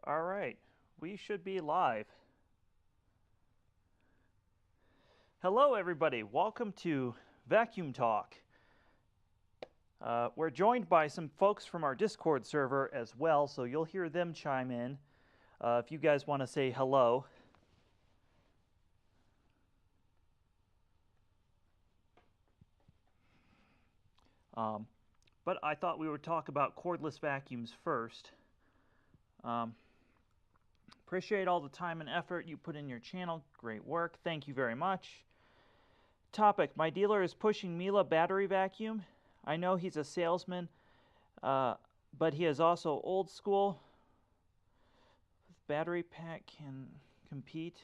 All right, we should be live. Hello, everybody. Welcome to Vacuum Talk. We're joined by some folks from our Discord server as well, so you'll hear them chime in if you guys want to say hello. But I thought we would talk about cordless vacuums first. Appreciate all the time and effort you put in your channel. Great work. Thank you very much. Topic: my dealer is pushing Miele battery vacuum. I know he's a salesman, but he is also old school. Battery pack can compete.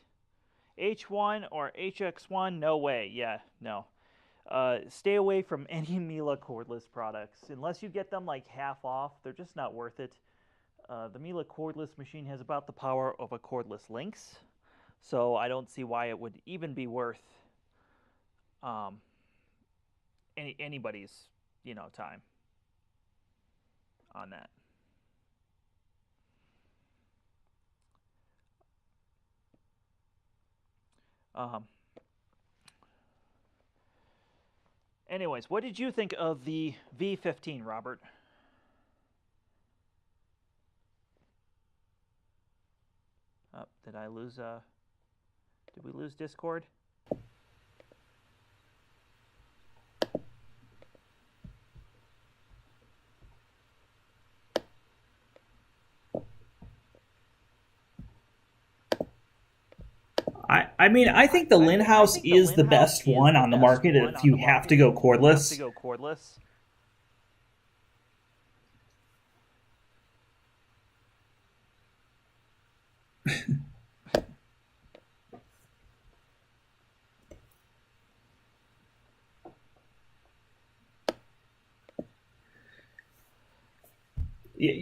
H1 or HX1? No way. Yeah, no. Stay away from any Miele cordless products. Unless you get them like half off, they're just not worth it. The Miele cordless machine has about the power of a cordless Lynx, so I don't see why it would even be worth anybody's time on that. Anyways, what did you think of the V15, Robert? Did I lose? Did we lose Discord? I mean, I think the Lin House is the best one on the market if you have to go cordless.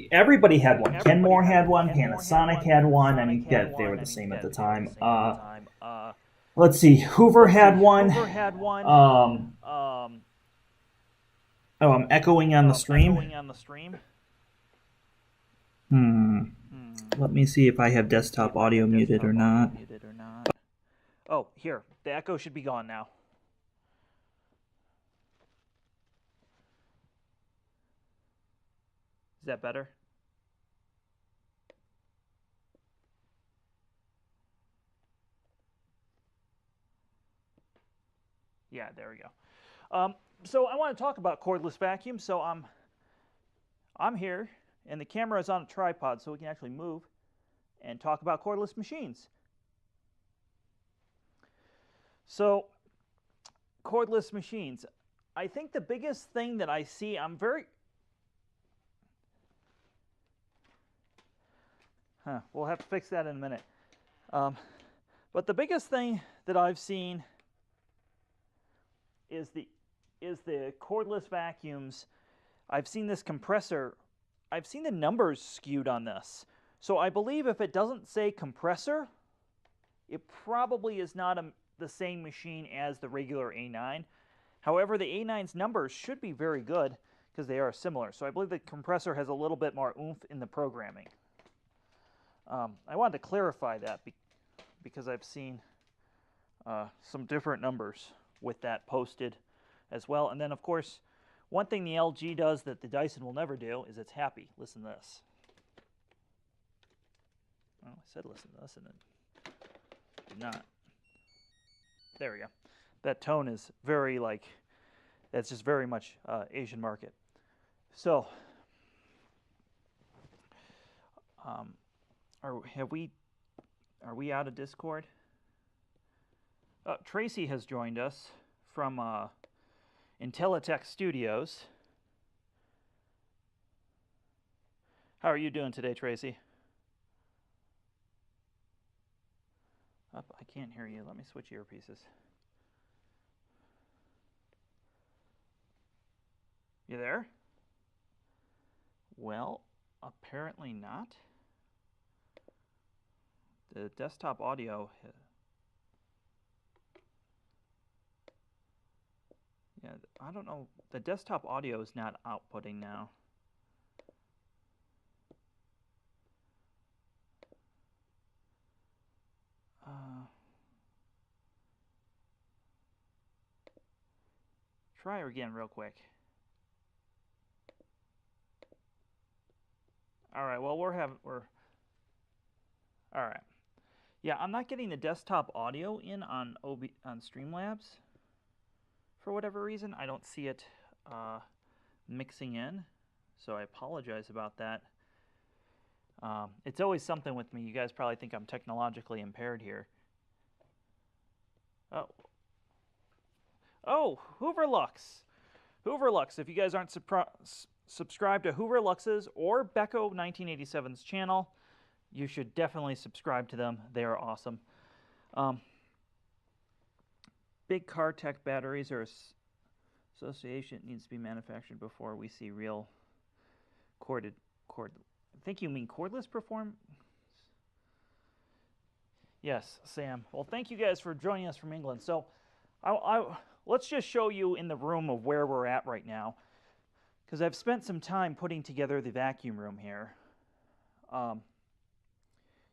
Everybody had one. Kenmore had one. Panasonic had one. I mean, yeah, they were the same at the time. Let's see. Hoover had one. Oh, I'm echoing on the stream. Let me see if I have desktop audio muted or not. Oh, here. The echo should be gone now. Is that better? Yeah, there we go. So I want to talk about cordless vacuum. So I'm here, and the camera is on a tripod, so we can actually move and talk about cordless machines. So, cordless machines. I think the biggest thing that I see, we'll have to fix that in a minute. But the biggest thing that I've seen is the cordless vacuums. I've seen this compressor. I've seen the numbers skewed on this. So I believe if it doesn't say compressor, it probably is not the same machine as the regular A9. However, the A9's numbers should be very good because they are similar. So I believe the compressor has a little bit more oomph in the programming. I wanted to clarify that because I've seen some different numbers with that posted as well. And then, of course, one thing the LG does that the Dyson will never do is it's happy. Listen to this. Oh, I said listen to this and it did not. There we go. That tone is very that's just very much Asian market. So, are we out of Discord? Tracy has joined us from Intellitech Studios. How are you doing today, Tracy? I can't hear you. Let me switch earpieces. You there? Well, apparently not. The desktop audio... Yeah, I don't know. The desktop audio is not outputting now. Try her again real quick. All right, well, we're all right. Yeah, I'm not getting the desktop audio in on Streamlabs for whatever reason. I don't see it mixing in, so I apologize about that. It's always something with me. You guys probably think I'm technologically impaired here. Oh, Hoover Lux. Hoover Lux. If you guys aren't subscribed to Hoover Lux's or Becco 1987's channel, you should definitely subscribe to them. They are awesome. Big car tech batteries or association needs to be manufactured before we see real corded. I think you mean cordless performance. Yes, Sam. Well, thank you guys for joining us from England. So, let's just show you in the room of where we're at right now, because I've spent some time putting together the vacuum room here.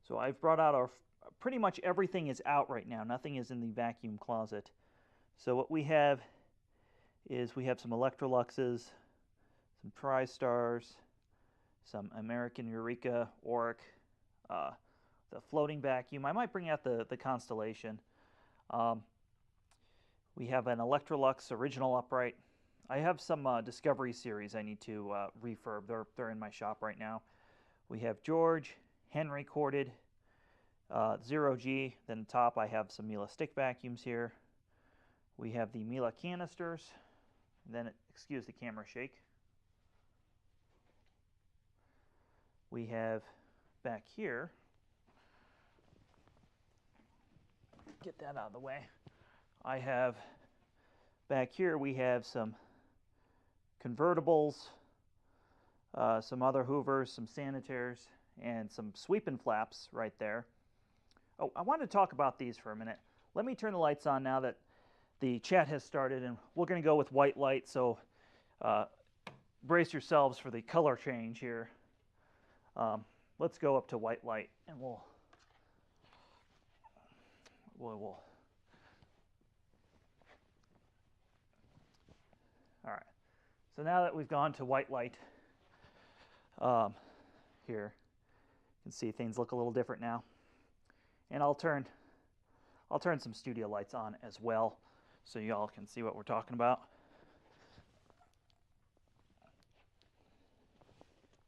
So I've brought out pretty much everything is out right now. Nothing is in the vacuum closet. So what we have is we have some Electroluxes, some TriStars, some American Eureka, Oric, the floating vacuum. I might bring out the Constellation. We have an Electrolux original upright. I have some Discovery series I need to refurb. They're in my shop right now. We have George, Henry corded, 0G. Then top I have some Miele stick vacuums here. We have the Miele canisters. And then, excuse the camera shake. We have back here, get that out of the way. I have back here, we have some convertibles, some other Hoovers, some sanitaires, and some sweeping flaps right there. Oh, I wanted to talk about these for a minute. Let me turn the lights on now that the chat has started, and we're going to go with white light, so brace yourselves for the color change here. Let's go up to white light, and we'll all right. So now that we've gone to white light, here, you can see things look a little different now. And I'll turn some studio lights on as well, so y'all can see what we're talking about.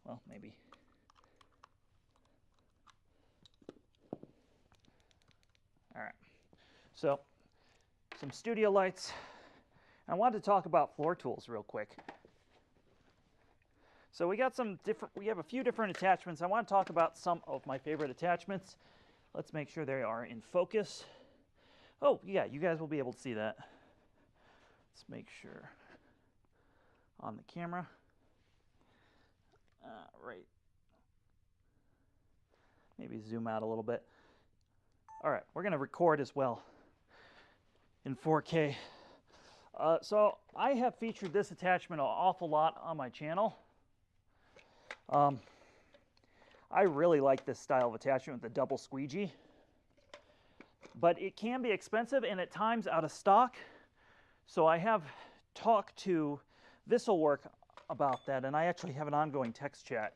Well, maybe. All right. So, some studio lights. I wanted to talk about floor tools real quick. So we got we have a few different attachments. I want to talk about some of my favorite attachments. Let's make sure they are in focus. Oh, yeah, you guys will be able to see that. Let's make sure on the camera. Right. Maybe zoom out a little bit. All right, we're going to record as well in 4K. So I have featured this attachment an awful lot on my channel. I really like this style of attachment with the double squeegee, but it can be expensive and at times out of stock. So I have talked to Visselwerk about that, and I actually have an ongoing text chat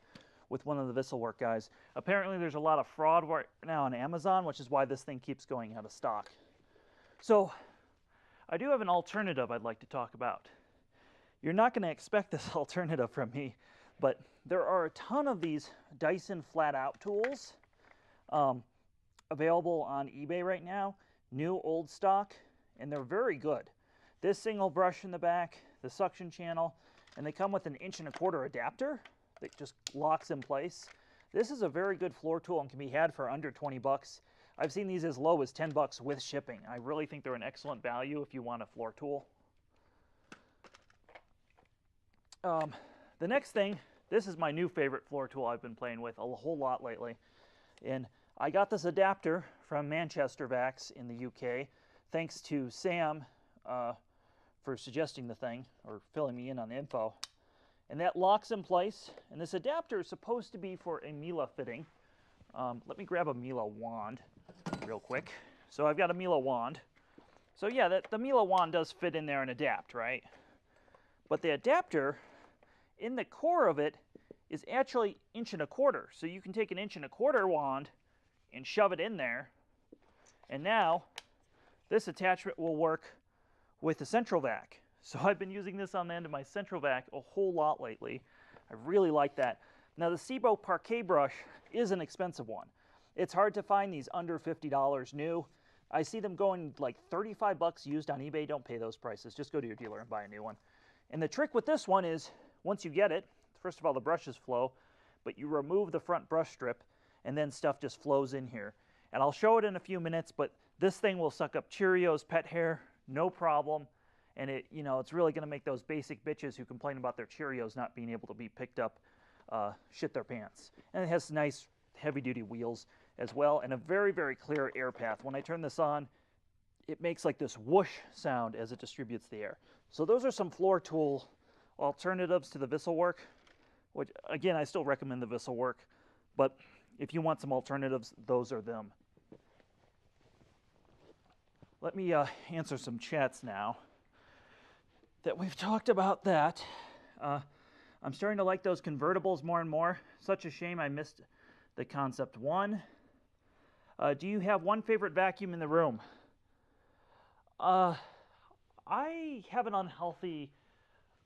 with one of the Visselwerk guys. Apparently there's a lot of fraud right now on Amazon, which is why this thing keeps going out of stock. So I do have an alternative I'd like to talk about. You're not going to expect this alternative from me, but there are a ton of these Dyson flat-out tools available on eBay right now, new, old stock, and they're very good. This single brush in the back, the suction channel, and they come with an 1¼ inch adapter that just locks in place. This is a very good floor tool and can be had for under 20 bucks. I've seen these as low as 10 bucks with shipping. I really think they're an excellent value if you want a floor tool. The next thing, this is my new favorite floor tool I've been playing with a whole lot lately. And I got this adapter from Manchester Vacs in the UK, thanks to Sam for suggesting the thing, or filling me in on the info. And that locks in place, and this adapter is supposed to be for a Miele fitting. Let me grab a Miele wand. real quick. So I've got a Miele wand. So yeah, the Miele wand does fit in there and adapt, right? But the adapter in the core of it is actually 1.25 inches. So you can take an 1.25 inch wand and shove it in there. And now this attachment will work with the central vac. So I've been using this on the end of my central vac a whole lot lately. I really like that. Now the Sebo Parquet brush is an expensive one. It's hard to find these under $50 new. I see them going like 35 bucks used on eBay. Don't pay those prices. Just go to your dealer and buy a new one. And the trick with this one is, once you get it, first of all, the brushes flow, but you remove the front brush strip, and then stuff just flows in here. And I'll show it in a few minutes, but this thing will suck up Cheerios, pet hair, no problem. And it's really going to make those basic bitches who complain about their Cheerios not being able to be picked up shit their pants. And it has nice heavy-duty wheels as well, and a very, very clear air path. When I turn this on, it makes like this whoosh sound as it distributes the air. So those are some floor tool alternatives to the Visselwerk, which, again, I still recommend the Visselwerk, but if you want some alternatives, those are them. Let me answer some chats now that we've talked about that. I'm starting to like those convertibles more and more. Such a shame I missed the Concept 1. Do you have one favorite vacuum in the room? I have an unhealthy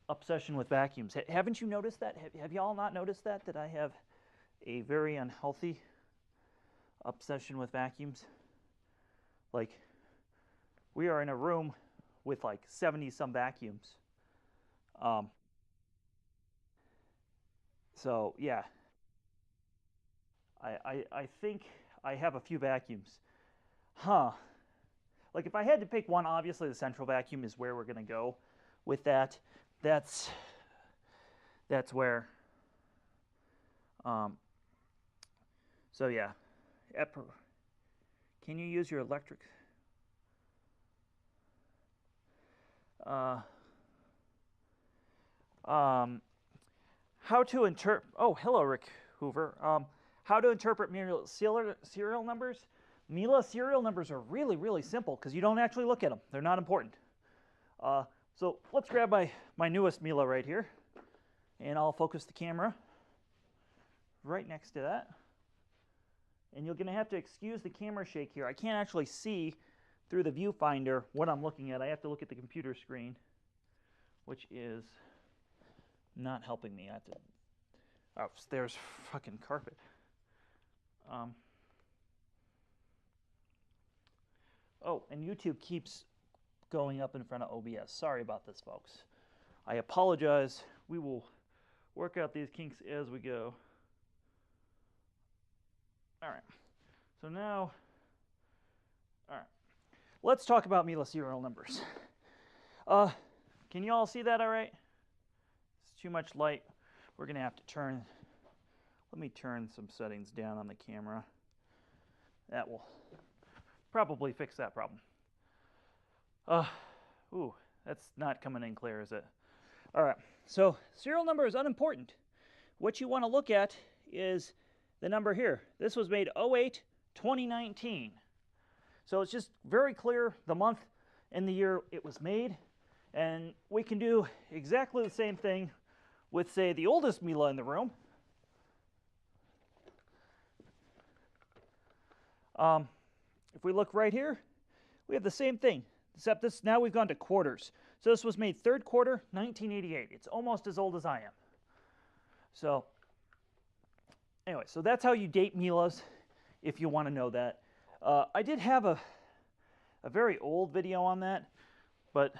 obsession with vacuums. Haven't you noticed that? Have y'all not noticed that I have a very unhealthy obsession with vacuums? Like, we are in a room with like 70-some vacuums. So yeah, I think I have a few vacuums. Like if I had to pick one, obviously the central vacuum is where we're gonna go with that. That's where. So yeah, can you use your electric? How to interpret? Oh, hello, Rick Hoover. How to interpret Miele serial numbers? Miele serial numbers are really, really simple because you don't actually look at them. They're not important. So let's grab my newest Miele right here, and I'll focus the camera right next to that. And you're going to have to excuse the camera shake here. I can't actually see through the viewfinder what I'm looking at. I have to look at the computer screen, which is not helping me. I have to. Oh, there's fucking carpet. Oh, and YouTube keeps going up in front of OBS. Sorry about this, folks. I apologize. We will work out these kinks as we go. All right. So now, all right. Let's talk about Miele serial numbers. Can you all see that all right? It's too much light. We're going to have to turn. Let me turn some settings down on the camera. That will probably fix that problem. Ooh, that's not coming in clear, is it? All right, so serial number is unimportant. What you want to look at is the number here. This was made 08-2019. So it's just very clear the month and the year it was made. And we can do exactly the same thing with, say, the oldest Miele in the room. If we look right here, we have the same thing, except this now we've gone to quarters. So this was made third quarter, 1988. It's almost as old as I am. So anyway, so that's how you date Miele's, if you want to know that. I did have a very old video on that, but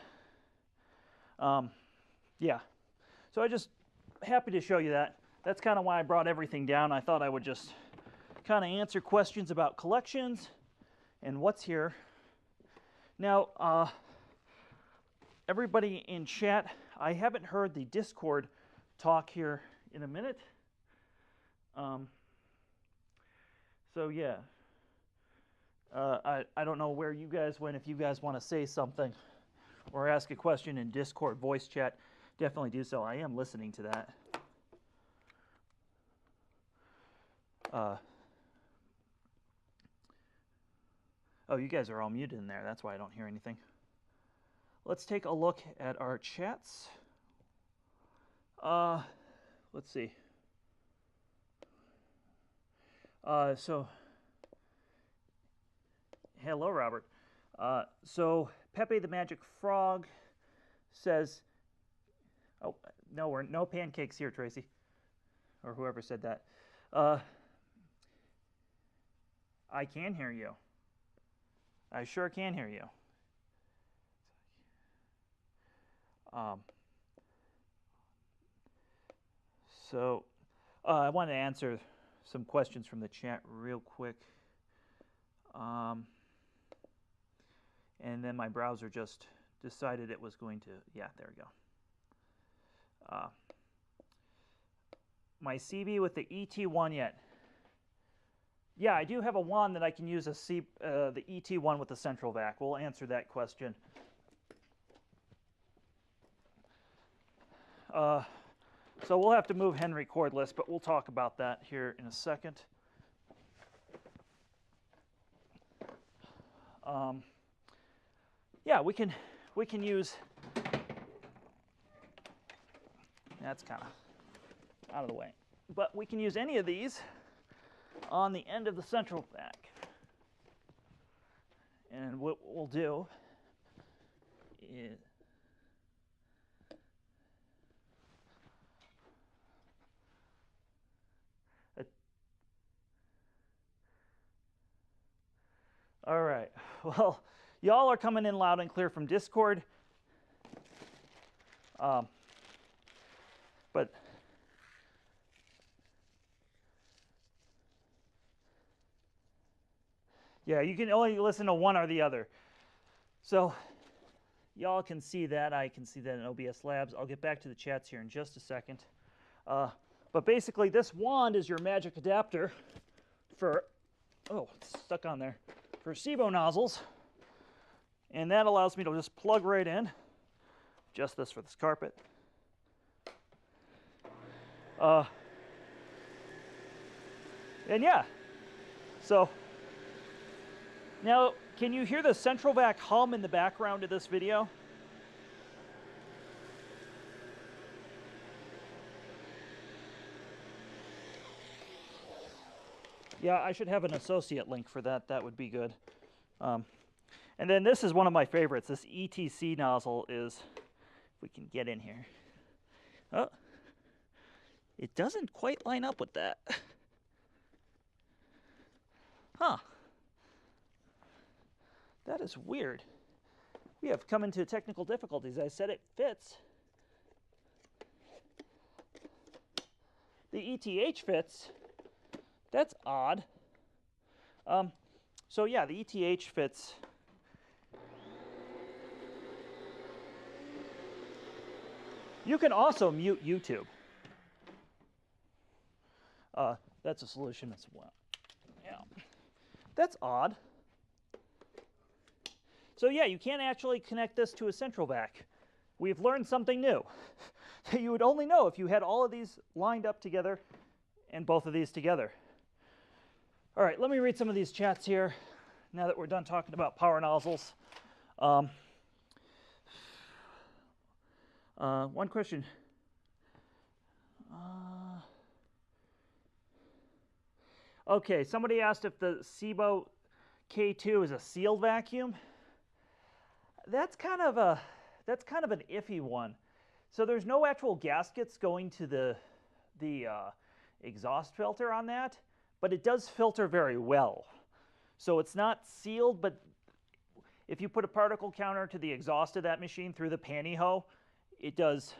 yeah. So I just happy to show you that. That's kind of why I brought everything down. I thought I would just kind of answer questions about collections and what's here. Now, everybody in chat, I haven't heard the Discord talk here in a minute. So yeah, I don't know where you guys went. If you guys want to say something or ask a question in Discord voice chat, definitely do so. I am listening to that. Oh, you guys are all muted in there. That's why I don't hear anything. Let's take a look at our chats. Let's see. So, hello, Robert. So Pepe the Magic Frog says, "Oh no, we're no pancakes here, Tracy, or whoever said that." I can hear you. I sure can hear you. So I want to answer some questions from the chat real quick. And then my browser just decided it was going to, yeah, there we go. My CB with the ET1 yet? Yeah, I do have a wand that I can use the ET1 with the central vac. We'll answer that question. So we'll have to move Henry cordless, but we'll talk about that here in a second. Yeah, we can use. That's kind of out of the way, but we can use any of these on the end of the central vac. And what we'll do is all right. Well, y'all are coming in loud and clear from Discord. But yeah, you can only listen to one or the other. So y'all can see that. I can see that in OBS Labs. I'll get back to the chats here in just a second. But basically, this wand is your magic adapter for, oh, it's stuck on there, for SIBO nozzles. And that allows me to just plug right in. Just this for this carpet. And yeah, so now can you hear the central vac hum in the background of this video? Yeah, I should have an associate link for that. That would be good. And then this is one of my favorites. This ETC nozzle is, if we can get in here. Oh, it doesn't quite line up with that. Huh. That is weird. We have come into technical difficulties. I said it fits. The ETH fits. That's odd. So yeah, the ETH fits. You can also mute YouTube. That's a solution as well. Yeah. That's odd. So yeah, you can't actually connect this to a central vac. We've learned something new that you would only know if you had all of these lined up together and both of these together. All right, let me read some of these chats here now that we're done talking about power nozzles. One question. Okay, somebody asked if the SIBO K2 is a sealed vacuum. That's kind of an iffy one. So there's no actual gaskets going to the exhaust filter on that, but it does filter very well. So it's not sealed, but if you put a particle counter to the exhaust of that machine through the pantyhose, it does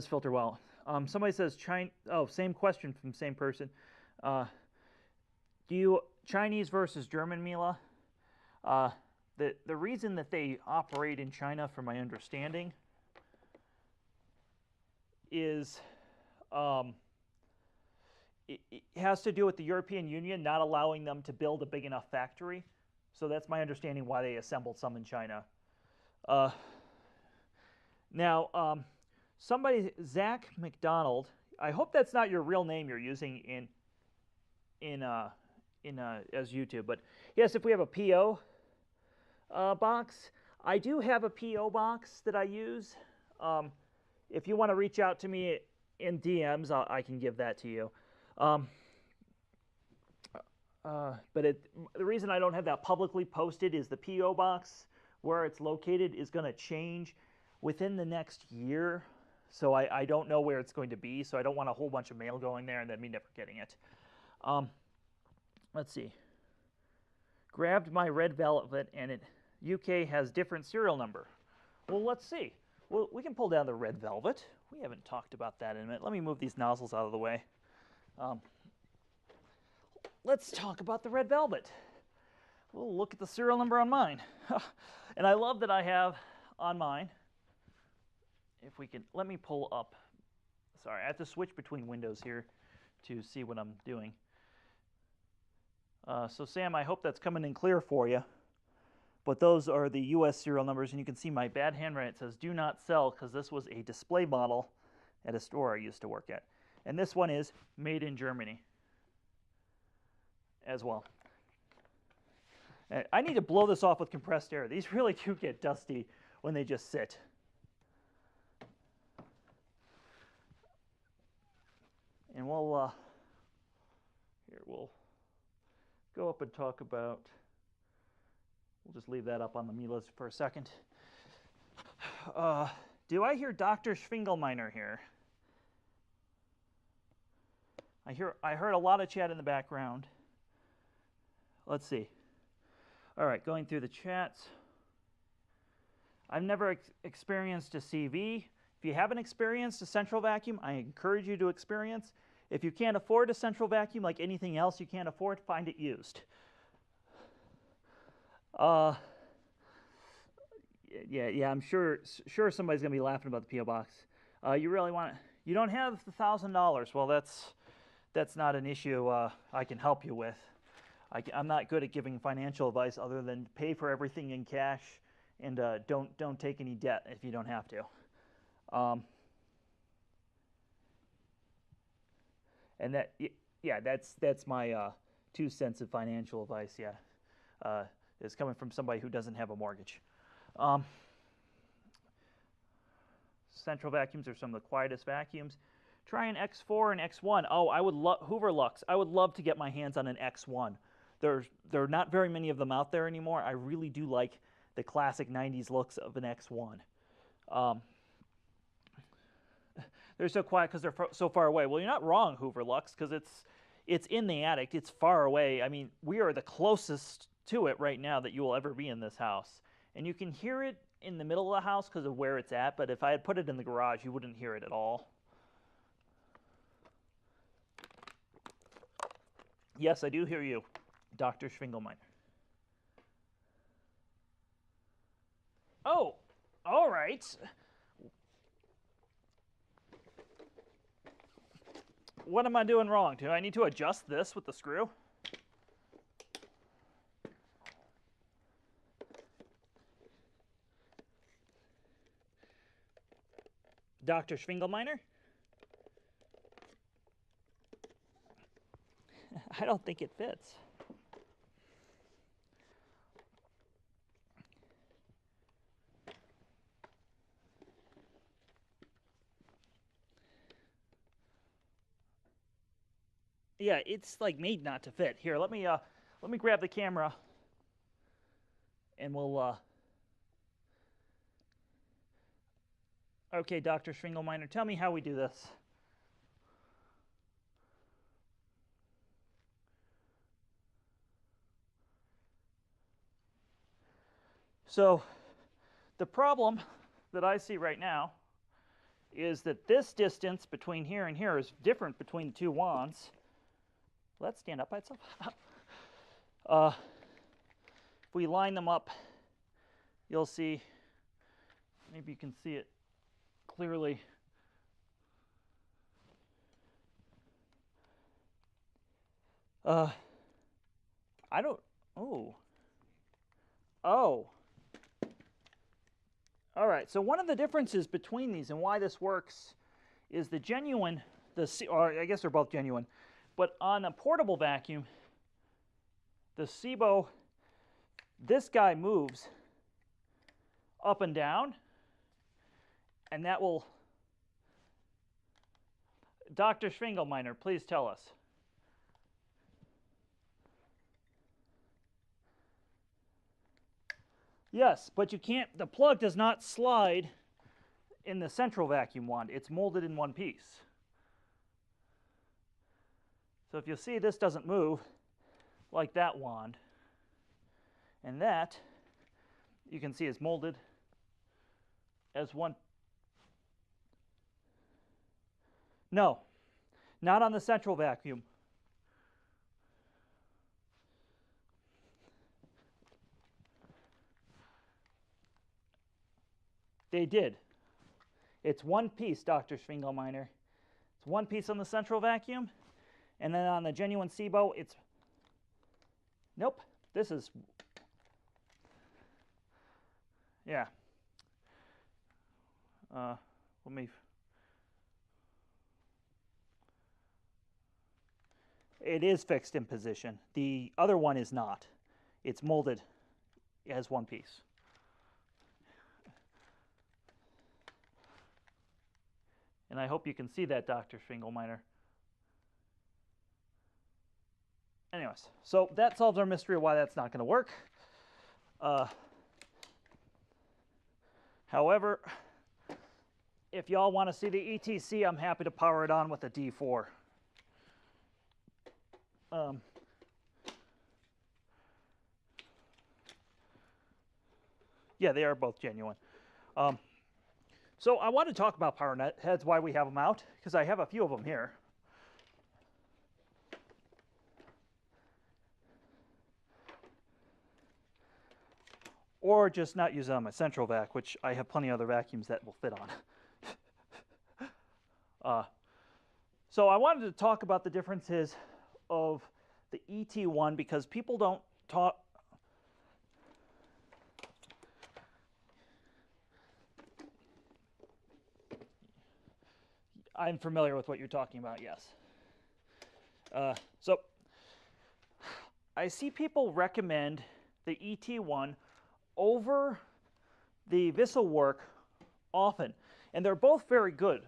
filter well. Somebody says, same question from the same person. Do you Chinese versus German, Miele? The reason that they operate in China, from my understanding, is it has to do with the European Union not allowing them to build a big enough factory. So that's my understanding why they assembled some in China. Now, somebody, Zach McDonald, I hope that's not your real name you're using in as YouTube. But yes, if we have a PO box, I do have a PO box that I use. If you want to reach out to me in DMs, I can give that to you. But the reason I don't have that publicly posted is the PO box where it's located is going to change within the next year. So I don't know where it's going to be, so I don't want a whole bunch of mail going there and then me never getting it. Let's see. Grabbed my red velvet, and it UK has different serial number. Well, let's see. Well, we can pull down the red velvet. We haven't talked about that in a minute. Let me move these nozzles out of the way. Let's talk about the red velvet. We'll look at the serial number on mine. And I love that I have on mine, if we can, let me pull up. Sorry, I have to switch between windows here to see what I'm doing. So Sam, I hope that's coming in clear for you. But those are the US serial numbers, and you can see my bad handwriting. It says do not sell, because this was a display model at a store I used to work at. And this one is made in Germany as well. I need to blow this off with compressed air. These really do get dusty when they just sit. And we'll go up and talk about, we'll just leave that up on the Miele for a second. Do I hear Dr. Schwingelmeiner here? I heard a lot of chat in the background. Let's see. All right, going through the chats. I've never experienced a CV. If you haven't experienced a central vacuum, I encourage you to experience. If you can't afford a central vacuum, like anything else you can't afford, find it used. Yeah, I'm sure somebody's gonna be laughing about the PO box. You really want it? You don't have the $1,000. Well, that's not an issue I can help you with. I'm not good at giving financial advice other than pay for everything in cash and don't take any debt if you don't have to. And that's my 2 cents of financial advice. Yeah, is coming from somebody who doesn't have a mortgage. Central vacuums are some of the quietest vacuums. Try an X4 and X1. Oh, I would love Hoover Lux. I would love to get my hands on an X1. There are not very many of them out there anymore. I really do like the classic 90s looks of an X1. They're so quiet because they're so far away. Well, you're not wrong, Hoover Lux, because it's in the attic. It's far away. I mean, we are the closest to it right now that you will ever be in this house. And you can hear it in the middle of the house because of where it's at, but if I had put it in the garage, you wouldn't hear it at all. Yes, I do hear you, Dr. Schwingelmeiner. Oh, all right. What am I doing wrong? Do I need to adjust this with the screw? Dr. Schwingelmeiner? I don't think it fits. Yeah, it's like made not to fit. Here, let me grab the camera and we'll Okay, Dr. Schwingelmeiner, tell me how we do this. So, the problem that I see right now is that this distance between here and here is different between the two wands. Will that stand up by itself? If we line them up, you'll see, maybe you can see it clearly. I don't, oh. All right, so one of the differences between these and why this works is the genuine, or I guess they're both genuine, but on a portable vacuum, the SIBO, this guy moves up and down, and that will... Dr. Schwingelmeiner, please tell us. Yes, but you can't, the plug does not slide in the central vacuum wand. It's molded in one piece. So if you'll see, this doesn't move like that wand. And that, you can see, is molded as one. No, not on the central vacuum. They did. It's one piece, Dr. Schwingelmeiner. It's one piece on the central vacuum, and then on the genuine SIBO, it's... Nope, this is... Yeah. Let me... It is fixed in position. The other one is not. It's molded as one piece. And I hope you can see that, Dr. Schwingelmeiner. Anyways, so that solves our mystery of why that's not going to work. However, if y'all want to see the ETC, I'm happy to power it on with a D4. Yeah, they are both genuine. So I want to talk about Powerheads, why we have them out, because I have a few of them here. Or just not use it on my central vac, which I have plenty of other vacuums that will fit on. So I wanted to talk about the differences of the ET1 because people don't talk. I'm familiar with what you're talking about, yes. So I see people recommend the ET1 over the Visselwerk often, and they're both very good.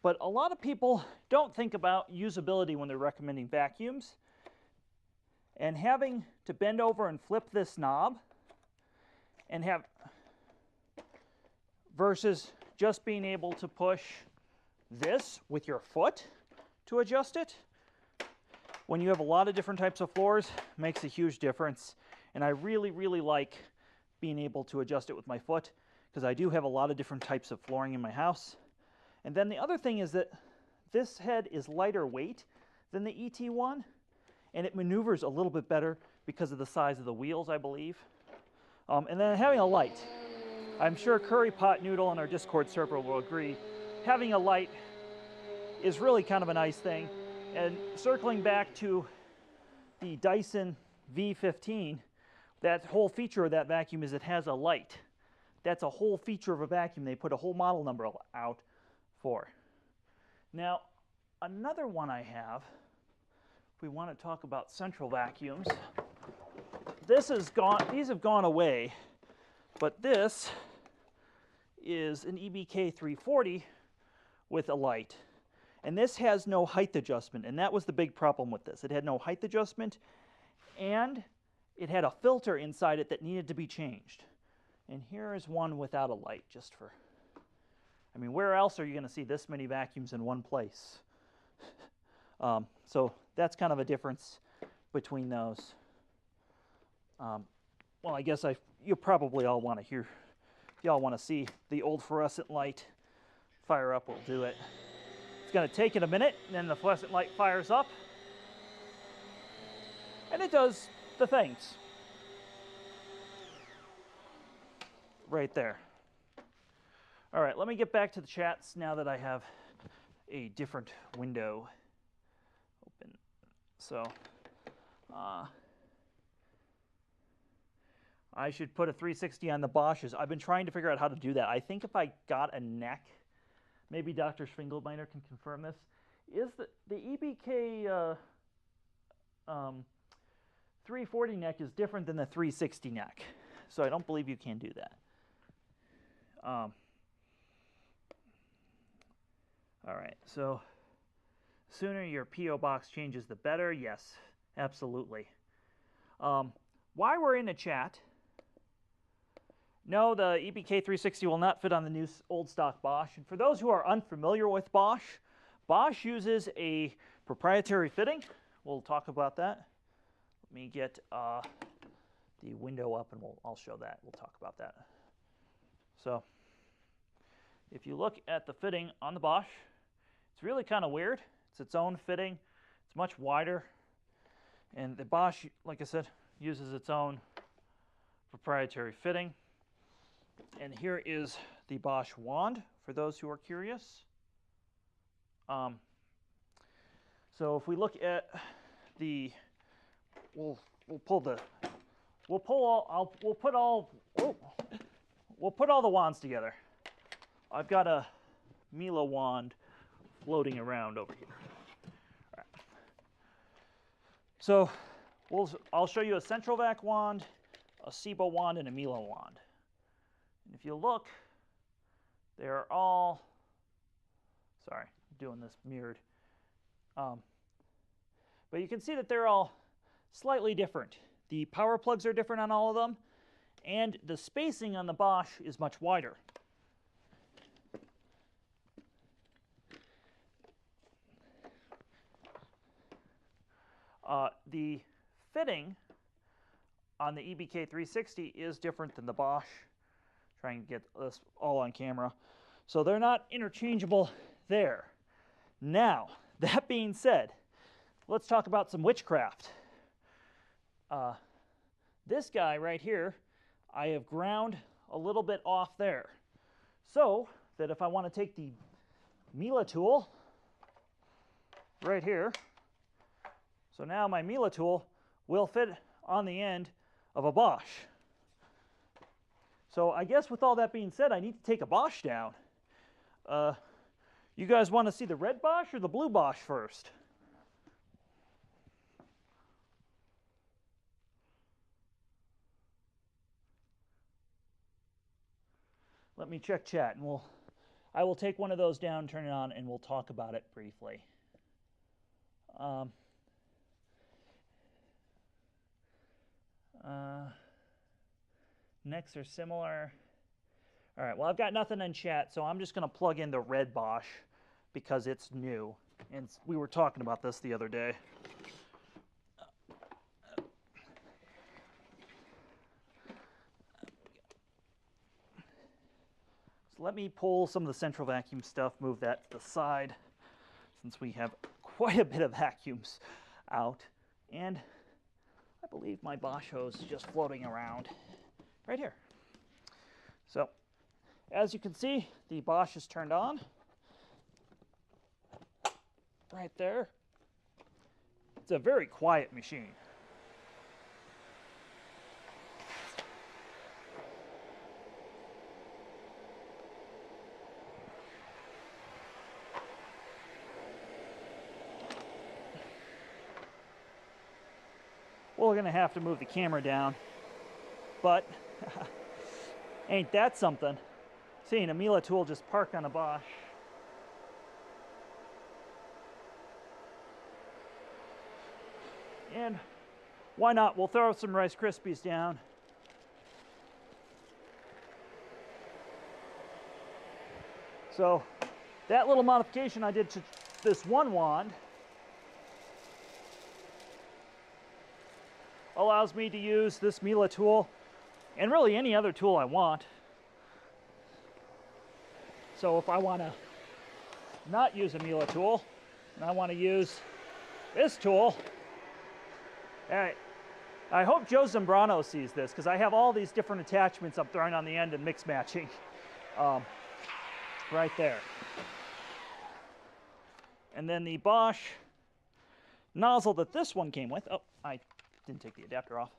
But a lot of people don't think about usability when they're recommending vacuums, and having to bend over and flip this knob and have versus just being able to push this with your foot to adjust it. When you have a lot of different types of floors, makes a huge difference. And I really, really like being able to adjust it with my foot because I do have a lot of different types of flooring in my house. And then the other thing is that this head is lighter weight than the ET1, and it maneuvers a little bit better because of the size of the wheels, I believe. And then having a light. I'm sure Curry Pot Noodle on our Discord server will agree. Having a light is really kind of a nice thing. And circling back to the Dyson V15, that whole feature of that vacuum is it has a light. That's a whole feature of a vacuum. They put a whole model number out for. Now, another one I have, if we want to talk about central vacuums, this is gone, these have gone away, but this is an EBK 340 with a light. And this has no height adjustment, and that was the big problem with this. It had no height adjustment, and it had a filter inside it that needed to be changed. And here is one without a light, just for... I mean, where else are you going to see this many vacuums in one place? So that's kind of a difference between those. Well, I guess you probably all want to hear, if y'all want to see the old fluorescent light fire up, we'll do it. It's going to take it a minute, and then the fluorescent light fires up. And it does the things. Right there. All right, let me get back to the chats now that I have a different window open. So, I should put a 360 on the Bosches. I've been trying to figure out how to do that. I think if I got a neck, maybe Dr. Schwingelmeiner can confirm this, is the EBK 340 neck is different than the 360 neck. So I don't believe you can do that. All right, so sooner your P.O. box changes, the better. Yes, absolutely. While we're in the chat, no, the EBK 360 will not fit on the new old stock Bosch. And for those who are unfamiliar with Bosch, Bosch uses a proprietary fitting. We'll talk about that. Let me get the window up and I'll show that. We'll talk about that. So if you look at the fitting on the Bosch, it's really kind of weird. It's its own fitting. It's much wider. And the Bosch, like I said, uses its own proprietary fitting. And here is the Bosch Wand, for those who are curious. So if we look at the, we'll put all the wands together. I've got a Miele wand floating around over here. All right. So I'll show you a central vac wand, a SIBO wand, and a Miele wand. And if you look, they're all, sorry, I'm doing this mirrored. But you can see that they're all slightly different. The power plugs are different on all of them, and the spacing on the Bosch is much wider. The fitting on the EBK 360 is different than the Bosch. Trying to get this all on camera. So they're not interchangeable there. Now, that being said, let's talk about some witchcraft. This guy right here, I have ground a little bit off there. So that if I want to take the Miele tool right here, so now my Miele tool will fit on the end of a Bosch. So I guess with all that being said, I need to take a Bosch down. You guys want to see the red Bosch or the blue Bosch first? Let me check chat, and I will take one of those down, turn it on, and we'll talk about it briefly. Necks are similar. All right, well, I've got nothing in chat, so I'm just going to plug in the red Bosch because it's new. And we were talking about this the other day. So let me pull some of the central vacuum stuff, move that to the side, since we have quite a bit of vacuums out. And I believe my Bosch hose is just floating around right here. So, as you can see, the Bosch is turned on. Right there. It's a very quiet machine. Well, we're going to have to move the camera down, but ain't that something? Seeing a Miele tool just park on a Bosch. And why not? We'll throw some Rice Krispies down. So that little modification I did to this one wand allows me to use this Miele tool and really any other tool I want. So if I want to not use a Miele tool and I want to use this tool, all right, I hope Joe Zambrano sees this because I have all these different attachments I'm throwing on the end and mix matching right there. And then the Bosch nozzle that this one came with, oh, I didn't take the adapter off,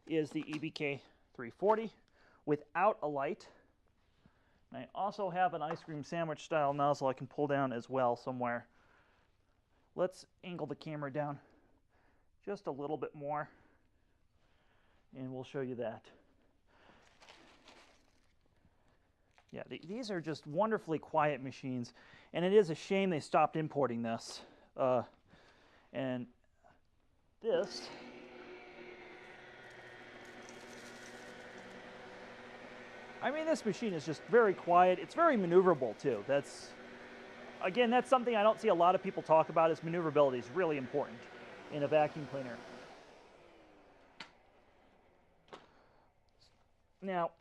is the EBK 340 without a light. And I also have an ice cream sandwich style nozzle I can pull down as well somewhere. Let's angle the camera down just a little bit more and we'll show you that. Yeah, these are just wonderfully quiet machines, and it is a shame they stopped importing this. And this, I mean, this machine is just very quiet. It's very maneuverable too. Again, that's something I don't see a lot of people talk about, is maneuverability is really important in a vacuum cleaner. Now,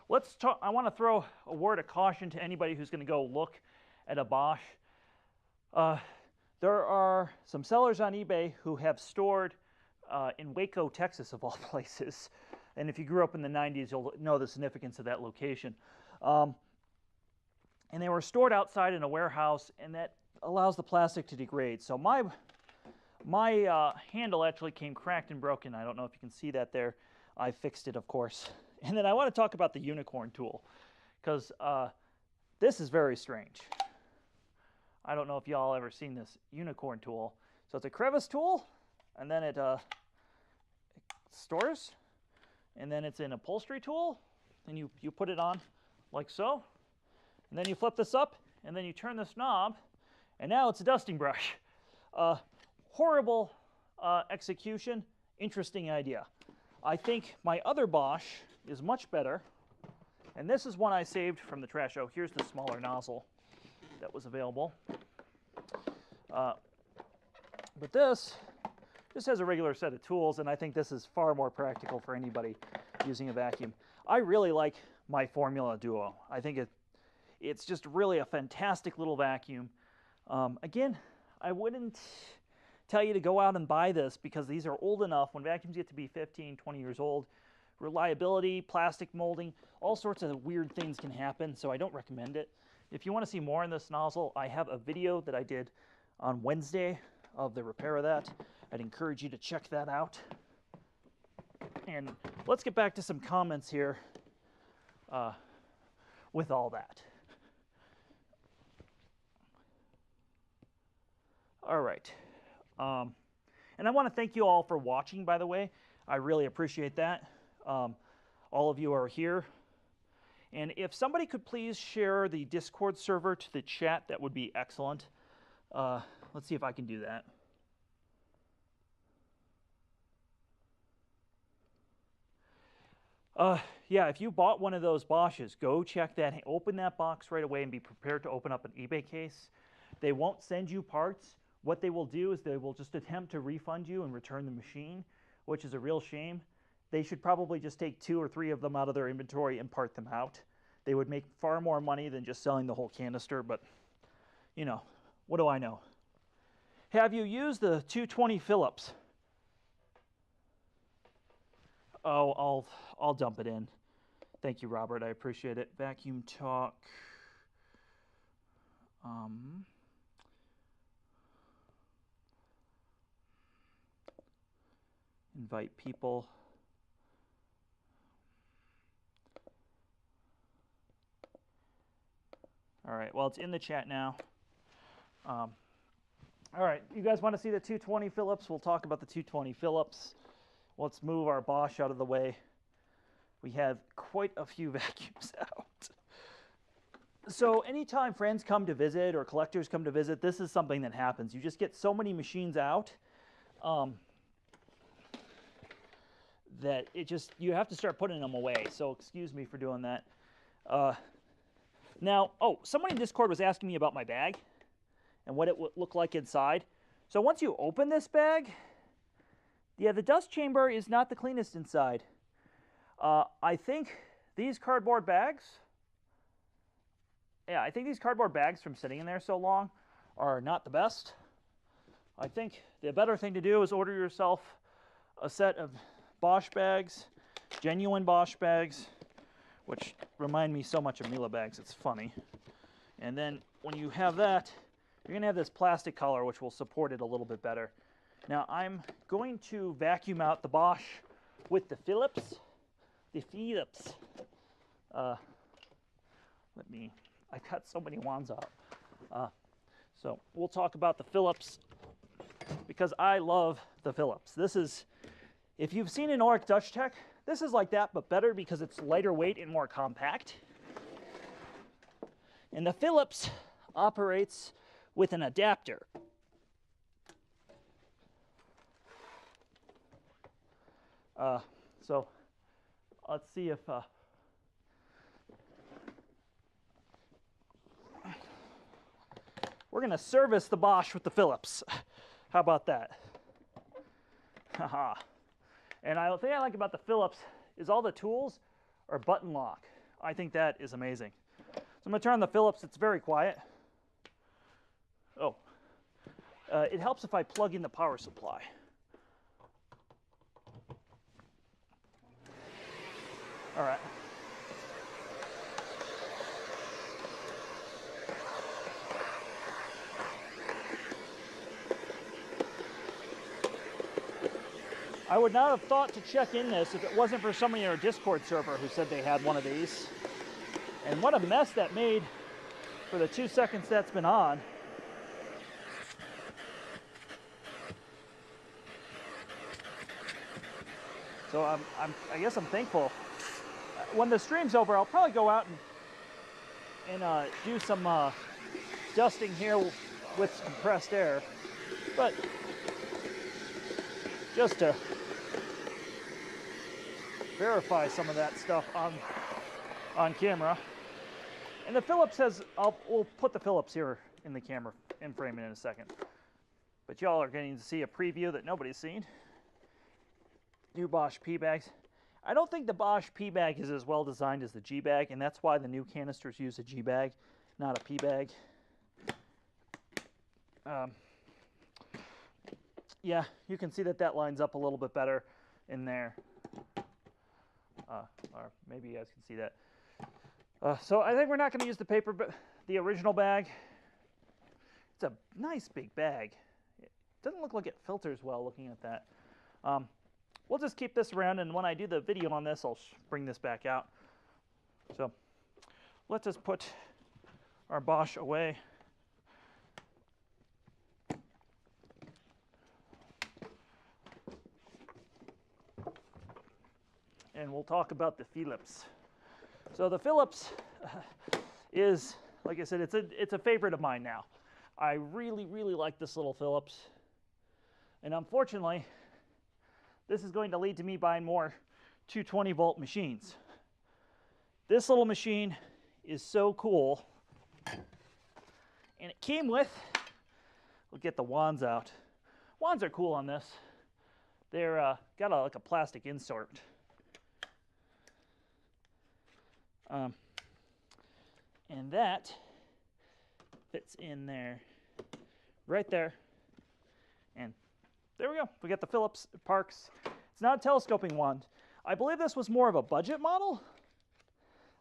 let's talk. I want to throw a word of caution to anybody who's going to go look at a Bosch. There are some sellers on eBay who have stored in Waco, Texas, of all places. And if you grew up in the 90s, you'll know the significance of that location. And they were stored outside in a warehouse, and that allows the plastic to degrade. So my handle actually came cracked and broken. I don't know if you can see that there. I fixed it, of course. And then I want to talk about the unicorn tool, because this is very strange. I don't know if y'all ever seen this unicorn tool. So it's a crevice tool, and then it stores, and then it's an upholstery tool, and you put it on like so, and then you flip this up, and then you turn this knob, and now it's a dusting brush. Horrible execution, interesting idea. I think my other Bosch is much better, and this is one I saved from the trash. Oh, here's the smaller nozzle that was available. But this has a regular set of tools, and I think this is far more practical for anybody using a vacuum. I really like my Formula Duo. I think it's just really a fantastic little vacuum. Again, I wouldn't tell you to go out and buy this, because these are old enough. When vacuums get to be 15, 20 years old, reliability, plastic molding, all sorts of weird things can happen, so I don't recommend it. If you want to see more on this nozzle, I have a video that I did on Wednesday of the repair of that. I'd encourage you to check that out. And let's get back to some comments here with all that. All right. And I want to thank you all for watching, by the way. I really appreciate that. All of you are here. And if somebody could please share the Discord server to the chat, that would be excellent. Let's see if I can do that. Yeah, if you bought one of those Bosches, go check that. Open that box right away and be prepared to open up an eBay case. They won't send you parts. What they will do is they will just attempt to refund you and return the machine, which is a real shame. They should probably just take 2 or 3 of them out of their inventory and part them out. They would make far more money than just selling the whole canister, but, you know, what do I know? Have you used the 220 Phillips? Oh, I'll dump it in. Thank you, Robert. I appreciate it. Vacuum talk. Invite people. All right, well, it's in the chat now. All right, you guys want to see the 220 Phillips? We'll talk about the 220 Phillips. Let's move our Bosch out of the way. We have quite a few vacuums out. So anytime friends come to visit or collectors come to visit, this is something that happens. You just get so many machines out that you have to start putting them away. So excuse me for doing that. Now, someone in Discord was asking me about my bag and what it would look like inside. So once you open this bag, yeah, the dust chamber is not the cleanest inside. I think these cardboard bags, from sitting in there so long are not the best. I think the better thing to do is order yourself a set of Bosch bags, genuine Bosch bags, which remind me so much of Miele bags, it's funny. And then when you have that, you're going to have this plastic collar, which will support it a little bit better. Now I'm going to vacuum out the Bosch with the Phillips. I cut so many wands out. So we'll talk about the Phillips because I love the Phillips. This is, if you've seen an Oric Dutch Tech, This is like that, but better because it's lighter weight and more compact. And the Philips operates with an adapter. So let's see if we're going to service the Bosch with the Philips. How about that? Haha. And the thing I like about the Philips is all the tools are button lock. I think that is amazing. So I'm going to turn on the Philips. It's very quiet. Oh. It helps if I plug in the power supply. All right. I would not have thought to check in this if it wasn't for somebody in our Discord server who said they had one of these. And what a mess that made for the 2 seconds that's been on. So I guess I'm thankful. When the stream's over, I'll probably go out and do some dusting here with compressed air. But just to verify some of that stuff on camera. And the Philips has, we'll put the Philips here in the camera in frame in a second. But y'all are getting to see a preview that nobody's seen. New Bosch P-bags. I don't think the Bosch P-bag is as well designed as the G-bag, and that's why the new canisters use a G-bag, not a P-bag. Yeah, you can see that lines up a little bit better in there. Or maybe you guys can see that. So I think we're not going to use the paper, but the original bag. It's a nice big bag. It doesn't look like it filters well looking at that. We'll just keep this around, and when I do the video on this, I'll bring this back out. So let's just put our Bosch away. And we'll talk about the Philips. So the Philips is, like I said, it's a favorite of mine now. I really, really like this little Philips. And unfortunately, this is going to lead to me buying more 220-volt machines. This little machine is so cool. And it came with, we'll get the wands out. Wands are cool on this. They're got like a plastic insert. And that fits in there, right there. And there we go. We got the Philips Parks. It's not a telescoping wand. I believe this was more of a budget model,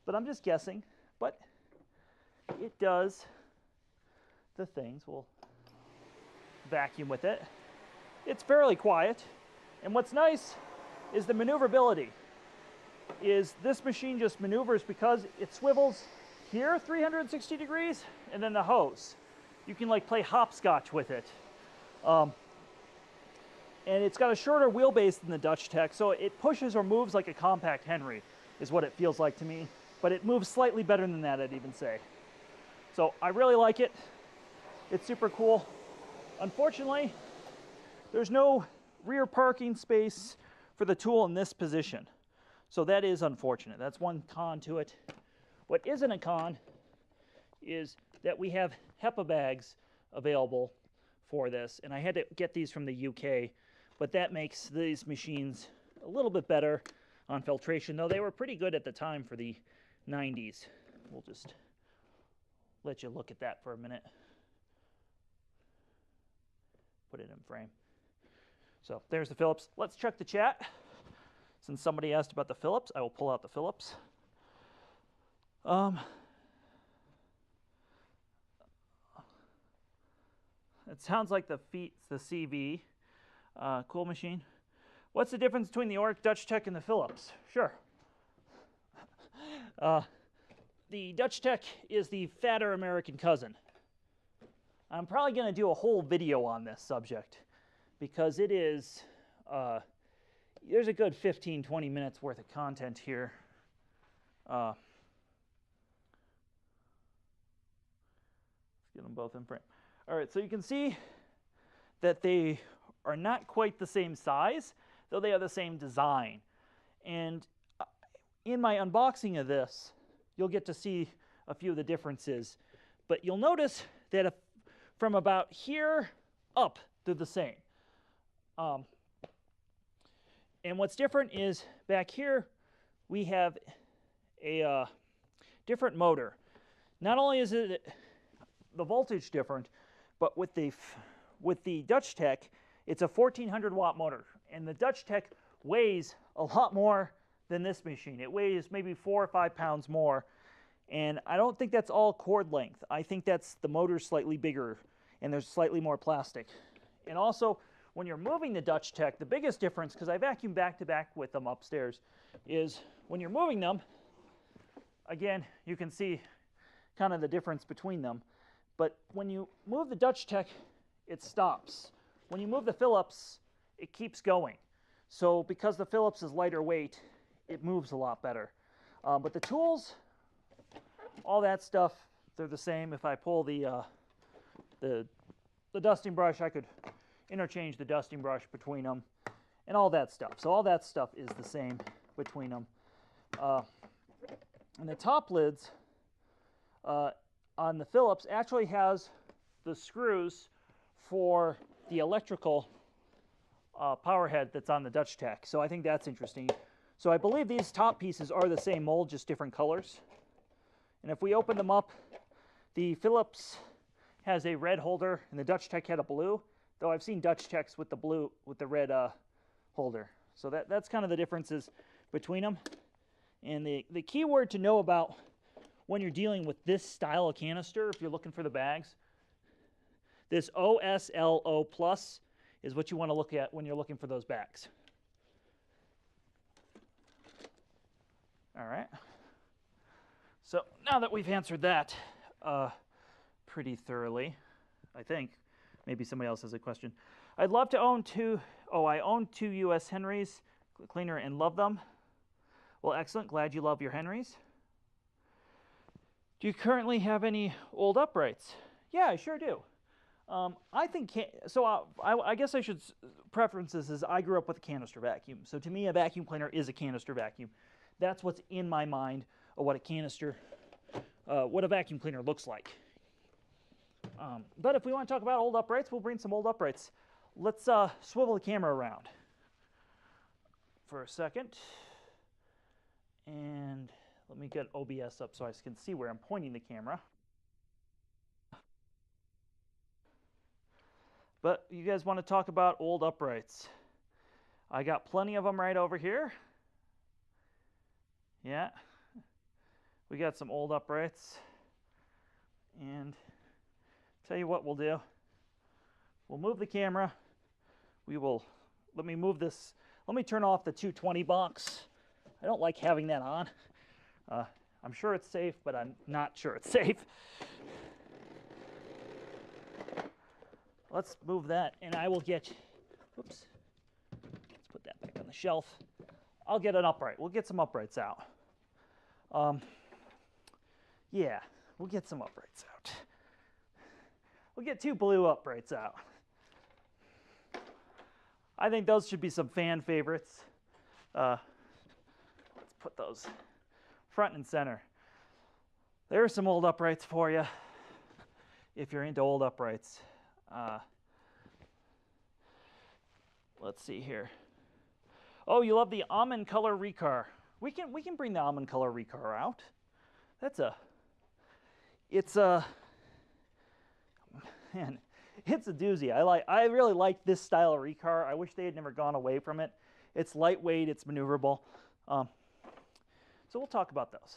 but I'm just guessing. But it does the things. We'll vacuum with it. It's fairly quiet. And what's nice is the maneuverability. Is this machine just maneuvers because it swivels here 360 degrees and then the hose. You can like play hopscotch with it. And it's got a shorter wheelbase than the Dutch Tech, so it pushes or moves like a compact Henry is what it feels like to me. But it moves slightly better than that, I'd even say. So I really like it. It's super cool. Unfortunately, there's no rear parking space for the tool in this position. So that is unfortunate. That's one con to it. What isn't a con is that we have HEPA bags available for this, and I had to get these from the UK, but that makes these machines a little bit better on filtration, though they were pretty good at the time for the 90s. We'll just let you look at that for a minute. Put it in frame. So there's the Philips. Let's check the chat. Since somebody asked about the Philips, I will pull out the Philips. It sounds like the CV. Cool machine. What's the difference between the Oric Dutch Tech and the Philips? Sure. The Dutch Tech is the fatter American cousin. I'm probably going to do a whole video on this subject because it is there's a good 15, 20 minutes worth of content here. Let's get them both in frame. All right, so you can see that they are not quite the same size, though they are the same design. And in my unboxing of this, you'll get to see a few of the differences. But you'll notice that from about here up, they're the same. And what's different is back here, we have a different motor. Not only is it the voltage different, but with the Dutch Tech, it's a 1400 watt motor. And the Dutch Tech weighs a lot more than this machine. It weighs maybe 4 or 5 pounds more. And I don't think that's all cord length. I think that's the motor's slightly bigger and there's slightly more plastic. And also, when you're moving the Dutch Tech, the biggest difference, because I vacuum back to back with them upstairs, is when you're moving them, again, you can see kind of the difference between them. But when you move the Dutch Tech, it stops. When you move the Philips, it keeps going. So because the Philips is lighter weight, it moves a lot better. But the tools, all that stuff, they're the same. If I pull the dusting brush, I could interchange the dusting brush between them and all that stuff. So all that stuff is the same between them. And the top lids on the Philips actually has the screws for the electrical power head that's on the Dutch Tech. So I think that's interesting. So I believe these top pieces are the same mold, just different colors. And if we open them up, the Philips has a red holder and the Dutch Tech had a blue, though I've seen Dutch Techs with the blue, with the red holder. So that's kind of the differences between them. And the key word to know about when you're dealing with this style of canister, if you're looking for the bags, this OSLO plus is what you want to look at when you're looking for those bags. All right. So now that we've answered that pretty thoroughly, I think, maybe somebody else has a question. I'd love to own I own 2 US Henrys cleaner and love them. Well, excellent. Glad you love your Henrys. Do you currently have any old uprights? Yeah, I sure do. I think, I guess I should preference this as I grew up with a canister vacuum. So to me, a vacuum cleaner is a canister vacuum. That's what's in my mind of what a canister, what a vacuum cleaner looks like. But if we want to talk about old uprights, we'll bring some old uprights. Let's swivel the camera around for a second. And let me get OBS up so I can see where I'm pointing the camera. But you guys want to talk about old uprights. I got plenty of them right over here. Yeah. We got some old uprights. And tell you what we'll do. We'll move the camera. Let me move this. Let me turn off the 220 box. I don't like having that on. I'm sure it's safe, but I'm not sure it's safe. Let's move that, and I will get, oops, let's put that back on the shelf. I'll get an upright. We'll get some uprights out. Yeah, we'll get some uprights out. We'll get 2 blue uprights out. I think those should be some fan favorites. Let's put those front and center. There are some old uprights for you if you're into old uprights. Let's see here. Oh, you love the almond color recar. We can bring the almond color recar out. Man, it's a doozy. I really like this style of recar. I wish they had never gone away from it. It's lightweight, it's maneuverable. So we'll talk about those.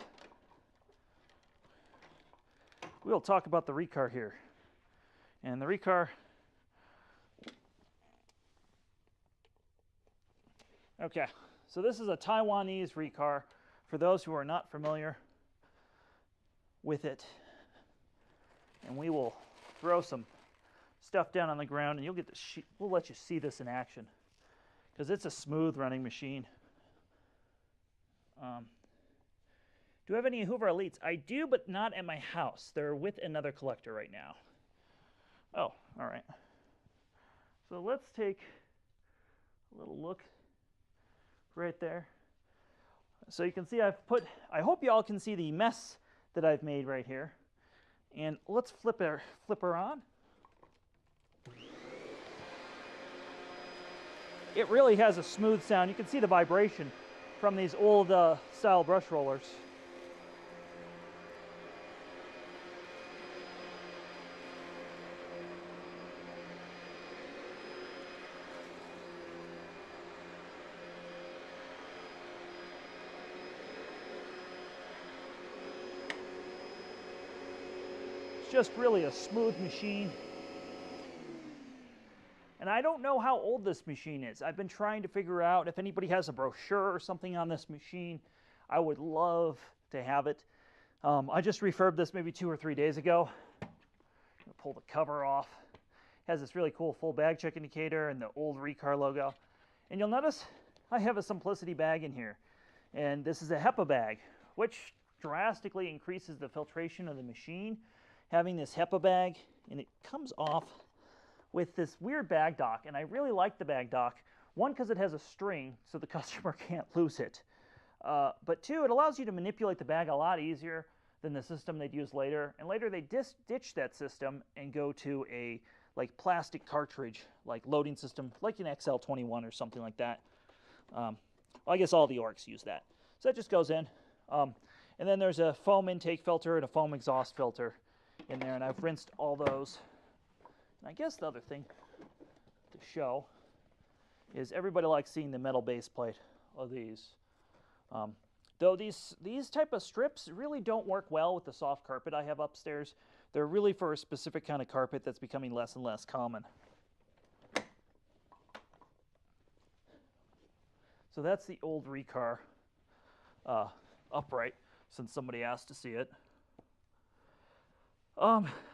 We'll talk about the recar here. And the recar, okay, so this is a Taiwanese recar for those who are not familiar with it. And we will throw some stuff down on the ground and you'll get to we'll let you see this in action. because it's a smooth running machine. Do you have any Hoover Elites? I do, but not at my house. They're with another collector right now. Oh, all right. So let's take a little look right there. So you can see I've put, I hope you all can see the mess that I've made right here. And let's flip her on. It really has a smooth sound. You can see the vibration from these old style brush rollers. Just really a smooth machine. And I don't know how old this machine is. I've been trying to figure out if anybody has a brochure or something on this machine. I would love to have it. I just refurbed this maybe 2 or 3 days ago. I'm gonna pull the cover off. It has this really cool full bag check indicator and the old Recar logo. And you'll notice I have a Simplicity bag in here. And this is a HEPA bag, which drastically increases the filtration of the machine. Having this HEPA bag, and it comes off with this weird bag dock, and I really like the bag dock. One, because it has a string, so the customer can't lose it. But two, it allows you to manipulate the bag a lot easier than the system they'd use later. And later they ditch that system and go to a like plastic cartridge, like loading system, like an XL21 or something like that. Well, I guess all the Orcs use that. So that just goes in. And then there's a foam intake filter and a foam exhaust filter in there, and I've rinsed all those. And I guess the other thing to show is everybody likes seeing the metal base plate of these. Though these type of strips really don't work well with the soft carpet I have upstairs. They're really for a specific kind of carpet that's becoming less and less common. So that's the old Recar upright, since somebody asked to see it.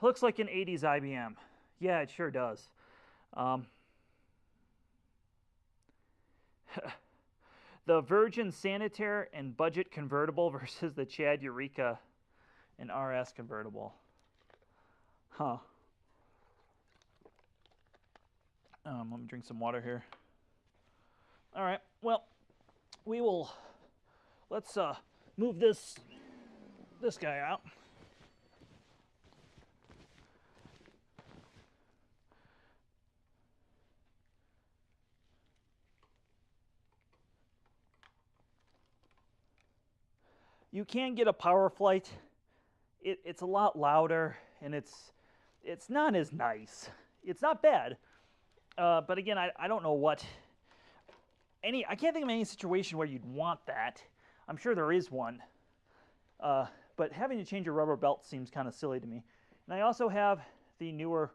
Looks like an 80s IBM. Yeah, it sure does. The Virgin Sanitaire and Budget convertible versus the Chad Eureka and RS convertible. Huh. Let me drink some water here. All right, well, let's move this guy out. You can get a Power Flight. It's a lot louder, and it's not as nice. It's not bad, but again, I don't know what I can't think of any situation where you'd want that. I'm sure there is one, but having to change a rubber belt seems kind of silly to me. And I also have the newer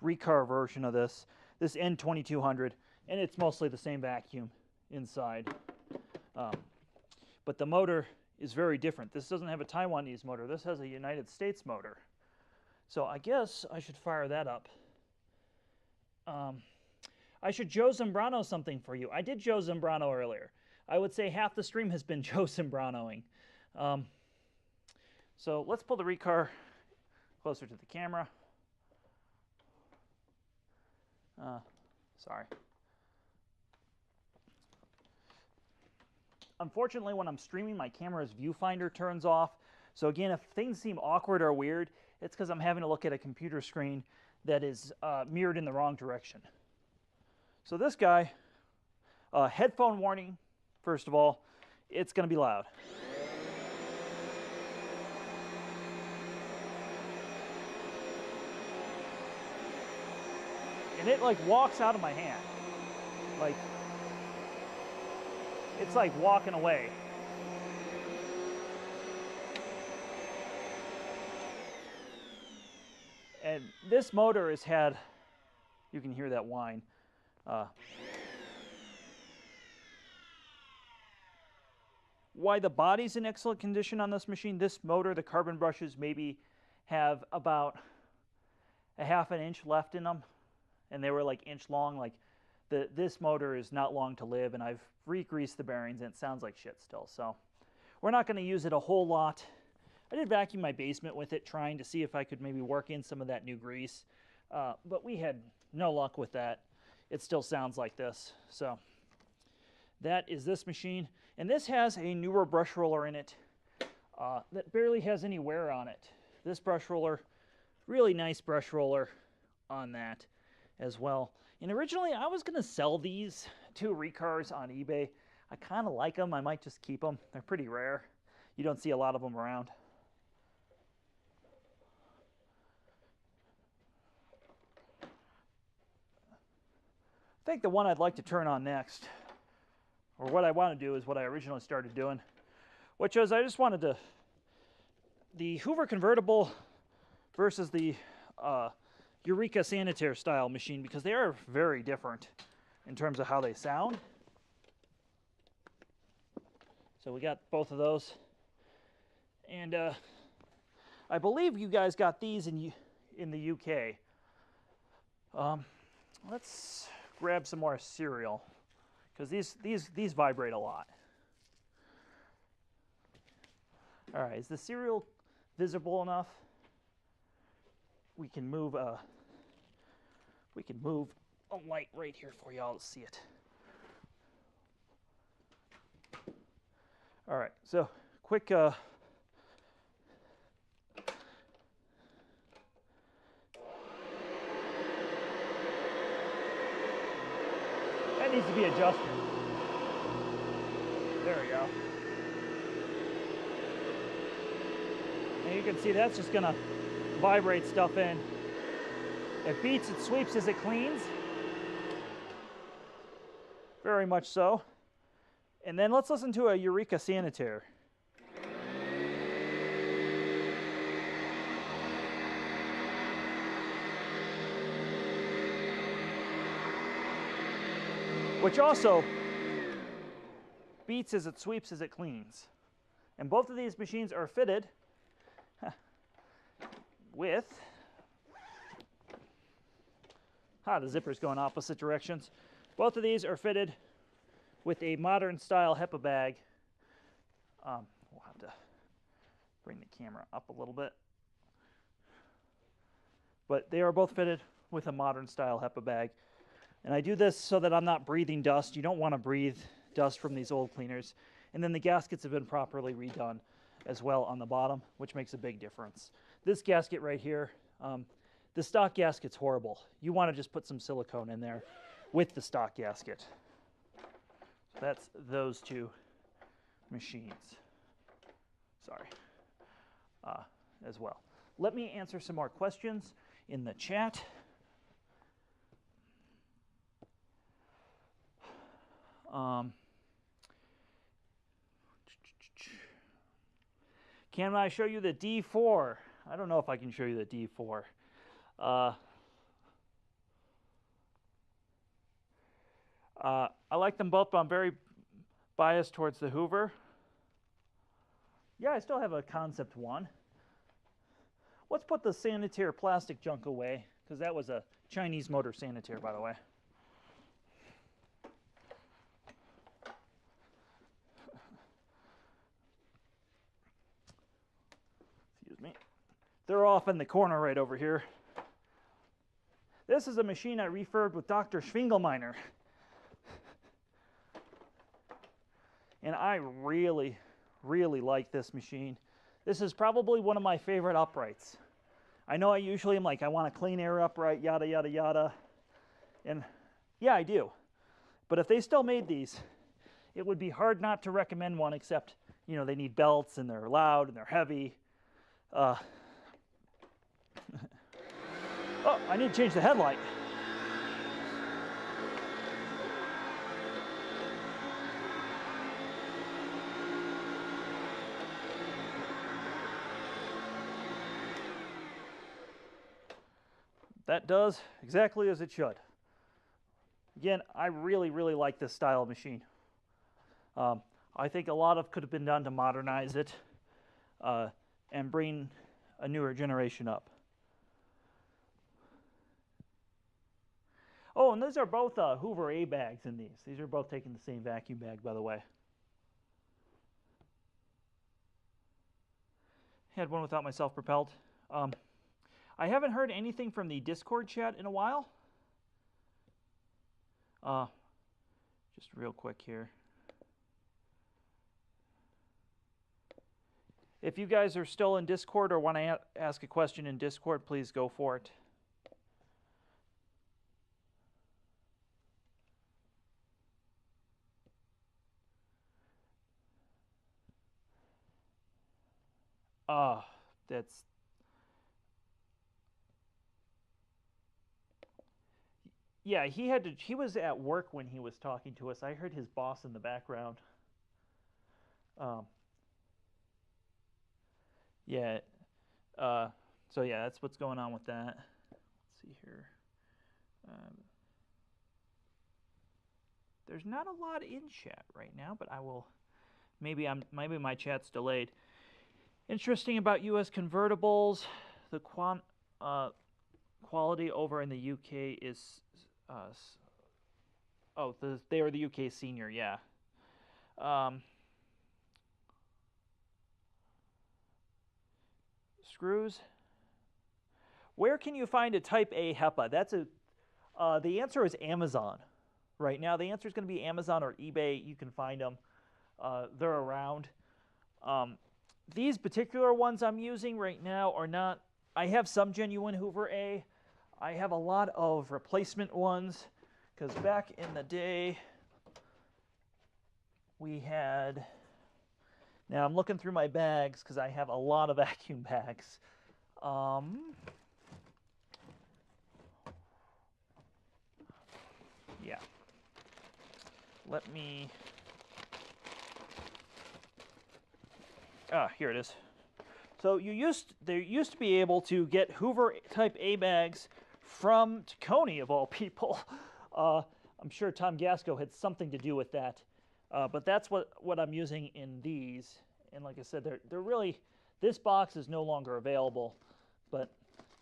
Recar version of this N2200, and it's mostly the same vacuum inside, but the motor is very different. This doesn't have a Taiwanese motor. This has a United States motor. So I guess I should fire that up. I should Joe Zambrano something for you. I did Joe Zambrano earlier. I would say half the stream has been Joe Zambranoing. So let's pull the Recar closer to the camera. Sorry. Unfortunately, when I'm streaming, my camera's viewfinder turns off. So again, if things seem awkward or weird, it's because I'm having to look at a computer screen that is mirrored in the wrong direction. So this guy, headphone warning, first of all, it's going to be loud. And it like walks out of my hand. Like, it's like walking away. And this motor has had, you can hear that whine. Why the body's in excellent condition on this machine, this motor, the carbon brushes maybe have about a half an inch left in them. And they were like inch long. Like this motor is not long to live, and I've re-greased the bearings, and it sounds like shit still. So we're not going to use it a whole lot. I did vacuum my basement with it, trying to see if I could maybe work in some of that new grease, but we had no luck with that. It still sounds like this. So that is this machine, and this has a newer brush roller in it that barely has any wear on it. This brush roller, really nice brush roller on that as well. And originally I was going to sell these two recars on eBay. I kind of like them. I might just keep them. They're pretty rare. You don't see a lot of them around. I think the one I'd like to turn on next, or what I want to do, is what I originally started doing, which is I just wanted to, the Hoover convertible versus the Eureka Sanitaire style machine, because they are very different in terms of how they sound. So we got both of those, and I believe you guys got these in the UK. Let's grab some more cereal, because these vibrate a lot. All right, is the cereal visible enough? We can move a light right here for y'all to see it. All right, so quick that needs to be adjusted. There we go. And you can see that's just gonna vibrate stuff in. It beats, it sweeps as it cleans. Very much so. And then let's listen to a Eureka Sanitaire. Which also beats as it sweeps as it cleans. And both of these machines are fitted with, the zipper's going opposite directions. Both of these are fitted with a modern style HEPA bag. We'll have to bring the camera up a little bit. But they are both fitted with a modern style HEPA bag. And I do this so that I'm not breathing dust. You don't want to breathe dust from these old cleaners. And then the gaskets have been properly redone as well on the bottom, which makes a big difference. This gasket right here, the stock gasket's horrible. You want to just put some silicone in there with the stock gasket. So that's those two machines. Sorry. As well. Let me answer some more questions in the chat. Can I show you the D4? I don't know if I can show you the D4. I like them both, but I'm very biased towards the Hoover. Yeah, I still have a Concept 1. Let's put the Sanitaire plastic junk away, because that was a Chinese motor Sanitaire, by the way. Excuse me. They're off in the corner right over here. This is a machine I refurbed with Dr. Schwingelmeiner. And I really, really like this machine. This is probably one of my favorite uprights. I know I usually am like, I want a clean air upright, yada, yada, yada. And yeah, I do. But if they still made these, it would be hard not to recommend one, except, you know, they need belts and they're loud and they're heavy. Oh, I need to change the headlight. That does exactly as it should. Again, I really, really like this style of machine. I think a lot of could have been done to modernize it and bring a newer generation up. Oh, and those are both Hoover A bags in these. These are both taking the same vacuum bag, by the way. Had one without my self-propelled. I haven't heard anything from the Discord chat in a while. Just real quick here. If you guys are still in Discord or want to ask a question in Discord, please go for it. That's... Yeah, he was at work when he was talking to us. I heard his boss in the background. Yeah. So yeah, that's what's going on with that. Let's see here. There's not a lot in chat right now, but I will. Maybe my chat's delayed. Interesting about U.S. convertibles, the quality over in the UK is. They are the UK senior, yeah. Screws. Where can you find a Type A HEPA? That's the answer is Amazon. Right now, the answer is going to be Amazon or eBay. You can find them. They're around. These particular ones I'm using right now are not. I have some genuine Hoover A. I have a lot of replacement ones because back in the day we had. Now I'm looking through my bags because I have a lot of vacuum bags. Yeah. Let me. Here it is. So there used to be able to get Hoover Type A bags from Tacony, of all people. I'm sure Tom Gasco had something to do with that. But that's what I'm using in these. And like I said, they're really, this box is no longer available. But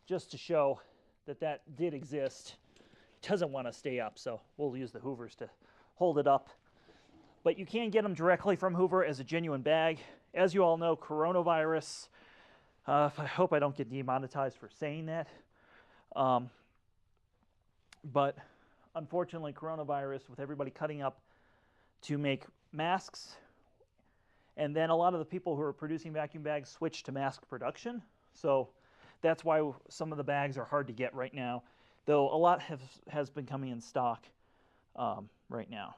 just to show that did exist, it doesn't want to stay up. So we'll use the Hoovers to hold it up. But you can get them directly from Hoover as a genuine bag. As you all know, coronavirus, I hope I don't get demonetized for saying that. But unfortunately, coronavirus, with everybody cutting up to make masks, and then a lot of the people who are producing vacuum bags switched to mask production. So that's why some of the bags are hard to get right now, though a lot has been coming in stock right now.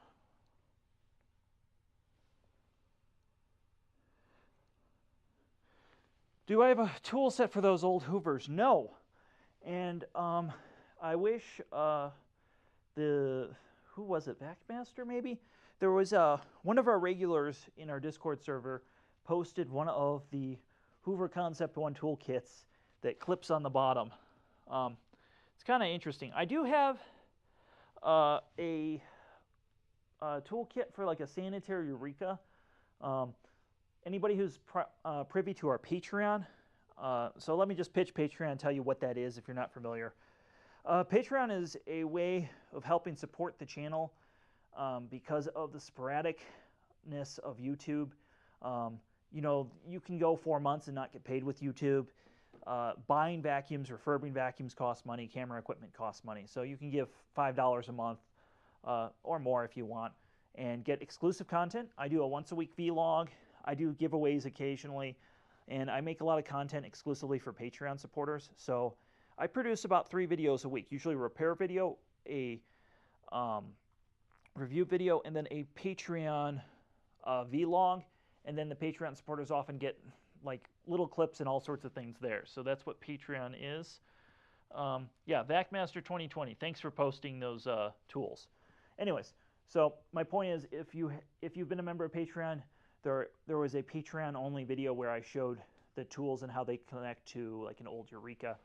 Do I have a tool set for those old Hoovers? No. And I wish who was it, Backmaster maybe? There was one of our regulars in our Discord server posted one of the Hoover Concept 1 toolkits that clips on the bottom. It's kind of interesting. I do have a toolkit for like a sanitary Eureka. Anybody who's privy to our Patreon, so let me just pitch Patreon and tell you what that is if you're not familiar. Patreon is a way of helping support the channel because of the sporadicness of YouTube. You know, you can go 4 months and not get paid with YouTube. Buying vacuums, refurbing vacuums costs money. Camera equipment costs money. So you can give $5 a month or more if you want and get exclusive content. I do a once-a-week vlog. I do giveaways occasionally, and I make a lot of content exclusively for Patreon supporters. So I produce about 3 videos a week, usually a repair video, a review video, and then a Patreon vlog. And then the Patreon supporters often get like little clips and all sorts of things there. So that's what Patreon is. Yeah, Vacmaster 2020. Thanks for posting those tools. Anyways, so my point is, if you've been a member of Patreon, there was a Patreon-only video where I showed the tools and how they connect to like an old Eureka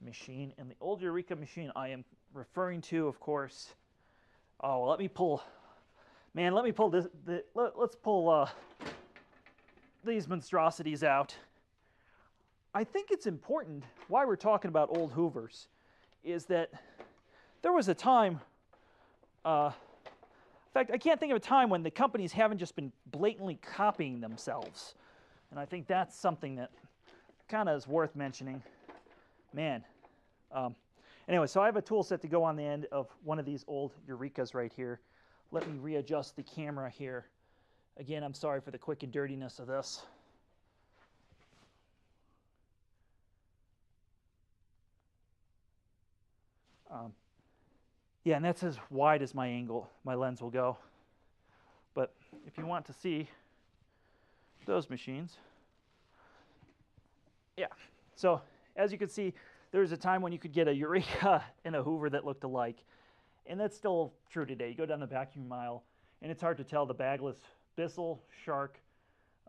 machine. And the old Eureka machine I am referring to, of course. Oh, let me pull this. Let's pull these monstrosities out. I think it's important why we're talking about old Hoovers is that there was a time In fact, I can't think of a time when the companies haven't just been blatantly copying themselves. And I think that's something that kind of is worth mentioning. Man. Anyway, so I have a tool set to go on the end of one of these old Eurekas right here. Let me readjust the camera here. Again, I'm sorry for the quick and dirtiness of this. Yeah, and that's as wide as my lens will go. But if you want to see those machines, yeah. So as you can see, there was a time when you could get a Eureka and a Hoover that looked alike. And that's still true today. You go down the vacuum aisle, and it's hard to tell the bagless Bissell, Shark,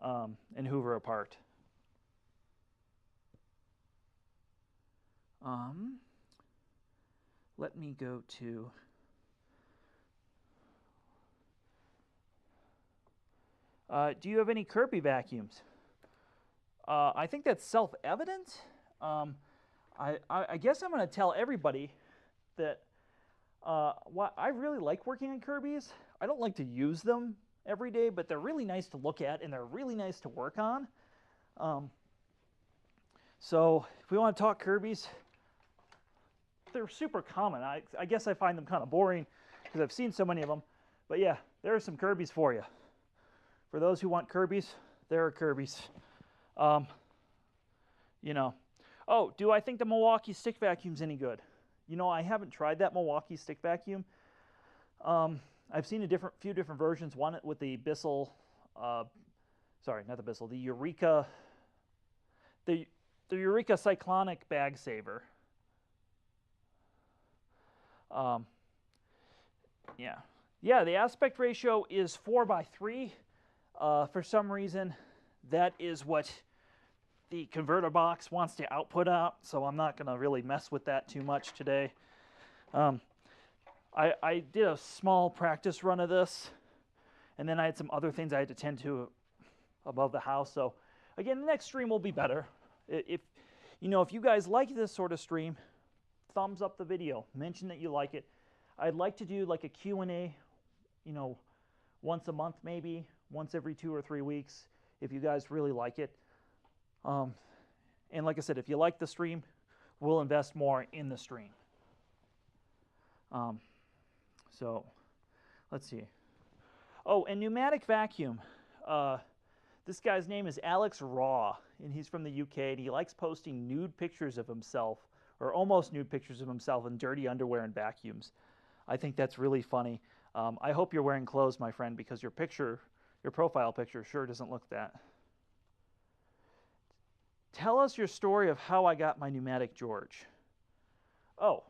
and Hoover apart. Let me go to... do you have any Kirby vacuums? I think that's self-evident. I guess I'm going to tell everybody that I really like working on Kirby's. I don't like to use them every day, but they're really nice to look at, and they're really nice to work on. So if we want to talk Kirby's, they're super common. I guess I find them kind of boring because I've seen so many of them. But yeah, there are some Kirby's for you. For those who want Kirby's, there are Kirby's. You know. Oh, do I think the Milwaukee stick vacuum's any good? You know, I haven't tried that Milwaukee stick vacuum. I've seen few different versions. One with the Bissell, sorry, not the Bissell, the Eureka, the Eureka Cyclonic Bag Saver. Yeah, the aspect ratio is 4:3. For some reason, that is what the converter box wants to output out, so I'm not going to really mess with that too much today. I did a small practice run of this, and then I had some other things I had to tend to above the house. So again, the next stream will be better. If you guys like this sort of stream, thumbs up the video. Mention that you like it. I'd like to do like a Q&A, once a month maybe, once every 2 or 3 weeks, if you guys really like it. And like I said, if you like the stream, we'll invest more in the stream. So let's see. Oh, and pneumatic vacuum. This guy's name is Alex Raw, and he's from the UK, and he likes posting nude pictures of himself, or almost nude pictures of himself in dirty underwear and vacuums. I think that's really funny. I hope you're wearing clothes, my friend, because your profile picture sure doesn't look that. Tell us your story of how I got my pneumatic George. Oh.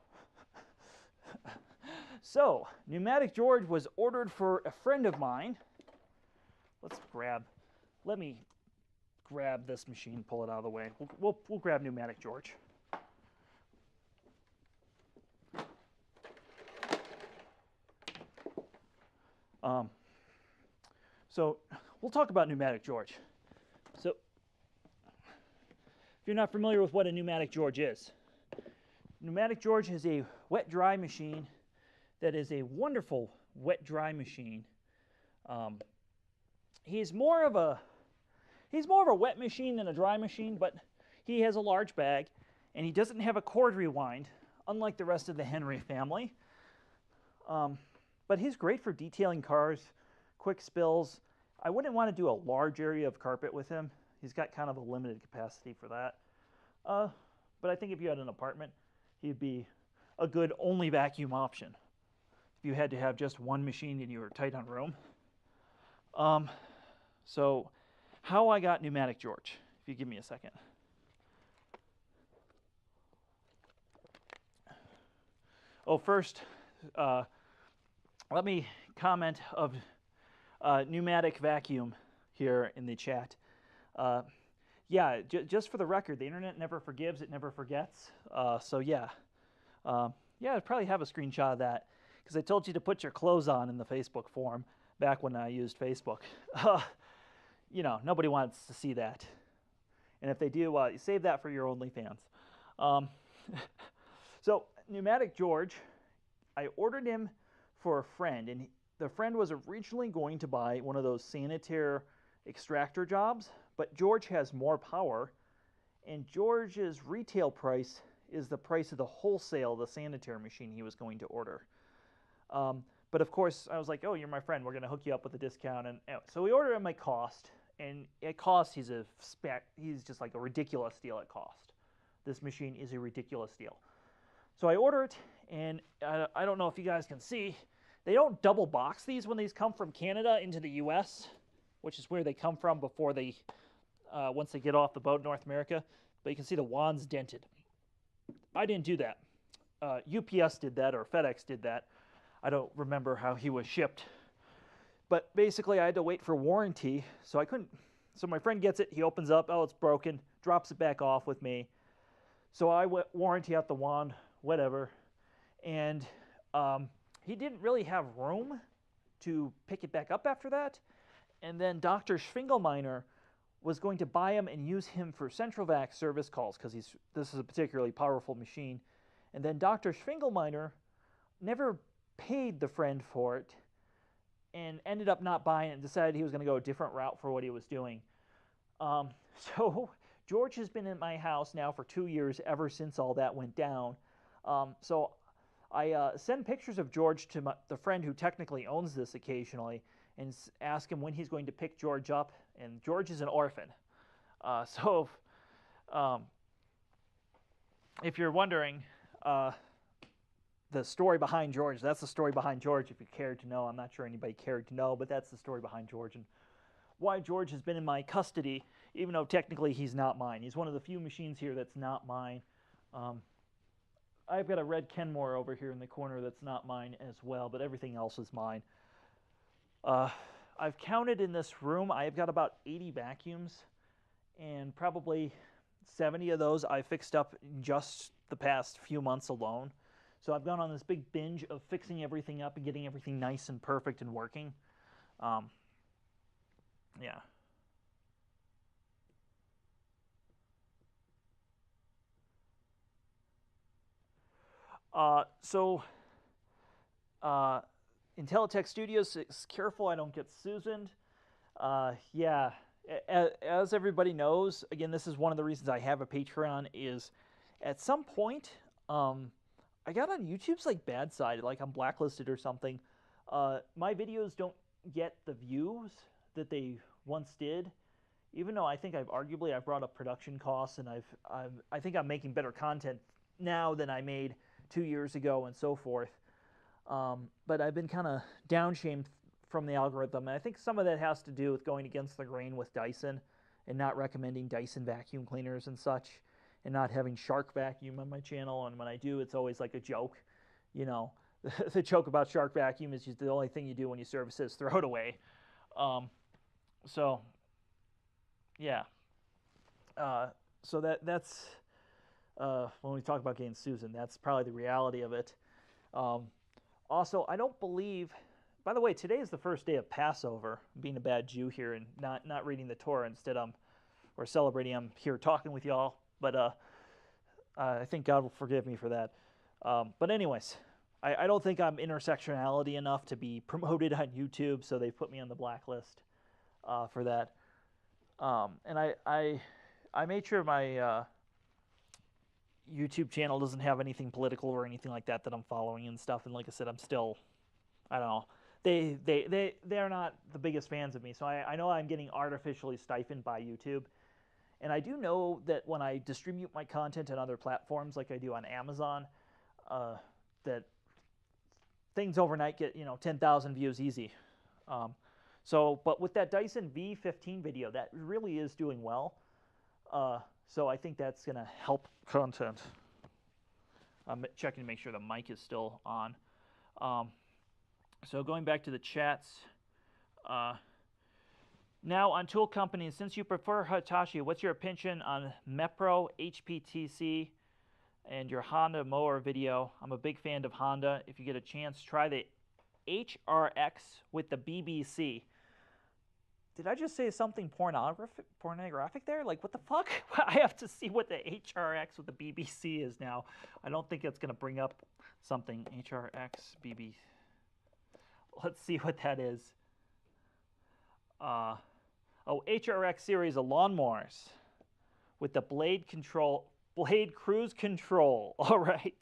So, pneumatic George was ordered for a friend of mine. Let me grab this machine, pull it out of the way. We'll grab pneumatic George. So we'll talk about pneumatic George. So if you're not familiar with what a pneumatic George is, pneumatic George is a wet-dry machine that is a wonderful wet-dry machine. He's more of a wet machine than a dry machine, but he has a large bag, and he doesn't have a cord rewind, unlike the rest of the Henry family. But he's great for detailing cars, quick spills. I wouldn't want to do a large area of carpet with him. He's got kind of a limited capacity for that. But I think if you had an apartment, he'd be a good only vacuum option. If you had to have just one machine and you were tight on room. So how I got pneumatic George, if you give me a second. Oh, first, let me comment of pneumatic vacuum here in the chat. Yeah, just for the record, the internet never forgives, it never forgets. So yeah, I'd probably have a screenshot of that because I told you to put your clothes on in the Facebook forum back when I used Facebook. Nobody wants to see that. And if they do, save that for your OnlyFans. So pneumatic George, I ordered him for a friend, and the friend was originally going to buy one of those sanitaire extractor jobs, but George has more power, and George's retail price is the price of the wholesale, the sanitaire machine he was going to order. But of course, I was like, oh, you're my friend. We're going to hook you up with a discount. And so we ordered him at cost. And at cost, he's just like a ridiculous deal at cost. This machine is a ridiculous deal. So I order it, and I don't know if you guys can see, they don't double box these when these come from Canada into the U.S., which is where they come from before they, once they get off the boat in North America. But you can see the wand's dented. I didn't do that. UPS did that, or FedEx did that. I don't remember how he was shipped. But basically, I had to wait for warranty, so I couldn't. So my friend gets it, he opens up, oh, it's broken, drops it back off with me. So I warranty out the wand, whatever. And he didn't really have room to pick it back up after that. And then Dr. Schwingelmeiner was going to buy him and use him for central vac service calls, because this is a particularly powerful machine. And then Dr. Schwingelmeiner never paid the friend for it and ended up not buying it and decided he was going to go a different route for what he was doing. So George has been in my house now for 2 years ever since all that went down. So I send pictures of George to the friend who technically owns this occasionally and ask him when he's going to pick George up. And George is an orphan. If you're wondering, the story behind George, that's the story behind George if you cared to know. I'm not sure anybody cared to know, but that's the story behind George and why George has been in my custody, even though technically he's not mine. He's one of the few machines here that's not mine. I've got a red Kenmore over here in the corner that's not mine as well, but everything else is mine. I've counted in this room, I've got about 80 vacuums, and probably 70 of those I fixed up in just the past few months alone. So I've gone on this big binge of fixing everything up and getting everything nice and perfect and working. Yeah. Intelitech Studios is careful I don't get Susaned. Yeah, as everybody knows, again, this is one of the reasons I have a Patreon, is at some point, I got on YouTube's like bad side, like I'm blacklisted or something. My videos don't get the views that they once did, even though I think I've brought up production costs, and I think I'm making better content now than I made 2 years ago and so forth. But I've been kind of downshamed from the algorithm, and I think some of that has to do with going against the grain with Dyson and not recommending Dyson vacuum cleaners and such, and not having Shark Vacuum on my channel. And when I do, it's always like a joke. You know, the joke about Shark Vacuum is just the only thing you do when you service it is throw it away. So, yeah. So that's when we talk about getting Susan, that's probably the reality of it. Also, I don't believe, by the way, today is the first day of Passover. I'm being a bad Jew here and not reading the Torah. Instead, we're celebrating. I'm here talking with y'all. But I think God will forgive me for that. But anyways, I don't think I'm intersectionality enough to be promoted on YouTube, so they put me on the blacklist for that. And I made sure my YouTube channel doesn't have anything political or anything like that I'm following and stuff. And like I said, I'm still, I don't know. They're not the biggest fans of me, so I know I'm getting artificially stifled by YouTube. And I do know that when I distribute my content on other platforms, like I do on Amazon, that things overnight get 10,000 views easy. But with that Dyson V15 video, that really is doing well. So I think that's going to help content. I'm checking to make sure the mic is still on. So going back to the chats. Now on tool companies, since you prefer Hitachi, what's your opinion on Mepro, HPTC, and your Honda mower video? I'm a big fan of Honda. If you get a chance, try the HRX with the BBC. Did I just say something pornographic there? Like, what the fuck? I have to see what the HRX with the BBC is now. I don't think it's going to bring up something. HRX BBC. Let's see what that is. Oh, HRX series of lawnmowers with the blade cruise control. All right.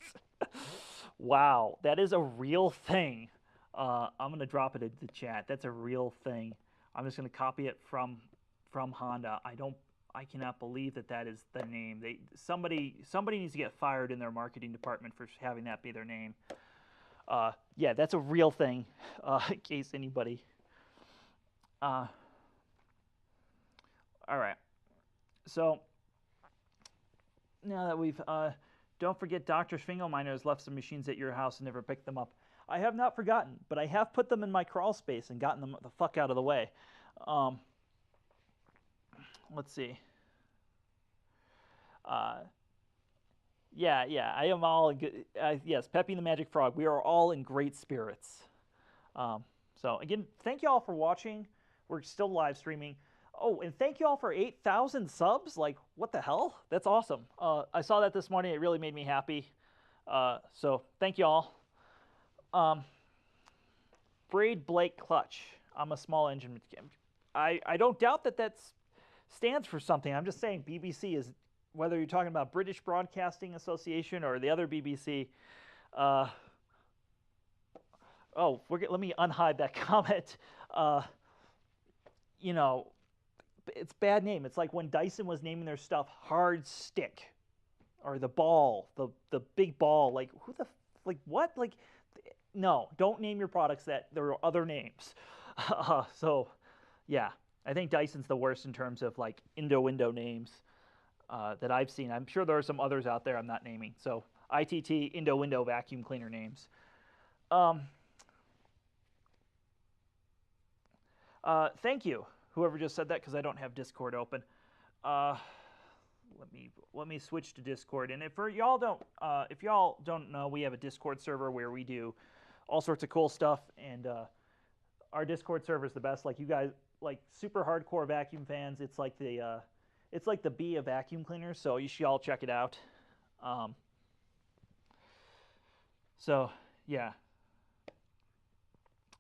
Wow, that is a real thing. I'm gonna drop it into the chat. That's a real thing. I'm just gonna copy it from Honda. I cannot believe that is the name. Somebody needs to get fired in their marketing department for having that be their name. Yeah, that's a real thing. In case anybody. All right. So now that we've don't forget Dr. Schwingelminer has left some machines at your house and never picked them up. I have not forgotten, but I have put them in my crawl space and gotten them the fuck out of the way. Let's see. Yeah, I am all in good. Yes, Peppy the Magic Frog. We are all in great spirits. So again, thank you all for watching. We're still live streaming. Oh, and thank you all for 8,000 subs. Like, what the hell? That's awesome. I saw that this morning. It really made me happy. So thank you all. Braid Blake Clutch. I'm a small engine. I don't doubt that stands for something. I'm just saying BBC is, whether you're talking about British Broadcasting Association or the other BBC. Let me unhide that comment. You know, it's bad name. It's like when Dyson was naming their stuff Hard Stick, or the ball, the big ball. Like, what? Like, no, don't name your products that. There are other names. So, yeah, I think Dyson's the worst in terms of like Indo-Window names that I've seen. I'm sure there are some others out there I'm not naming. So, ITT, Indo-Window vacuum cleaner names. Thank you, whoever just said that, because I don't have Discord open. Let me switch to Discord. And if y'all don't know, we have a Discord server where we do all sorts of cool stuff, and our Discord server is the best. Like, you guys, like super hardcore vacuum fans, it's like the B of vacuum cleaners. So you should all check it out. So yeah.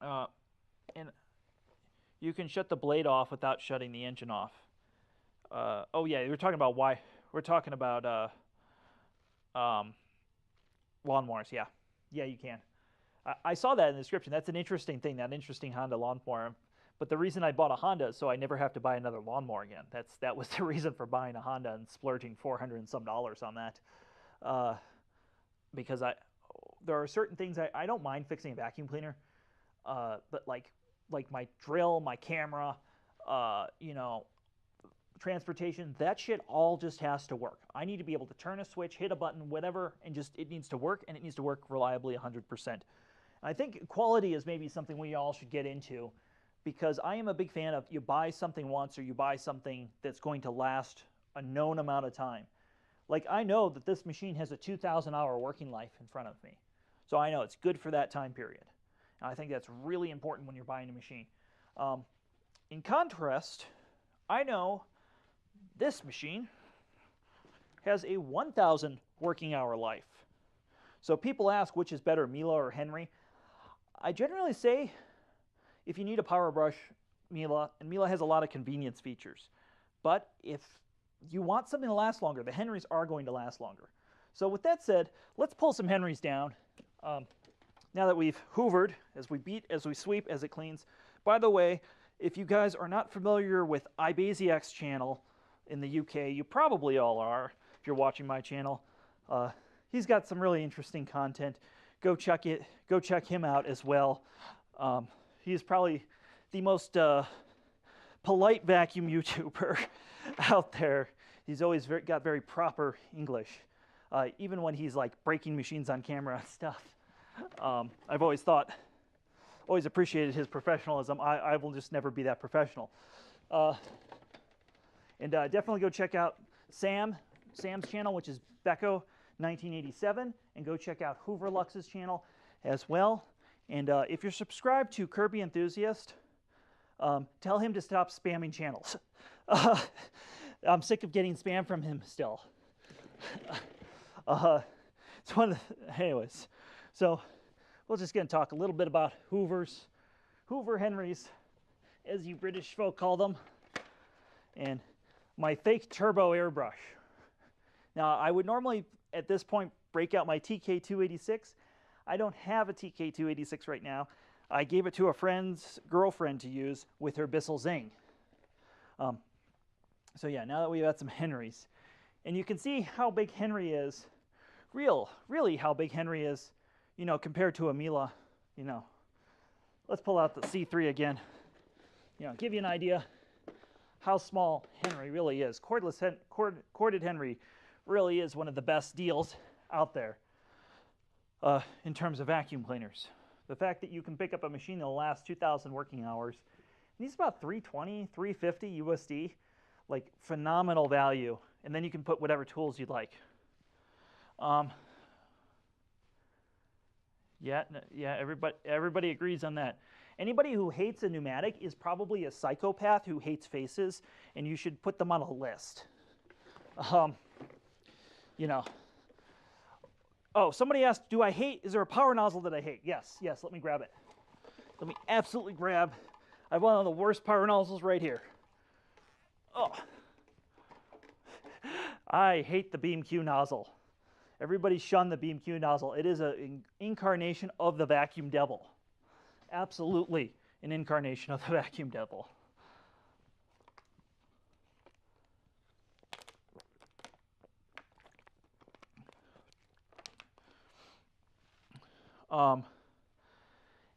And you can shut the blade off without shutting the engine off. Oh yeah, we're talking about lawnmowers. Yeah, you can. I saw that in the description. That's an interesting thing. That interesting Honda lawnmower. But the reason I bought a Honda is so I never have to buy another lawnmower again. That was the reason for buying a Honda and splurging $400 and some on that. Because there are certain things I don't mind fixing a vacuum cleaner, but like my drill, my camera, transportation, that shit all just has to work. I need to be able to turn a switch, hit a button, whatever, and just it needs to work, and it needs to work reliably 100%. I think quality is maybe something we all should get into, because I am a big fan of you buy something once, or you buy something that's going to last a known amount of time. Like, I know that this machine has a 2,000-hour working life in front of me. So I know it's good for that time period. And I think that's really important when you're buying a machine. In contrast, I know this machine has a 1,000 working hour life. So people ask which is better, Miele or Henry. I generally say if you need a power brush, Miele, and Miele has a lot of convenience features. But if you want something to last longer, the Henrys are going to last longer. So with that said, let's pull some Henrys down. Now that we've hoovered, as we beat, as we sweep, as it cleans. By the way, if you guys are not familiar with iBasiac's channel in the UK, you probably all are if you're watching my channel. He's got some really interesting content. Go check him out as well. He's probably the most polite vacuum YouTuber out there. He's always got very proper English, even when he's like breaking machines on camera and stuff. I've always appreciated his professionalism. I will just never be that professional. And definitely go check out Sam's channel, which is Becco1987, and go check out Hooverlux's channel as well. And if you're subscribed to Kirby Enthusiast, tell him to stop spamming channels. I'm sick of getting spam from him still. It's one of the, anyways. So we're just going to talk a little bit about Hoovers. Hoover Henrys, as you British folk call them, and my fake turbo airbrush. Now, I would normally, at this point, break out my TK286. I don't have a TK286 right now. I gave it to a friend's girlfriend to use with her Bissell Zing. So yeah, now that we've got some Henrys, and you can see how big Henry is, really how big Henry is, you know, compared to a Miele, you know. Let's pull out the C3 again, you know, give you an idea how small Henry really is. Corded Henry really is one of the best deals out there in terms of vacuum cleaners. The fact that you can pick up a machine that'll last 2,000 working hours, and these about 320, 350 USD, like phenomenal value. And then you can put whatever tools you'd like. Yeah, everybody agrees on that. Anybody who hates a pneumatic is probably a psychopath who hates faces, and you should put them on a list. You know. Oh, somebody asked, is there a power nozzle that I hate? Yes, let me grab it. Let me absolutely grab. I have one of the worst power nozzles right here. Oh. I hate the BeamQ nozzle. Everybody shun the BeamQ nozzle. It is an incarnation of the vacuum devil. Absolutely an incarnation of the vacuum devil.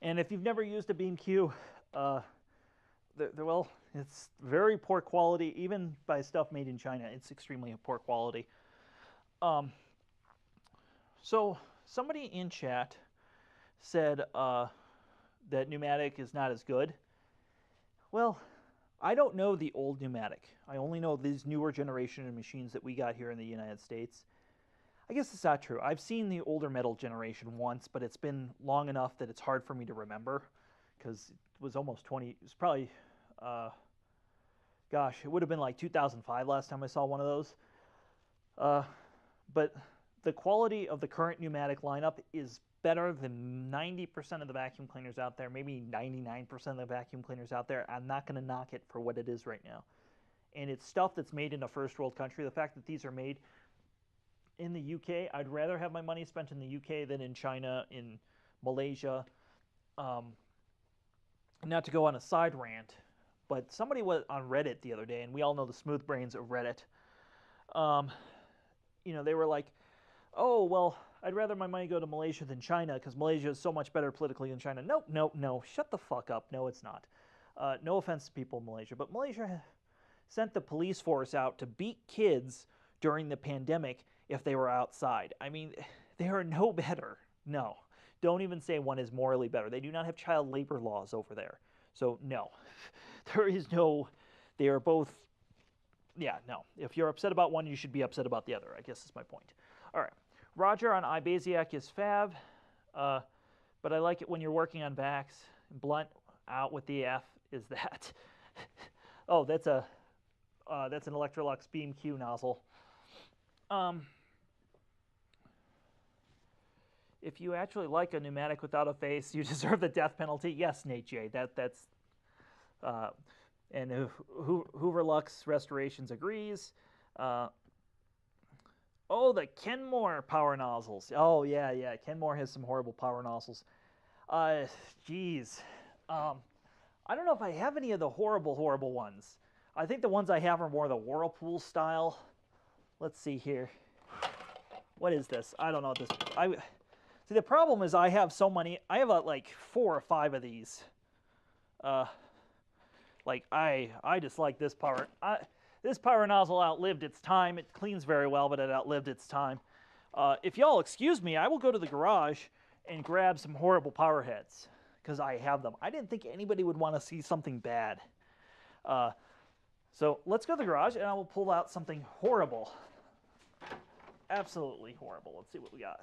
And if you've never used a BeamQ, well, it's very poor quality, even by stuff made in China. It's extremely poor quality. So somebody in chat said that pneumatic is not as good. Well, I don't know the old pneumatic. I only know these newer generation of machines that we got here in the United States. I guess it's not true. I've seen the older metal generation once, but it's been long enough that it's hard for me to remember, because it was almost 20, it was probably, gosh, it would have been like 2005 last time I saw one of those. But the quality of the current pneumatic lineup is better than 90% of the vacuum cleaners out there, maybe 99% of the vacuum cleaners out there. I'm not going to knock it for what it is right now. And it's stuff that's made in a first world country. The fact that these are made in the UK, I'd rather have my money spent in the UK than in China, in Malaysia. Not to go on a side rant, but somebody was on Reddit the other day, and we all know the smooth brains of Reddit. You know, they were like, oh, well, I'd rather my money go to Malaysia than China because Malaysia is so much better politically than China. No, shut the fuck up. No, it's not. No offense to people in Malaysia, but Malaysia sent the police force out to beat kids during the pandemic if they were outside. I mean, they are no better. No, don't even say one is morally better. They do not have child labor laws over there. So no, there is no, they are both, yeah, no. If you're upset about one, you should be upset about the other, I guess is my point. All right, Roger on iBasiac is fab, but I like it when you're working on vacs. Blunt out with the F is that. Oh, that's an Electrolux BeamQ nozzle. If you actually like a pneumatic without a face, you deserve the death penalty. Yes, Nate J. That's and Hoover Lux Restorations agrees. Oh, the Kenmore power nozzles. Oh yeah. Kenmore has some horrible power nozzles. Geez. I don't know if I have any of the horrible ones. I think the ones I have are more the Whirlpool style. Let's see here. What is this? I don't know what this. See, the problem is I have so many. I have like 4 or 5 of these. Like I just like this power. This power nozzle outlived its time. It cleans very well, but it outlived its time. If y'all excuse me, I will go to the garage and grab some horrible Powerheads because I have them. I didn't think anybody would want to see something bad. So let's go to the garage and I will pull out something horrible. Absolutely horrible. Let's see what we got.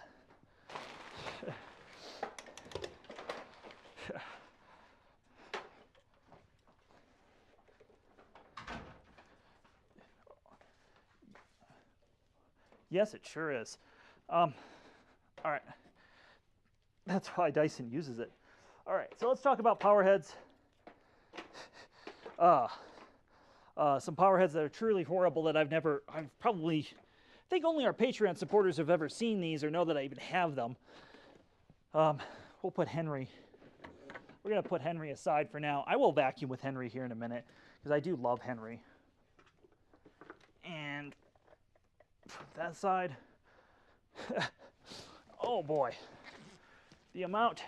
Yes, it sure is. All right. That's why Dyson uses it. All right, so let's talk about Powerheads. Some Powerheads that are truly horrible that I've probably, I think only our Patreon supporters have ever seen these or know that I even have them. We'll put Henry. We're going to put Henry aside for now. I will vacuum with Henry here in a minute because I do love Henry. And that side. Oh boy. The amount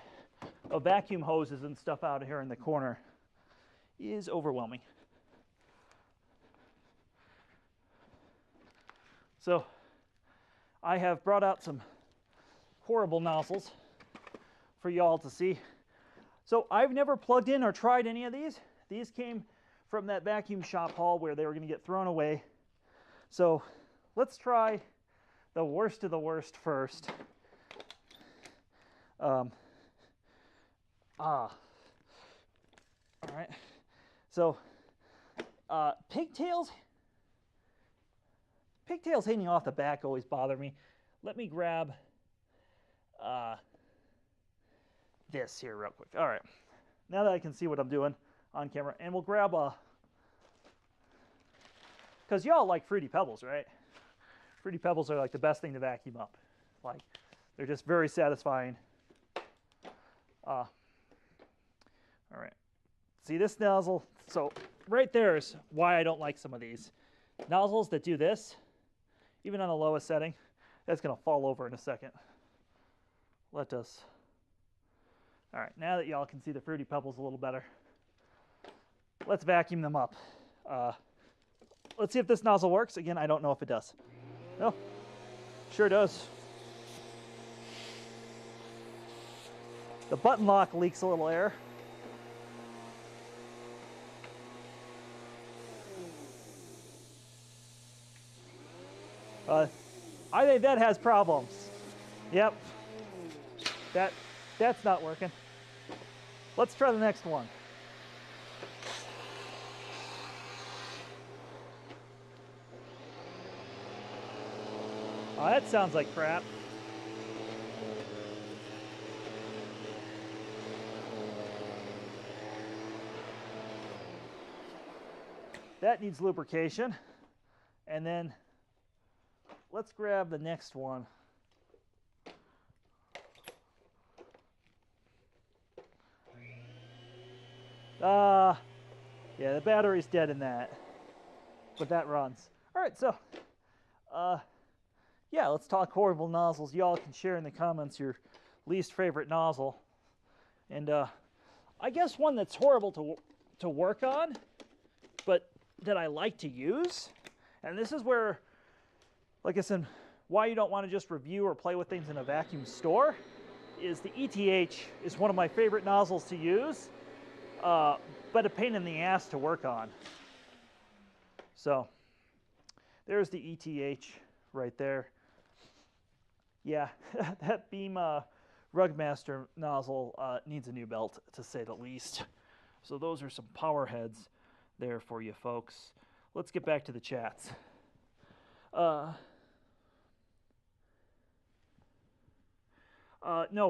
of vacuum hoses and stuff out here in the corner is overwhelming. So I have brought out some horrible nozzles for y'all to see. So I've never plugged in or tried any of these. These came from that vacuum shop haul where they were going to get thrown away. So let's try the worst of the worst first. All right. So pigtails hanging off the back always bother me. Let me grab this here real quick. All right. Now that I can see what I'm doing on camera, and we'll grab because y'all like Fruity Pebbles, right? Fruity Pebbles are like the best thing to vacuum up. Like, they're just very satisfying. All right. See this nozzle? So right there is why I don't like some of these. Nozzles that do this, even on the lowest setting, that's going to fall over in a second. Let us. All right, now that y'all can see the Fruity Pebbles a little better, let's vacuum them up. Let's see if this nozzle works. Again, I don't know if it does. No, sure does. The button lock leaks a little air. I think that has problems. Yep, that's not working. Let's try the next one. Oh, that sounds like crap. That needs lubrication. And then let's grab the next one. Yeah, the battery's dead in that, but that runs. All right, so, yeah, let's talk horrible nozzles. Y'all can share in the comments your least favorite nozzle. And I guess one that's horrible to work on, but that I like to use, and this is where, like I said, why you don't want to just review or play with things in a vacuum store, is the ETH is one of my favorite nozzles to use, but a pain in the ass to work on. So there's the ETH right there. Yeah, that Beam Rugmaster nozzle needs a new belt, to say the least. So those are some Powerheads there for you folks. Let's get back to the chats. No,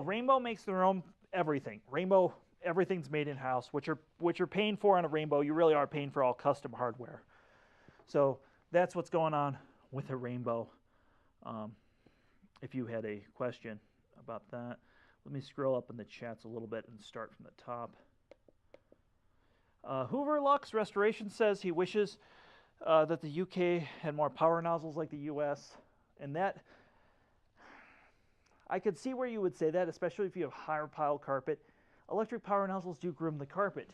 Rainbow makes their own everything. Rainbow, everything's made in-house. What you're paying for on a Rainbow, you really are paying for all custom hardware. So that's what's going on with a Rainbow. If you had a question about that, let me scroll up in the chats a little bit and start from the top. Hoover Lux Restoration says he wishes that the UK had more power nozzles like the US, and that I could see where you would say that, especially if you have higher pile carpet. Electric power nozzles do groom the carpet.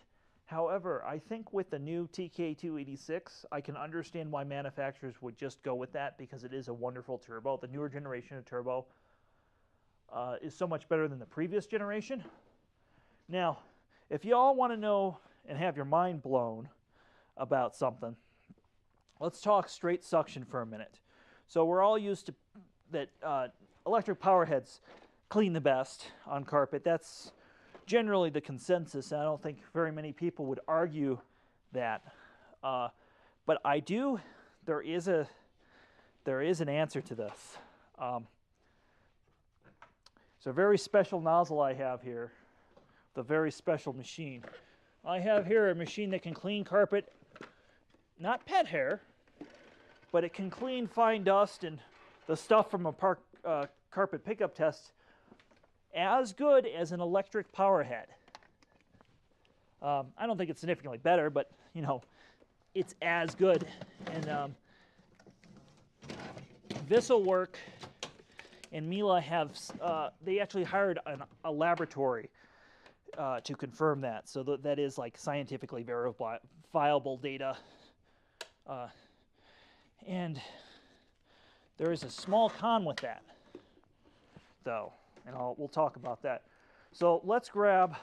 However, I think with the new TK286, I can understand why manufacturers would just go with that, because it is a wonderful turbo. The newer generation of turbo is so much better than the previous generation. Now, if you all want to know and have your mind blown about something, let's talk straight suction for a minute. So we're all used to that electric power heads clean the best on carpet. That's generally the consensus, and I don't think very many people would argue that. But I do. There is an answer to this. It's a very special nozzle I have here, the very special machine. I have here a machine that can clean carpet, not pet hair, but it can clean fine dust and the stuff from a carpet pickup test as good as an electric power head. I don't think it's significantly better, but you know, it's as good. And Visselwerk and Miele have, they actually hired a laboratory to confirm that. So that is like scientifically verifiable data. And there is a small con with that, though, and we'll talk about that. So let's grab,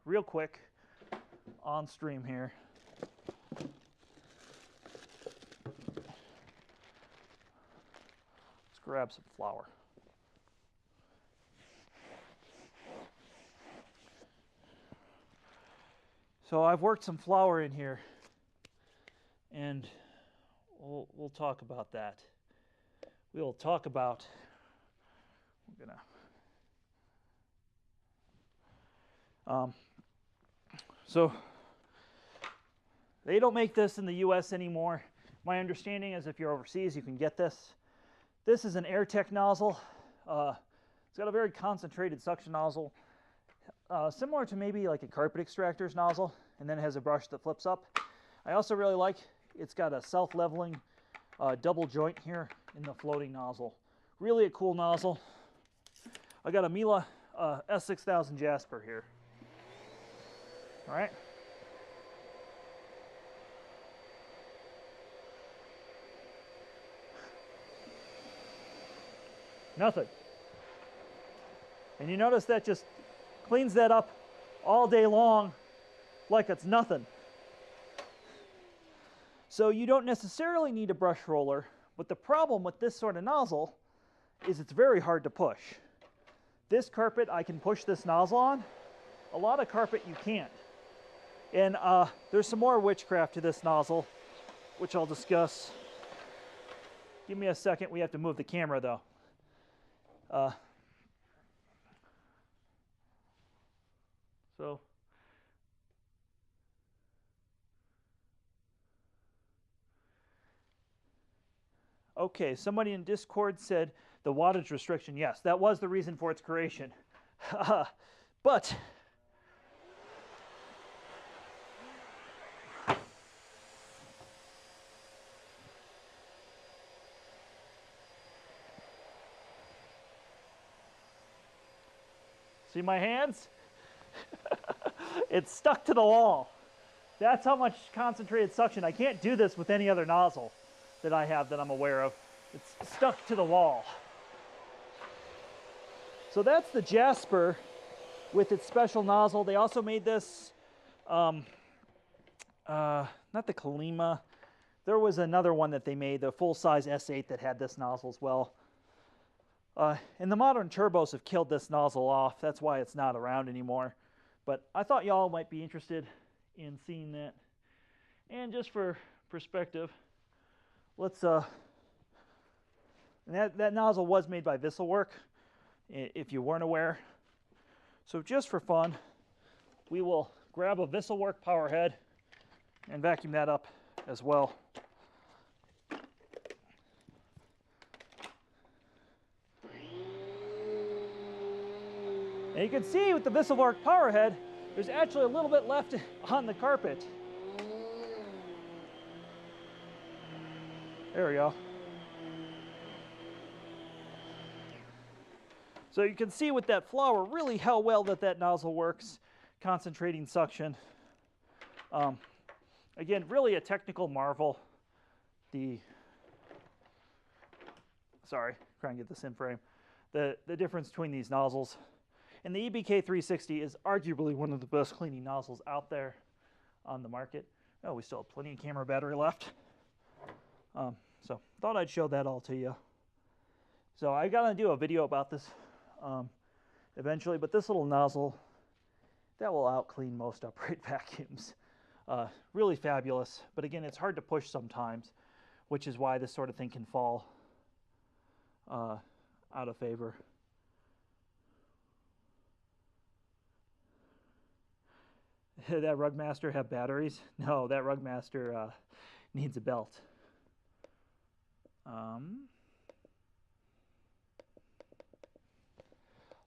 real quick, on stream here. Let's grab some flour. So I've worked some flour in here, and we'll talk about that. We'll talk about, we're gonna, so they don't make this in the US anymore. My understanding is if you're overseas, you can get this. This is an AirTech nozzle. It's got a very concentrated suction nozzle, similar to maybe like a carpet extractor's nozzle, and then it has a brush that flips up. I also really like, it's got a self-leveling double joint here in the floating nozzle. Really a cool nozzle. I got a Miele S6000 Jasper here. All right. Nothing. And you notice that just cleans that up all day long like it's nothing. So you don't necessarily need a brush roller, but the problem with this sort of nozzle is it's very hard to push. This carpet I can push this nozzle on. A lot of carpet you can't. And there's some more witchcraft to this nozzle, which I'll discuss. Give me a second, we have to move the camera though. Okay, somebody in Discord said the wattage restriction. Yes, that was the reason for its creation. But see my hands? It's stuck to the wall. That's how much concentrated suction. I can't do this with any other nozzle that I have that I'm aware of. It's stuck to the wall. So that's the Jasper with its special nozzle. They also made this, not the Kalima. There was another one that they made, the full-size S8 that had this nozzle as well. And the modern turbos have killed this nozzle off. That's why it's not around anymore. But I thought y'all might be interested in seeing that. And just for perspective, let's, and that nozzle was made by Visselwerk, if you weren't aware. So just for fun, we will grab a Visselwerk power head and vacuum that up as well. And you can see with the Visselwerk power head, there's actually a little bit left on the carpet. There we go. So you can see with that flour really how well that nozzle works, concentrating suction. Again, really a technical marvel. Sorry, try and get this in frame. The difference between these nozzles. And the EBK 360 is arguably one of the best cleaning nozzles out there on the market. Oh, we still have plenty of camera battery left. So thought I'd show that all to you. So I gotta do a video about this eventually, but this little nozzle, that will out clean most upright vacuums. Really fabulous, but again, it's hard to push sometimes, which is why this sort of thing can fall out of favor. That Rugmaster have batteries? No, that Rugmaster needs a belt.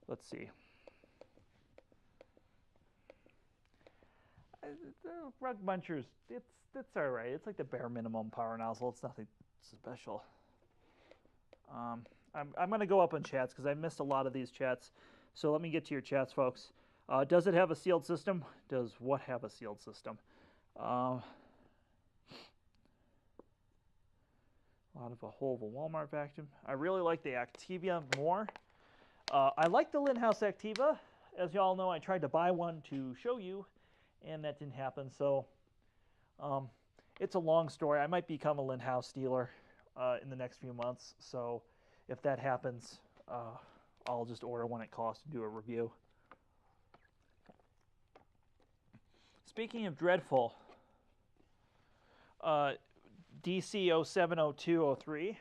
Let's see. The Rug Munchers, it's all right. It's like the bare minimum power nozzle. It's nothing special. I'm going to go up on chats because I missed a lot of these chats. So let me get to your chats, folks. Does it have a sealed system? Does what have a sealed system? A lot of a whole of a Walmart vacuum. I really like the Activia more. I like the Linhouse Activa. As you all know, I tried to buy one to show you, and that didn't happen. So it's a long story. I might become a Linhouse dealer in the next few months. So if that happens, I'll just order one at cost and do a review. Speaking of dreadful, DC 070203,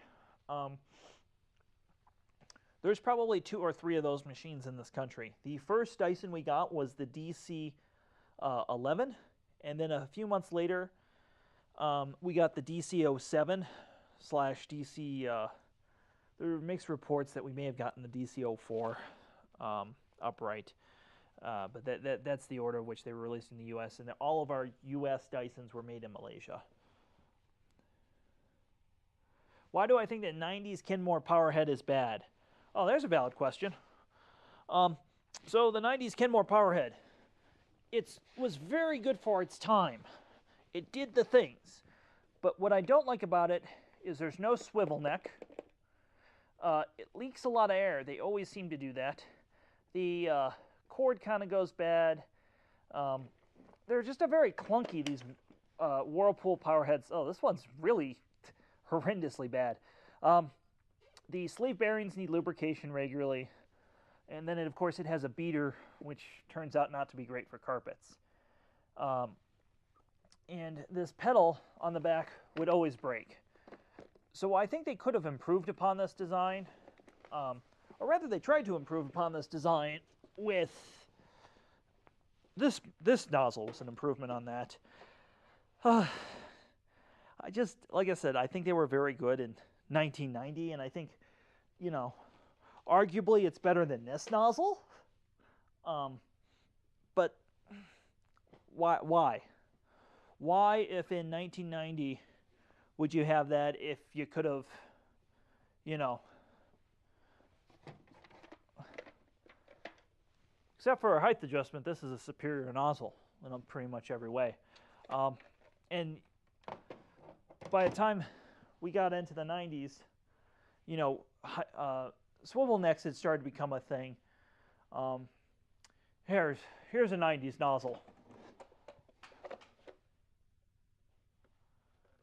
there's probably 2 or 3 of those machines in this country. The first Dyson we got was the DC 11, and then a few months later, we got the DC 07 / DC. There are mixed reports that we may have gotten the DC 04 upright, but that's the order of which they were released in the U.S. And all of our U.S. Dysons were made in Malaysia. Why do I think that 90s Kenmore Powerhead is bad? Oh, there's a valid question. So the 90s Kenmore Powerhead, it was very good for its time. It did the things. But what I don't like about it is there's no swivel neck. It leaks a lot of air. They always seem to do that. The cord kind of goes bad. They're just a very clunky, these Whirlpool Powerheads. Oh, this one's really horrendously bad. The sleeve bearings need lubrication regularly. And then, of course, it has a beater, which turns out not to be great for carpets. And this pedal on the back would always break. So I think they could have improved upon this design. Or rather, they tried to improve upon this design with this nozzle was an improvement on that. Like I said, I think they were very good in 1990, and I think, you know, arguably it's better than this nozzle. But why? Why, if in 1990, would you have that if you could have, you know, except for a height adjustment, this is a superior nozzle in pretty much every way. And by the time we got into the 90s, you know, swivel necks had started to become a thing. Here's a 90s nozzle.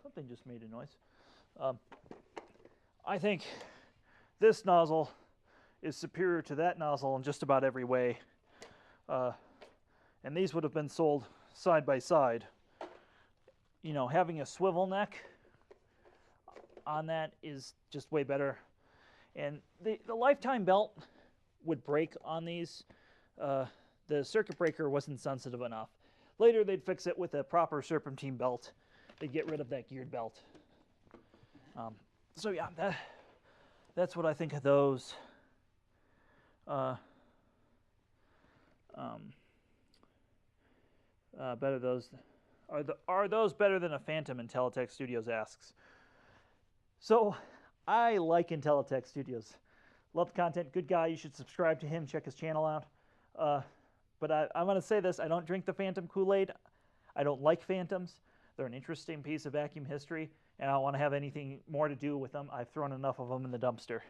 Something just made a noise. I think this nozzle is superior to that nozzle in just about every way. And these would have been sold side by side. You know, having a swivel neck on that is just way better. And the lifetime belt would break on these. The circuit breaker wasn't sensitive enough. Later, they'd fix it with a proper serpentine belt. They'd get rid of that geared belt. So yeah, that's what I think of those. Better those are those better than a Phantom? Intelitech Studios asks. So I like Intelitech Studios. Love the content. Good guy. You should subscribe to him. Check his channel out. But I'm going to say this. I don't drink the Phantom Kool-Aid. I don't like Phantoms. They're an interesting piece of vacuum history, and I don't want to have anything more to do with them. I've thrown enough of them in the dumpster.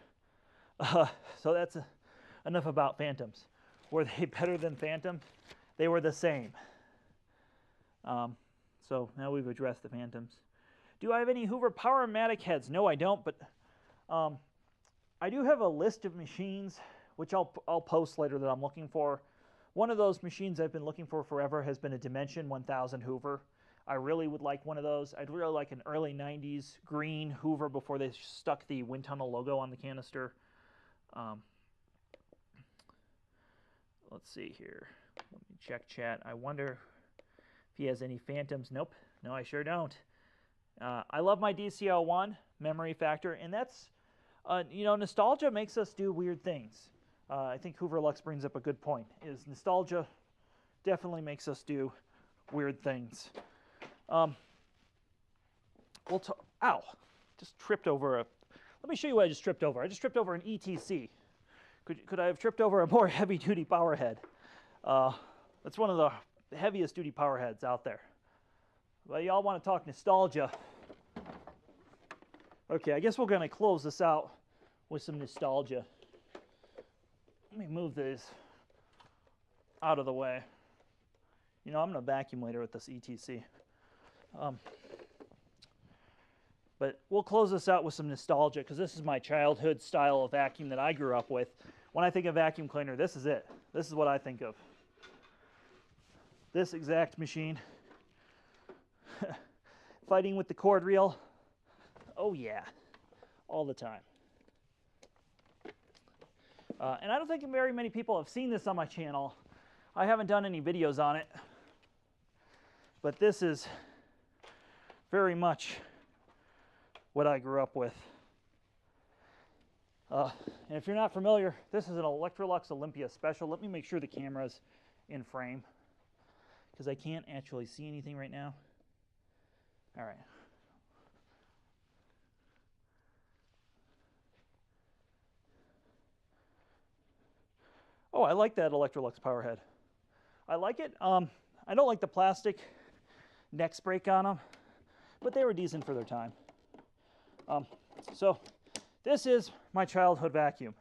So that's enough about Phantoms. Were they better than Phantom? They were the same. So now we've addressed the Phantoms. Do I have any Hoover Powermatic heads? No, I don't, but I do have a list of machines, which I'll post later, that I'm looking for. One of those machines I've been looking for forever has been a Dimension 1000 Hoover. I really would like one of those. I'd really like an early 90s green Hoover before they stuck the wind tunnel logo on the canister. Let's see here. Let me check chat. I wonder he has any phantoms. Nope. No, I sure don't. I love my DCL1 memory factor, and that's, you know, nostalgia makes us do weird things. I think Hoover Lux brings up a good point, is nostalgia definitely makes us do weird things. Ow, just tripped over a, let me show you what I just tripped over. I just tripped over an ETC. Could I have tripped over a more heavy-duty power head? That's one of the heaviest duty power heads out there. Well, y'all want to talk nostalgia. Okay, I guess we're going to close this out with some nostalgia. Let me move these out of the way. You know, I'm going to vacuum later with this ETC. But we'll close this out with some nostalgia, because this is my childhood style of vacuum that I grew up with. When I think of vacuum cleaner, this is it. This is what I think of. This exact machine. Fighting with the cord reel. Oh yeah, all the time. And I don't think very many people have seen this on my channel. I haven't done any videos on it. But this is very much what I grew up with. And if you're not familiar, this is an Electrolux Olympia Special. Let me make sure the camera's in frame, because I can't actually see anything right now. All right. Oh, I like that Electrolux power head. I like it. I don't like the plastic neck brake on them, but they were decent for their time. So this is my childhood vacuum.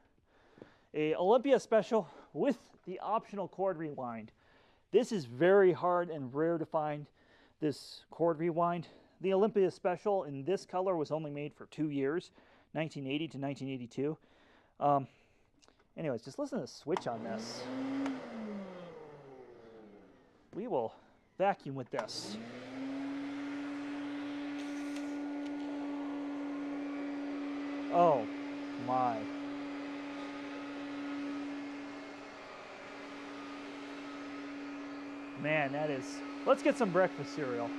A Olympia Special with the optional cord rewind. This is very hard and rare to find, this cord rewind. The Olympia Special in this color was only made for 2 years, 1980 to 1982. Anyways, just listen to the switch on this. We will vacuum with this. Oh my. Man, that is... Let's get some breakfast cereal.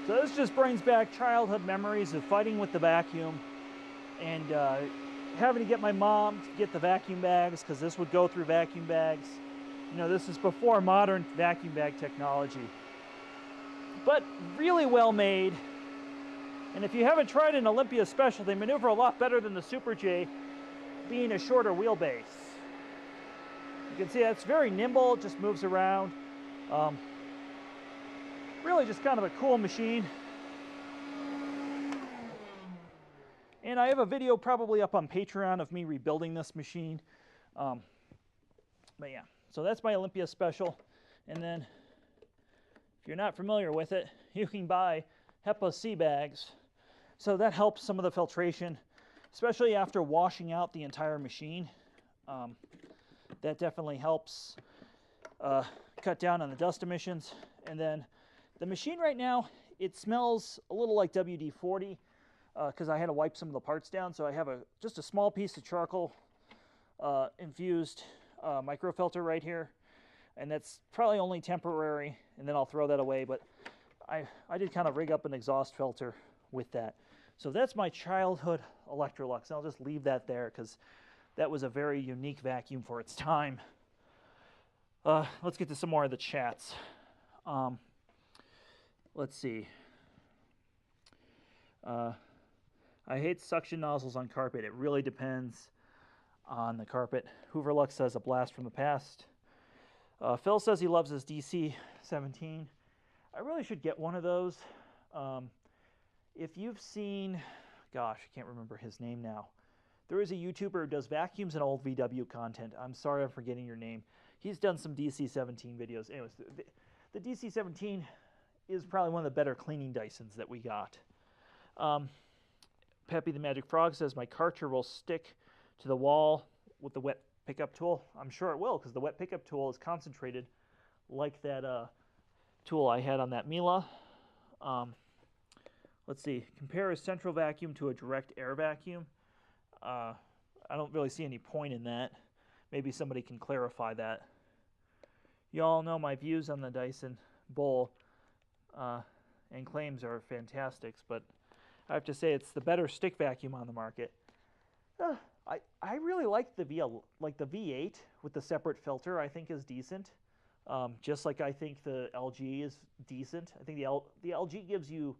So this just brings back childhood memories of fighting with the vacuum and having to get my mom to get the vacuum bags, because this would go through vacuum bags. You know, this is before modern vacuum bag technology. But really well made. And if you haven't tried an Olympia Special, they maneuver a lot better than the Super J, being a shorter wheelbase. You can see that's very nimble, it just moves around. Really just kind of a cool machine. And I have a video probably up on Patreon of me rebuilding this machine. But yeah, so that's my Olympia Special. And then, if you're not familiar with it, you can buy HEPA sea bags. So that helps some of the filtration, especially after washing out the entire machine. That definitely helps cut down on the dust emissions. And then the machine right now, it smells a little like WD-40 because I had to wipe some of the parts down. So I have just a small piece of charcoal infused microfilter right here. And that's probably only temporary, and then I'll throw that away. But I did kind of rig up an exhaust filter with that. So that's my childhood Electrolux. And I'll just leave that there because that was a very unique vacuum for its time. Let's get to some more of the chats. Let's see. I hate suction nozzles on carpet. It really depends on the carpet. Hoover Lux says a blast from the past. Phil says he loves his DC-17. I really should get one of those. If you've seen, gosh, I can't remember his name now. There is a YouTuber who does vacuums and old VW content. I'm sorry I'm forgetting your name. He's done some DC-17 videos. Anyways, the DC-17 is probably one of the better cleaning Dysons that we got. Peppy the Magic Frog says, my Karcher will stick to the wall with the wet pickup tool. I'm sure it will, because the wet pickup tool is concentrated like that tool I had on that Miele. let's see, compare a central vacuum to a direct air vacuum. I don't really see any point in that. Maybe somebody can clarify that. You all know my views on the Dyson Bowl, and claims are fantastic, but I have to say it's the better stick vacuum on the market. I really like the V8 with the separate filter. I think is decent. Just like I think the LG is decent. I think the LG gives you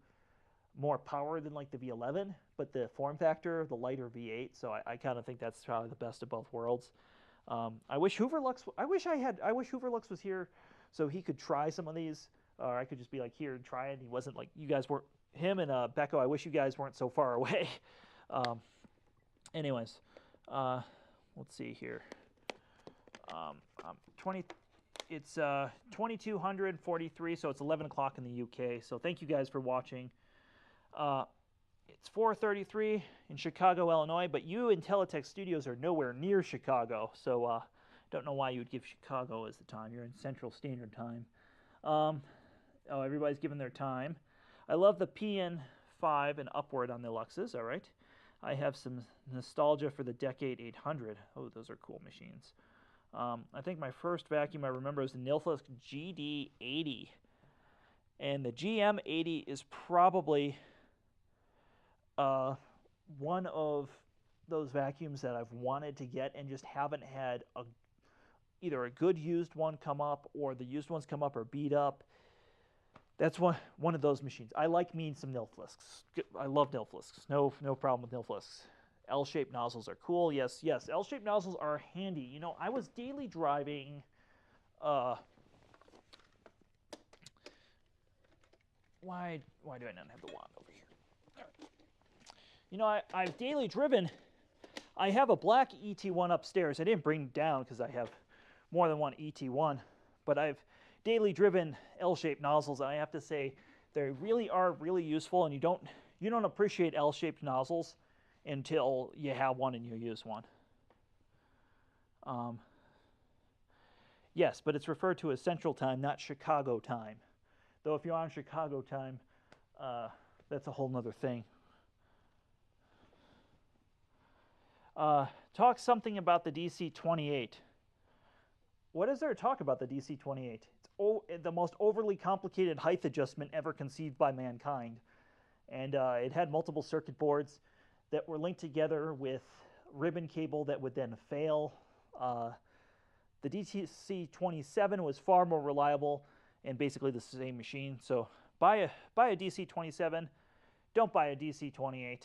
more power than like the V11, but the form factor, the lighter V8. So I kind of think that's probably the best of both worlds. I wish Hooverlux. I wish Hooverlux was here, so he could try some of these, or I could just be like, here and try it. And he wasn't like you guys weren't. Him and Becco. I wish you guys weren't so far away. Anyways, let's see here. 20. It's 2243, so it's 11 o'clock in the UK. So thank you guys for watching. It's 4:33 in Chicago, Illinois, but you in Teletech Studios are nowhere near Chicago, so don't know why you would give Chicago as the time. You're in Central Standard Time. Oh, everybody's given their time. I love the PN5 and upward on the Luxes, all right. I have some nostalgia for the Decade 800. Oh, those are cool machines. I think my first vacuum I remember was the Nilfisk GD80. And the GM80 is probably one of those vacuums that I've wanted to get and just haven't had either a good used one come up, or the used ones come up or beat up. That's one of those machines. I like me some Nilfisks. I love Nilfisks. No problem with Nilfisks. L-shaped nozzles are cool. Yes. L-shaped nozzles are handy. You know, I was daily driving. Why do I not have the wand over here? You know, I've daily driven. I have a black ET1 upstairs. I didn't bring it down because I have more than one ET1, but I've daily driven L-shaped nozzles, and I have to say they really are really useful. And you don't appreciate L-shaped nozzles until you have one and you use one. Yes, but it's referred to as Central Time, not Chicago time. Though if you're on Chicago time, that's a whole nother thing. Talk something about the DC-28. What is there to talk about the DC-28? It's the most overly complicated height adjustment ever conceived by mankind. And it had multiple circuit boards that were linked together with ribbon cable that would then fail. The DC-27 was far more reliable and basically the same machine. So buy a DC-27. Don't buy a DC-28.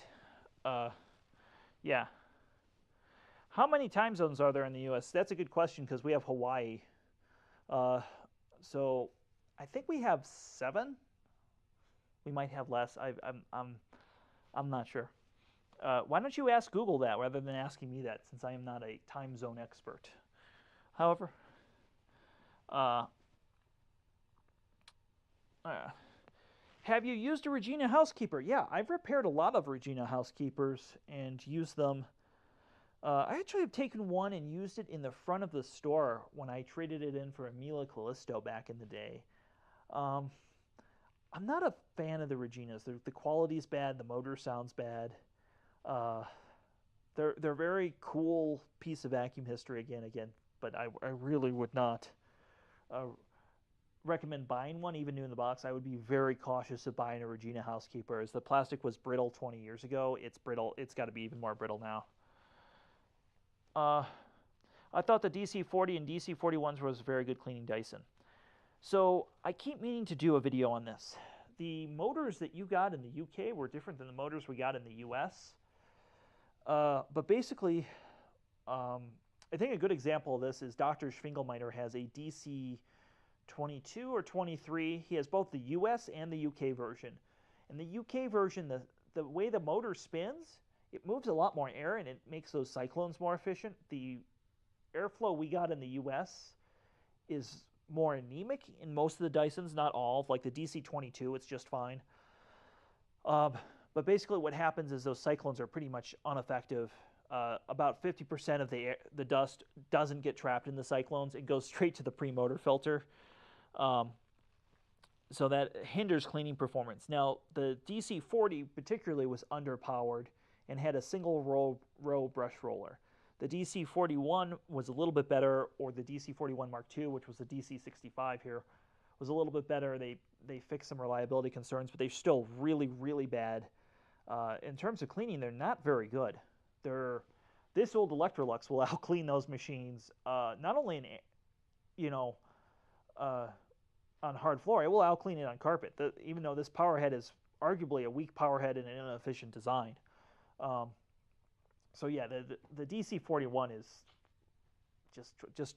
Yeah. How many time zones are there in the U.S.? That's a good question because we have Hawaii. So I think we have 7. We might have less. I'm not sure. Why don't you ask Google that rather than asking me that, since I am not a time zone expert. However, have you used a Regina housekeeper? Yeah, I've repaired a lot of Regina housekeepers and used them. I actually have taken one and used it in the front of the store when I traded it in for a Miele Callisto back in the day. I'm not a fan of the Reginas. The quality's bad. The motor sounds bad. They're very cool piece of vacuum history again, but I really would not recommend buying one, even new in the box. I would be very cautious of buying a Regina housekeeper, as the plastic was brittle 20 years ago. It's brittle. It's got to be even more brittle now. I thought the DC-40 and DC-41s was a very good cleaning Dyson. So I keep meaning to do a video on this. The motors that you got in the UK were different than the motors we got in the US. But basically, I think a good example of this is Dr. Schwingelmeiter has a DC-22 or 23. He has both the US and the UK version. In the UK version, the way the motor spins, it moves a lot more air and it makes those cyclones more efficient. The airflow we got in the US is more anemic in most of the Dysons, not all. Like the DC-22, it's just fine. But basically what happens is those cyclones are pretty much ineffective. About 50% of the dust doesn't get trapped in the cyclones. It goes straight to the pre-motor filter. So that hinders cleaning performance. Now, the DC40 particularly was underpowered and had a single row brush roller. The DC41 was a little bit better, or the DC41 Mark II, which was the DC65 here, was a little bit better. They fixed some reliability concerns, but they're still really, really bad. In terms of cleaning, they're not very good. This old Electrolux will out-clean those machines, not only in, on hard floor, it will out-clean it on carpet. Even though this Powerhead is arguably a weak Powerhead and an inefficient design. So yeah, the DC41 is just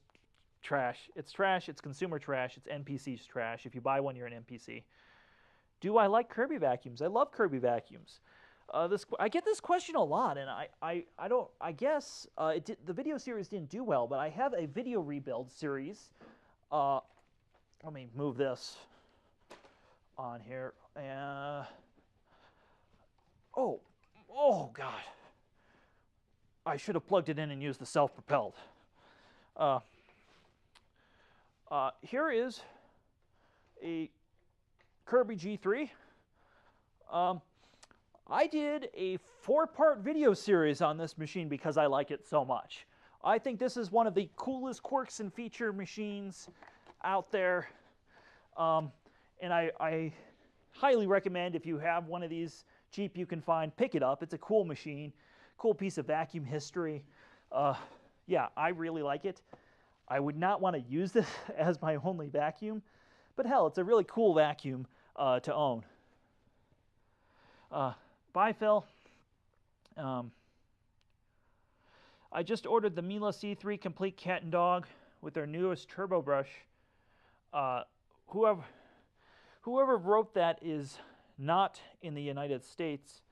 trash. It's trash. It's consumer trash. It's NPC's trash. If you buy one, you're an NPC. Do I like Kirby vacuums? I love Kirby vacuums. I get this question a lot, and I don't. I guess the video series didn't do well, but I have a video rebuild series. Let me move this on here. Oh God. I should have plugged it in and used the self-propelled. Here is a Kirby G3. I did a 4-part video series on this machine because I like it so much. I think this is one of the coolest quirks and feature machines out there. And I highly recommend, if you have one of these cheap you can find, pick it up. It's a cool machine, cool piece of vacuum history. Yeah, I really like it. I would not want to use this as my only vacuum, but hell, it's a really cool vacuum to own. Bye, Phil. I just ordered the Miele C3 Complete Cat and Dog with their newest turbo brush. Whoever wrote that is not in the United States,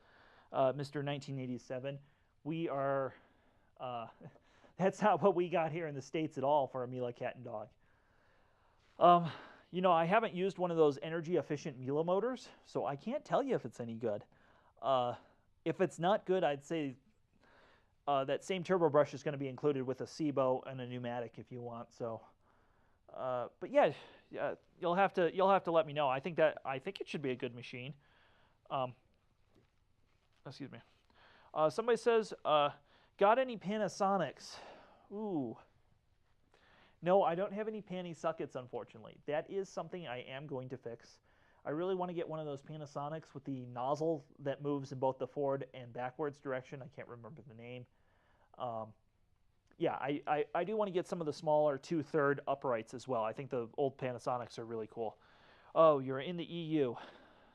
Mr. 1987. We are, that's not what we got here in the States at all for a Miele Cat and Dog. I haven't used one of those energy-efficient Miele motors, so I can't tell you if it's any good. If it's not good, I'd say that same turbo brush is going to be included with a SIBO and a pneumatic if you want. So, but yeah, you'll have to let me know. I think it should be a good machine. Excuse me. Somebody says, got any Panasonics? Ooh. No, I don't have any Panny-Suckets, unfortunately. That is something I am going to fix. I really want to get one of those Panasonics with the nozzle that moves in both the forward and backwards direction. I can't remember the name. Yeah, I do want to get some of the smaller 2/3 uprights as well. I think the old Panasonics are really cool. Oh, you're in the EU.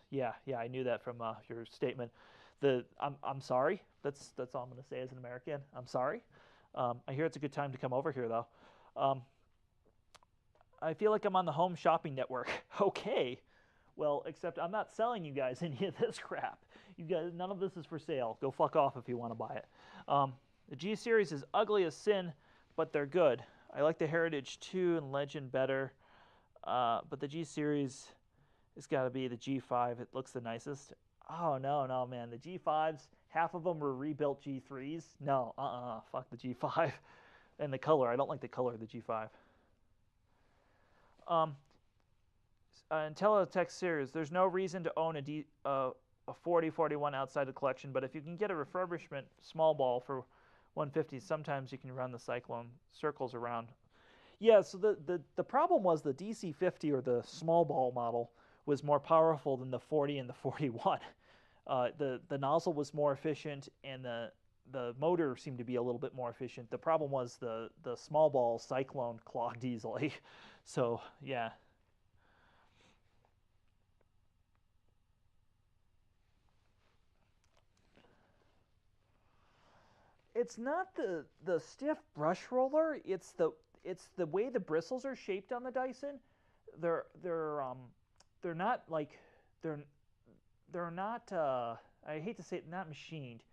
Yeah, I knew that from your statement. I'm sorry. That's all I'm going to say as an American. I'm sorry. I hear it's a good time to come over here, though. I feel like I'm on the Home Shopping Network. Okay. Well, except I'm not selling you guys any of this crap. You guys, none of this is for sale. Go fuck off if you want to buy it. The G Series is ugly as sin, but they're good. I like the Heritage 2 and Legend better, but the G Series has got to be the G5. It looks the nicest. Oh, no, man. The G5s, half of them were rebuilt G3s. No, fuck the G5. And the color. I don't like the color of the G5. Teletext series. There's no reason to own a 4041 outside the collection, but if you can get a refurbishment small ball for 150, sometimes you can run the Cyclone circles around. Yeah, so the problem was the DC50 or the small ball model was more powerful than the 40 and the 41. The nozzle was more efficient, and the motor seemed to be a little bit more efficient. The problem was the small ball Cyclone clogged easily. So yeah. It's not the stiff brush roller. It's the way the bristles are shaped on the Dyson. They're not like they're not. I hate to say it, not machined.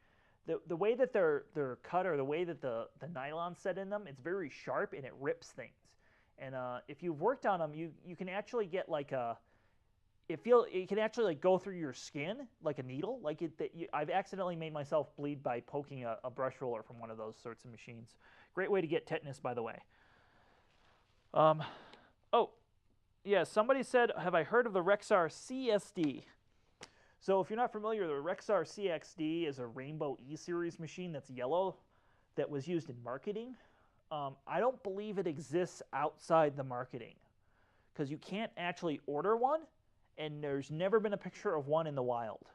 The way that they're cut, or the way that the nylon's set in them, it's very sharp and it rips things. And if you've worked on them, you can actually get like a. It can actually like go through your skin like a needle. Like I've accidentally made myself bleed by poking a brush roller from one of those sorts of machines. Great way to get tetanus, by the way. Oh, Yeah, somebody said, have I heard of the Rexar CSD? So if you're not familiar, the Rexar CXD is a Rainbow E-Series machine that's yellow that was used in marketing. I don't believe it exists outside the marketing because you can't actually order one, and there's never been a picture of one in the wild.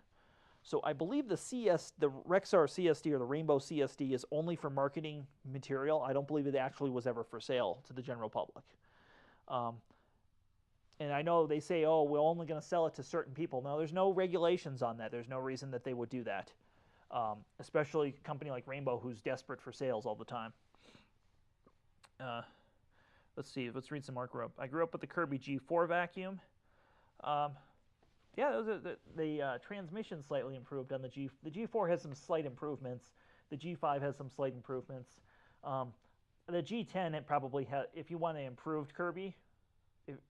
So I believe the Rexar CSD or the Rainbow CSD is only for marketing material. I don't believe it actually was ever for sale to the general public. And I know they say, oh, we're only going to sell it to certain people. No, there's no regulations on that. There's no reason that they would do that, especially a company like Rainbow who's desperate for sales all the time. Let's see. Let's read some more. I grew up with the Kirby G4 vacuum. Yeah, the transmission slightly improved on the G. The G4 has some slight improvements. The G5 has some slight improvements. The G10, it probably has. If you want an improved Kirby,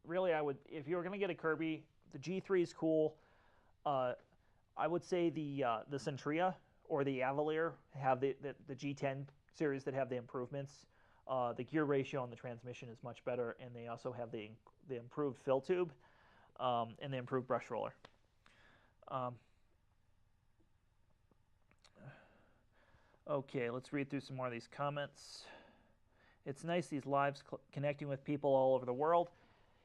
really, I would. If you were going to get a Kirby, the G3 is cool. I would say the Centria or the Avalier have the G10 series that have the improvements. The gear ratio on the transmission is much better, and they also have the improved fill tube and the improved brush roller. Okay, let's read through some more of these comments. It's nice, these lives connecting with people all over the world.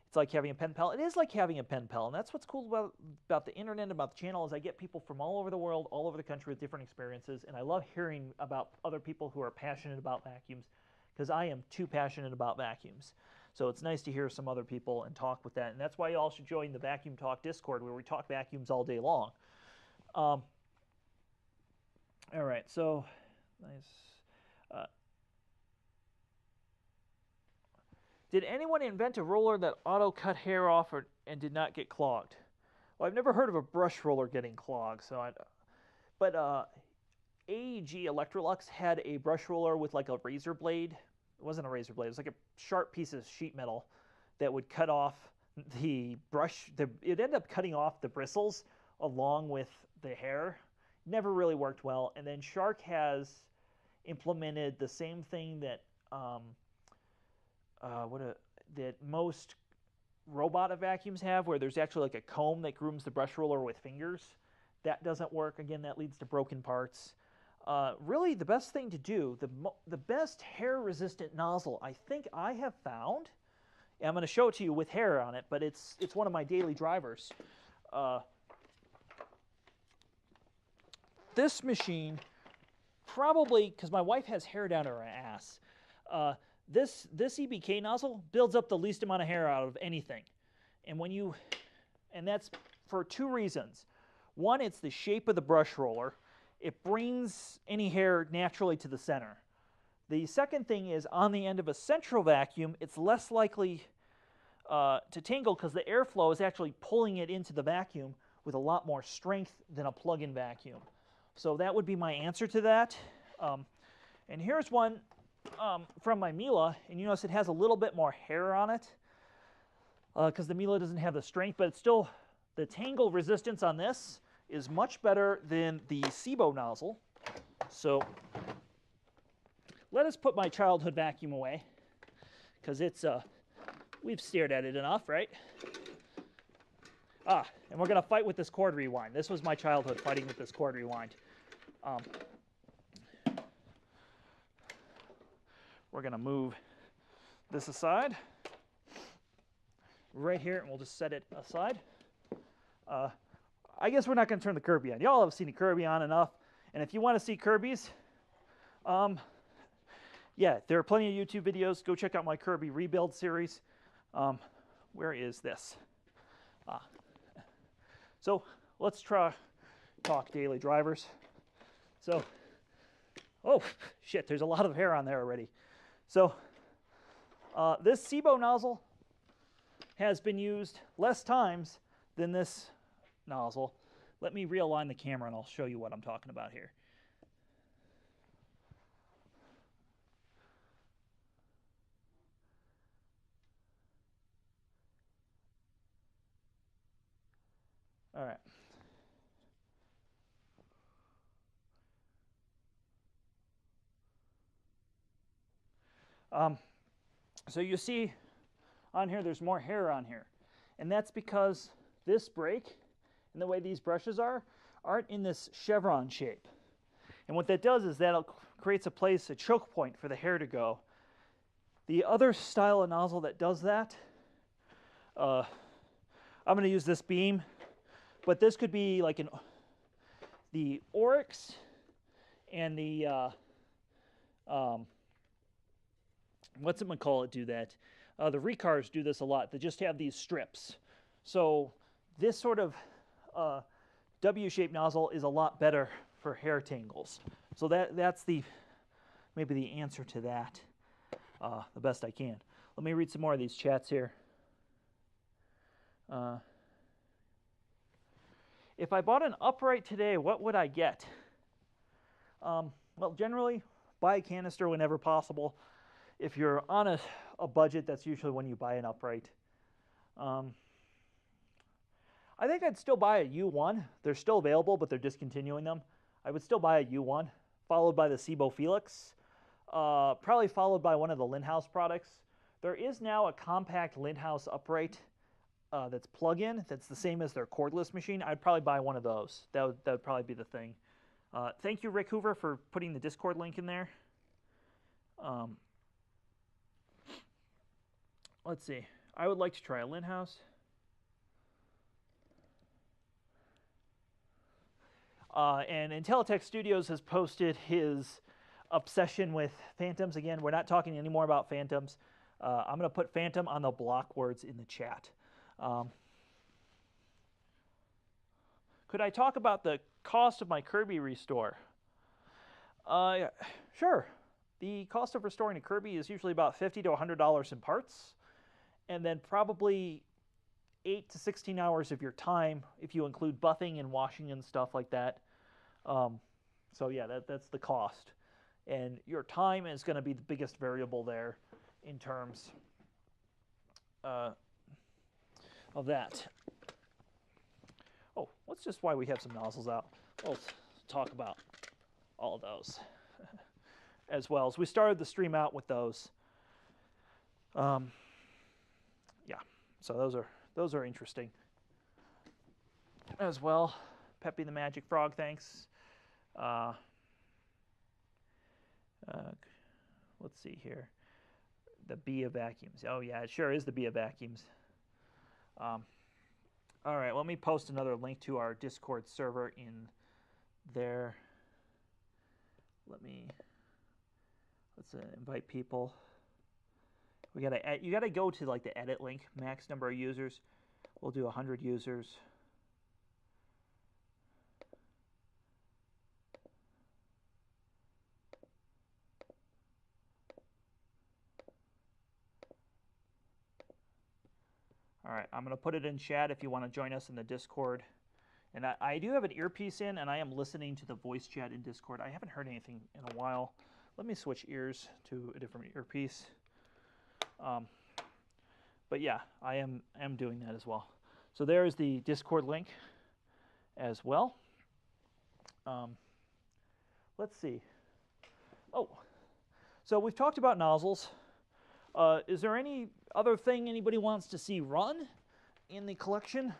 It's like having a pen pal. It is like having a pen pal, and that's what's cool about the internet and about the channel is I get people from all over the world, all over the country with different experiences, and I love hearing about other people who are passionate about vacuums because I am too passionate about vacuums. So it's nice to hear some other people and talk with that, and that's why you all should join the Vacuum Talk Discord where we talk vacuums all day long. All right, so nice. Did anyone invent a roller that auto-cut hair off and did not get clogged? Well, I've never heard of a brush roller getting clogged. But AEG Electrolux had a brush roller with like a razor blade. It wasn't a razor blade. It was like a sharp piece of sheet metal that would cut off the brush. It ended up cutting off the bristles along with the hair. Never really worked well. And then Shark has implemented the same thing that that most robot vacuums have, where there's actually like a comb that grooms the brush roller with fingers. That doesn't work. Again, that leads to broken parts. Really, the best thing to do, the best hair-resistant nozzle I think I have found, and I'm going to show it to you with hair on it, but it's one of my daily drivers. This machine, probably, because my wife has hair down her ass, this EBK nozzle builds up the least amount of hair out of anything. And that's for two reasons. One, it's the shape of the brush roller. It brings any hair naturally to the center. The second thing is on the end of a central vacuum, it's less likely to tangle because the airflow is actually pulling it into the vacuum with a lot more strength than a plug-in vacuum. So that would be my answer to that. And here's one from my Miele, and you notice it has a little bit more hair on it because the Miele doesn't have the strength, but it's still, the tangle resistance on this is much better than the SIBO nozzle. So let us put my childhood vacuum away because it's, we've stared at it enough, right? And we're going to fight with this cord rewind. This was my childhood, fighting with this cord rewind. We're going to move this aside right here, and we'll just set it aside. I guess we're not going to turn the Kirby on. Y'all have seen the Kirby on enough, and if you want to see Kirbys, yeah, there are plenty of YouTube videos. Go check out my Kirby rebuild series. Where is this? So let's talk daily drivers. So, oh shit, there's a lot of hair on there already. So this SIBO nozzle has been used less times than this nozzle. Let me realign the camera and I'll show you what I'm talking about here. All right. So you see on here, there's more hair on here. And that's because this brake and the way these brushes aren't in this chevron shape. And what that does is that creates a place, a choke point for the hair to go. The other style of nozzle that does that, I'm going to use this beam, but this could be like the Oryx and the whatchamacallit do that. The Recars do this a lot. They just have these strips. So this sort of W-shaped nozzle is a lot better for hair tangles. So that's maybe the answer to that, the best I can. Let me read some more of these chats here. If I bought an upright today, what would I get? Well, generally, buy a canister whenever possible. If you're on a budget, that's usually when you buy an upright. I think I'd still buy a U1. They're still available, but they're discontinuing them. I would still buy a U1, followed by the Cibo Felix, probably followed by one of the Lindhouse products. There is now a compact Lindhouse upright that's plug-in, that's the same as their cordless machine. I'd probably buy one of those. That would probably be the thing. Thank you, Rick Hoover, for putting the Discord link in there. Let's see. I would like to try a Lindhouse. And Intelitech Studios has posted his obsession with Phantoms. Again, we're not talking anymore about Phantoms. I'm going to put Phantom on the block words in the chat. Could I talk about the cost of my Kirby restore? Sure. The cost of restoring a Kirby is usually about $50 to $100 in parts, and then probably 8 to 16 hours of your time if you include buffing and washing and stuff like that. So yeah, that's the cost. And your time is going to be the biggest variable there in terms of that. Oh, that's just why we have some nozzles out. We'll talk about all of those as well. As we started the stream out with those. Yeah, so those are interesting as well. Peppy the Magic Frog, thanks. Let's see here. The Bia vacuums. Oh yeah, it sure is the Bia vacuums. All right, let me post another link to our Discord server in there. Let's invite people. You gotta go to like the edit link, max number of users. We'll do 100 users. All right, I'm going to put it in chat if you want to join us in the Discord. And I do have an earpiece in, and I am listening to the voice chat in Discord. I haven't heard anything in a while. Let me switch ears to a different earpiece. But yeah, I am doing that as well. So there is the Discord link as well. Let's see. Oh, so we've talked about nozzles. Is there any other thing anybody wants to see run in the collection?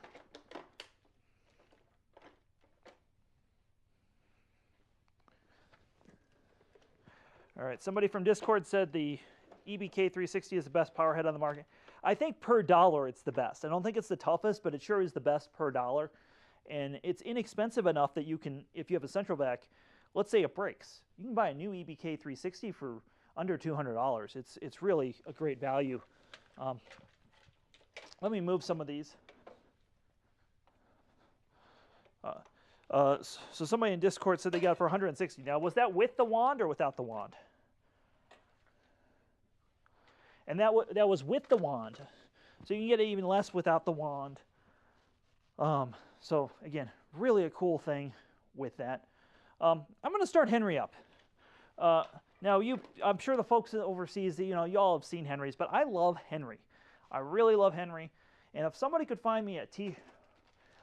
All right, somebody from Discord said the EBK 360 is the best power head on the market. I think per dollar it's the best. I don't think it's the toughest, but it sure is the best per dollar. And it's inexpensive enough that you can, if you have a central vac, let's say it breaks, you can buy a new EBK 360 for under $200. It's really a great value. Let me move some of these. So somebody in Discord said they got it for $160. Now, was that with the wand or without the wand? And that was with the wand. So you can get it even less without the wand. So again, really a cool thing with that. I'm going to start Henry up. Now, I'm sure the folks overseas, y'all have seen Henry's, but I love Henry. I really love Henry. And if somebody could find me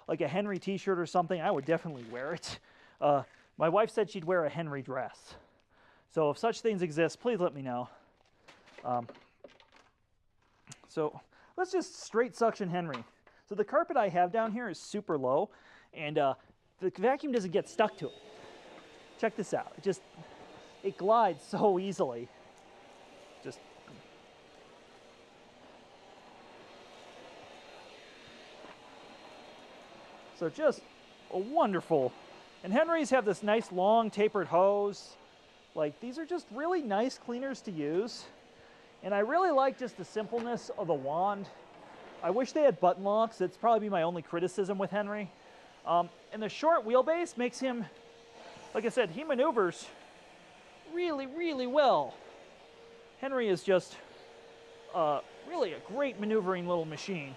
like a Henry t-shirt or something, I would definitely wear it. My wife said she'd wear a Henry dress. So if such things exist, please let me know. So let's just straight suction Henry. So the carpet I have down here is super low, and the vacuum doesn't get stuck to it. Check this out. It glides so easily. So just a wonderful. And Henry's have this nice long tapered hose. Like, these are just really nice cleaners to use. And I really like just the simpleness of the wand. I wish they had button locks. That's probably my only criticism with Henry. And the short wheelbase makes him, like I said, he maneuvers really, really well. Henry is just really a great maneuvering little machine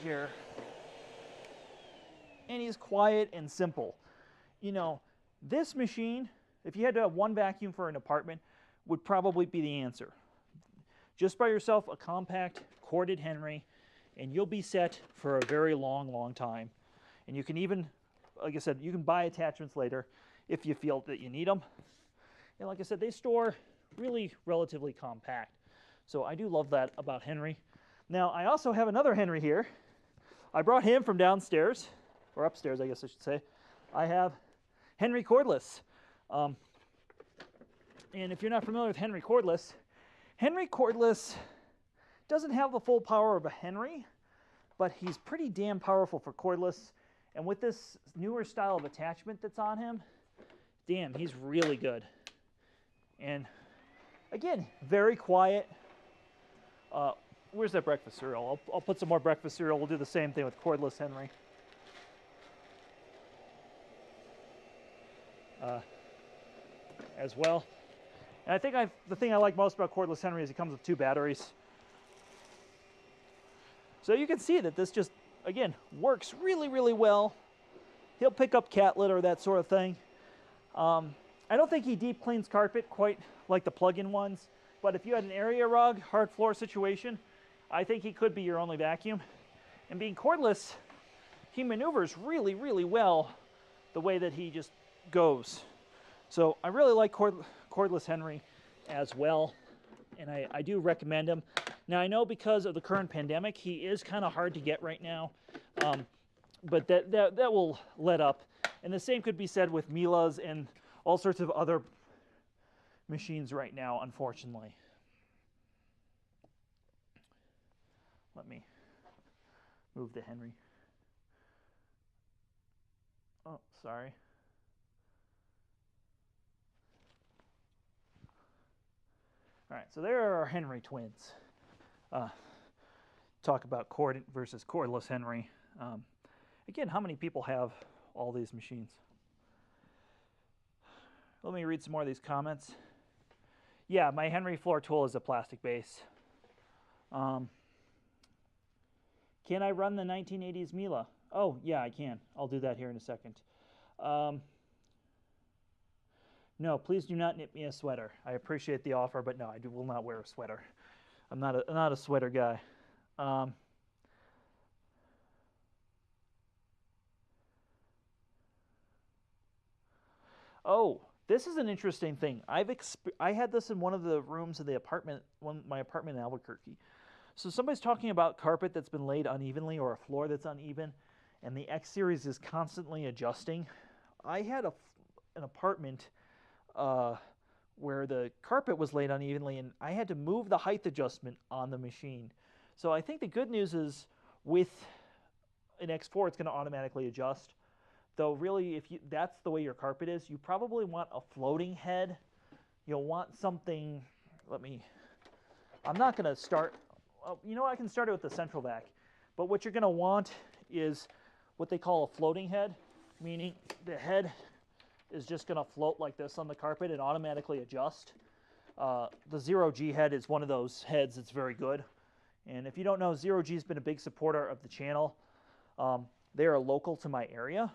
here. And he's quiet and simple. You know, this machine, if you had to have one vacuum for an apartment, would probably be the answer. Just buy yourself a compact corded Henry, and you'll be set for a very long, long time. And you can even, like I said, you can buy attachments later if you feel that you need them. And like I said, they store really relatively compact. So I do love that about Henry. Now, I also have another Henry here. I brought him from downstairs. Or upstairs, I guess I should say. I have Henry Cordless. And if you're not familiar with Henry Cordless doesn't have the full power of a Henry, but he's pretty damn powerful for cordless. And with this newer style of attachment that's on him, damn, he's really good. And again, very quiet. Where's that breakfast cereal? I'll put some more breakfast cereal. We'll do the same thing with cordless Henry. As well. And I think the thing I like most about cordless Henry is it comes with 2 batteries. So you can see that this just, again, works really, really well. He'll pick up cat litter, that sort of thing. I don't think he deep cleans carpet quite like the plug-in ones, but if you had an area rug, hard floor situation, I think he could be your only vacuum. And being cordless, he maneuvers really, really well the way that he just goes. So I really like cordless Henry as well, and I do recommend him. Now I know because of the current pandemic, he is kind of hard to get right now, but that will let up. And the same could be said with Miele's and all sorts of other machines right now, unfortunately. Let me move the Henry. Oh, sorry. All right, so there are our Henry twins. Talk about cord versus cordless Henry. Again, how many people have all these machines? Let me read some more of these comments. Yeah, my Henry floor tool is a plastic base. Can I run the 1980s Miele? Oh, yeah, I can. I'll do that here in a second. No, please do not knit me a sweater. I appreciate the offer, but no, I will not wear a sweater. I'm not a sweater guy. Oh, this is an interesting thing. I had this in one of the rooms of the apartment, my apartment in Albuquerque. So somebody's talking about carpet that's been laid unevenly or a floor that's uneven, and the X series is constantly adjusting. I had an apartment where the carpet was laid unevenly, and I had to move the height adjustment on the machine. So I think the good news is with an X4, it's going to automatically adjust. Though really, if that's the way your carpet is, you probably want a floating head. You'll want something, I'm not going to start, you know, I can start it with the central vac. But what you're going to want is what they call a floating head, meaning the head is just going to float like this on the carpet and automatically adjust. The Zero G head is one of those heads that's very good. And if you don't know, Zero G has been a big supporter of the channel. They are local to my area.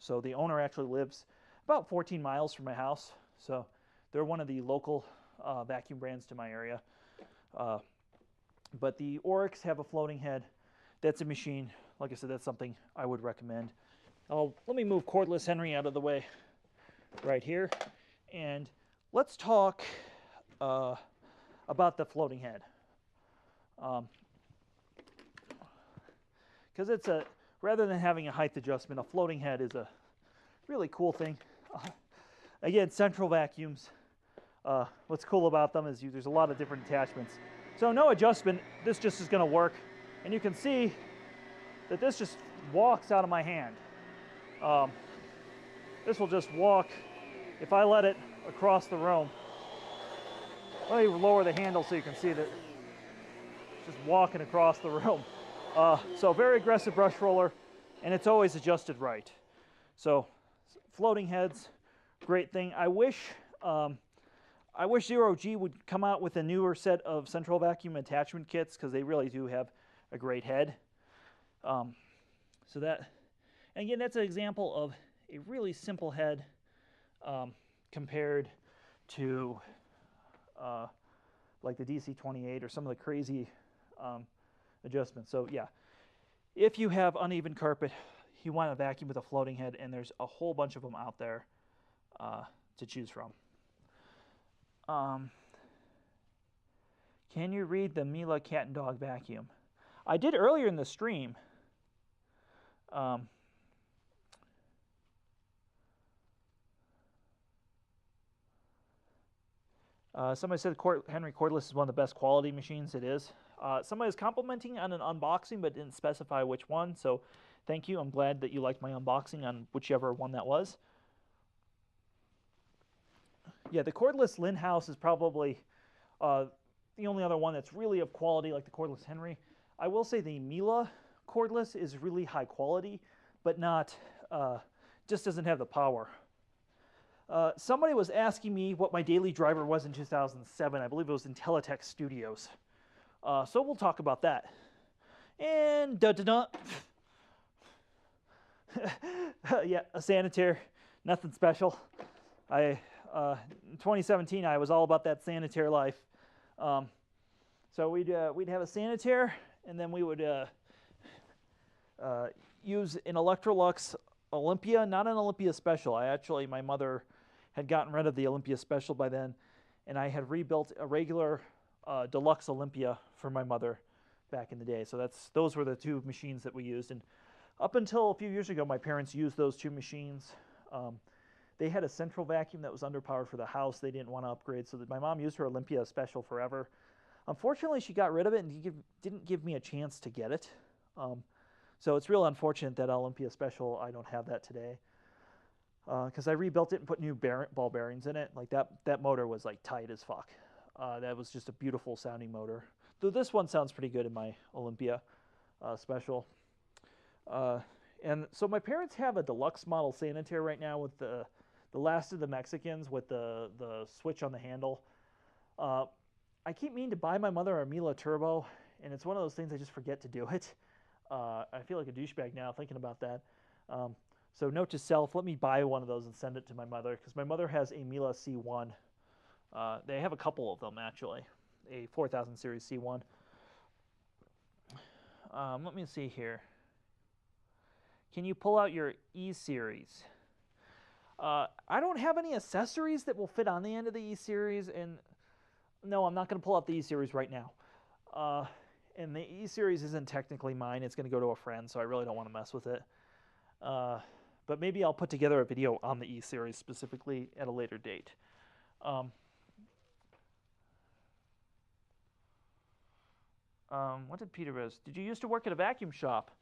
So the owner actually lives about 14 miles from my house. So they're one of the local vacuum brands to my area. But the Oryx have a floating head. That's a machine. Like I said, that's something I would recommend. Let me move cordless Henry out of the way right here. And let's talk about the floating head. because it's a, rather than having a height adjustment, a floating head is a really cool thing. Again, central vacuums. What's cool about them is there's a lot of different attachments. So no adjustment, this just is going to work. And you can see that this just walks out of my hand. This will just walk if I let it across the room. Let me lower the handle so you can see that it's just walking across the room. So very aggressive brush roller, and it's always adjusted right. So floating heads, great thing. I wish Zero G would come out with a newer set of central vacuum attachment kits, because they really do have a great head. So that, and again, that's an example of a really simple head compared to like the DC-28 or some of the crazy adjustments. So yeah, if you have uneven carpet, you want a vacuum with a floating head, and there's a whole bunch of them out there to choose from. Can you read the Miele cat and dog vacuum? I did earlier in the stream. Somebody said Henry Cordless is one of the best quality machines. It is. Somebody was complimenting on an unboxing but didn't specify which one, so thank you. I'm glad that you liked my unboxing on whichever one that was. Yeah, the Cordless Lindhouse is probably the only other one that's really of quality like the Cordless Henry. I will say the Miele Cordless is really high quality, but not, just doesn't have the power. Somebody was asking me what my daily driver was in 2007. I believe it was in Teletech Studios. So we'll talk about that. And da-da-da. Yeah, a sanitaire, nothing special. In 2017, I was all about that sanitaire life. So we'd have a sanitaire, and then we would use an Electrolux Olympia, not an Olympia Special. My mother had gotten rid of the Olympia Special by then, and I had rebuilt a regular deluxe Olympia for my mother back in the day. So those were the two machines that we used. And up until a few years ago, my parents used those two machines. They had a central vacuum that was underpowered for the house. They didn't want to upgrade, so my mom used her Olympia Special forever. Unfortunately, she got rid of it and didn't give me a chance to get it. So it's real unfortunate that Olympia Special, I don't have that today. Because I rebuilt it and put new ball bearings in it. Like that motor was like tight as fuck. That was just a beautiful sounding motor. Though this one sounds pretty good in my Olympia Special. And so my parents have a deluxe model sanitaire right now with the last of the Mexicans with the switch on the handle. I keep meaning to buy my mother a Miele Turbo, and it's one of those things I just forget to do it. I feel like a douchebag now thinking about that. So note to self, let me buy one of those and send it to my mother, because my mother has a Miele C1. They have a couple of them, actually. A 4000 series C1. Let me see here. Can you pull out your E-Series? I don't have any accessories that will fit on the end of the E-Series, and no, I'm not going to pull out the E-Series right now. And the E-Series isn't technically mine. It's going to go to a friend, so I really don't want to mess with it. But maybe I'll put together a video on the E-Series specifically at a later date. What did Peter ask? Did you used to work at a vacuum shop?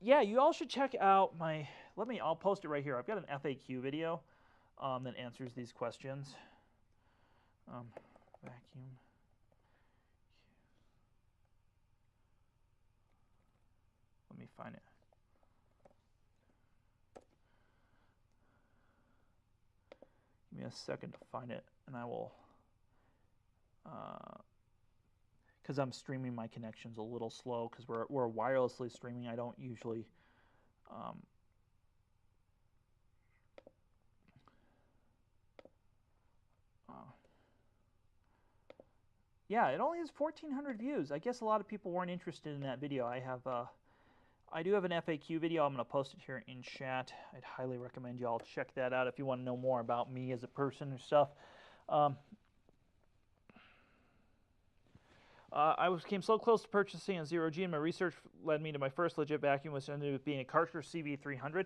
Yeah, you all should check out I'll post it right here. I've got an FAQ video that answers these questions. Vacuum. Let me find it. Give me a second to find it, and I will, because I'm streaming, my connection's a little slow, because we're wirelessly streaming. I don't usually yeah, it only has 1,400 views. I guess a lot of people weren't interested in that video. I do have an FAQ video. I'm going to post it here in chat. I'd highly recommend you all check that out if you want to know more about me as a person or stuff. Came so close to purchasing a 0G, and my research led me to my first legit vacuum, which ended up being a Karcher CV300.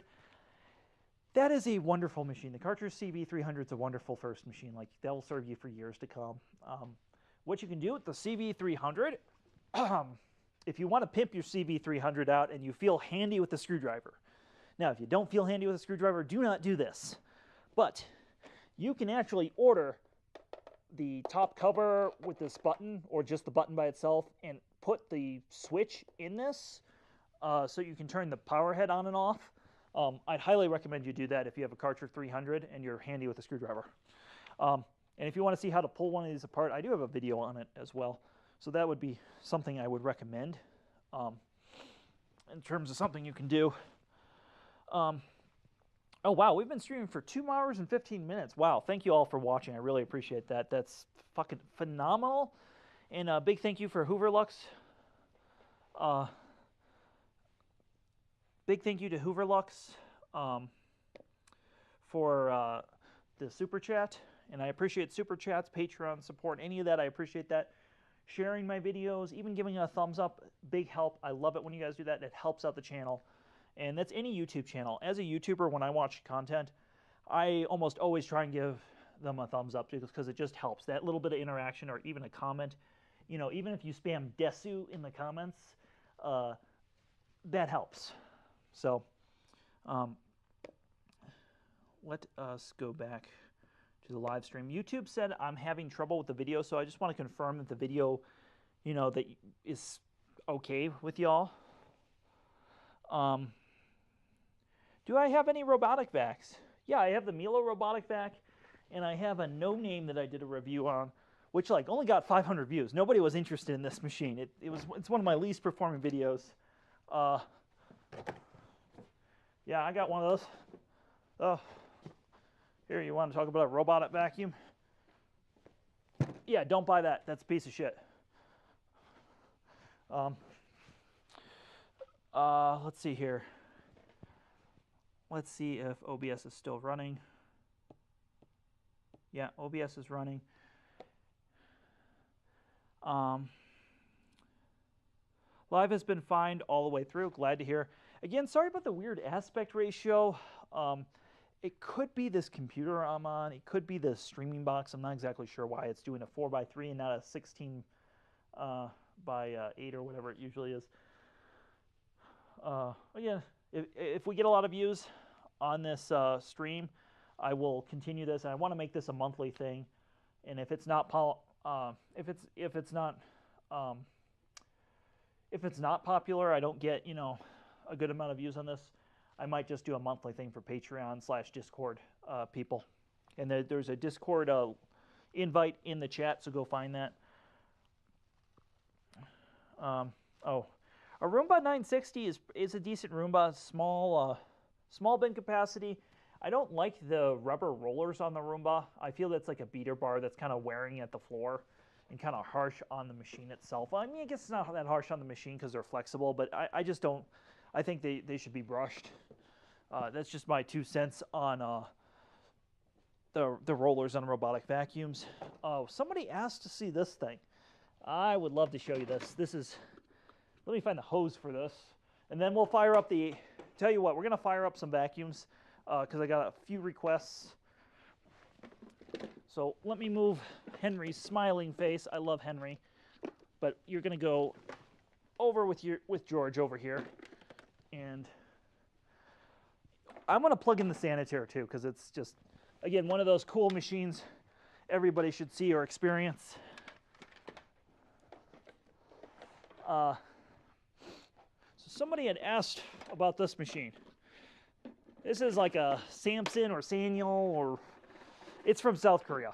That is a wonderful machine. The Karcher CV300 is a wonderful first machine. Like, that will serve you for years to come. What you can do with the CV300, if you want to pimp your CV300 out and you feel handy with the screwdriver. Now, if you don't feel handy with a screwdriver, do not do this. But you can actually order the top cover with this button, or just the button by itself, and put the switch in this so you can turn the power head on and off. I'd highly recommend you do that if you have a Karcher 300 and you're handy with a screwdriver. And if you want to see how to pull one of these apart, I do have a video on it as well. So that would be something I would recommend in terms of something you can do. Oh, wow, we've been streaming for 2 hours and 15 minutes. Wow, thank you all for watching. I really appreciate that. That's fucking phenomenal. And a big thank you for Hooverlux. Big thank you to Hooverlux for the Super Chat. And I appreciate Super Chats, Patreon support, any of that. I appreciate that. Sharing my videos, even giving a thumbs up, big help. I love it when you guys do that. It helps out the channel. And that's any YouTube channel. As a YouTuber, when I watch content, I almost always try and give them a thumbs up because it just helps. That little bit of interaction, or even a comment. You know, even if you spam Desu in the comments, that helps. So, let us go back to the live stream. YouTube said I'm having trouble with the video, so I just want to confirm that the video, you know, that is okay with y'all. Do I have any robotic vacs? Yeah, I have the Miele robotic vac, and I have a no name that I did a review on, which like only got 500 views. Nobody was interested in this machine. It's one of my least performing videos. Yeah, I got one of those. Oh, here, you want to talk about a robotic vacuum? Yeah, don't buy that. That's a piece of shit. Let's see here. Let's see if OBS is still running. Yeah, OBS is running. Live has been fine all the way through. Glad to hear. Again, sorry about the weird aspect ratio. It could be this computer I'm on. It could be the streaming box. I'm not exactly sure why it's doing a 4:3 and not a 16 by 8 or whatever it usually is. Again, if we get a lot of views on this stream, I will continue this. And I want to make this a monthly thing. And if it's not popular, I don't get, you know, a good amount of views on this, I might just do a monthly thing for Patreon/Discord people. And there's a Discord invite in the chat, so go find that. A Roomba 960 is a decent Roomba, small bin capacity. I don't like the rubber rollers on the Roomba. I feel that's like a beater bar that's kind of wearing at the floor and kind of harsh on the machine itself. I mean, I guess it's not that harsh on the machine because they're flexible, but I just don't. I think they should be brushed. That's just my 2 cents on the rollers on robotic vacuums. Oh, somebody asked to see this thing. I would love to show you this. This is. Let me find the hose for this, and then we'll fire up the. Tell you what, we're gonna fire up some vacuums because I got a few requests. So let me move Henry's smiling face. I love Henry, but you're gonna go over with George over here, and I'm gonna plug in the sanitaire too because it's just, again, one of those cool machines everybody should see or experience. So somebody had asked about this machine. This is like a Samson or Sanyal, or it's from South Korea.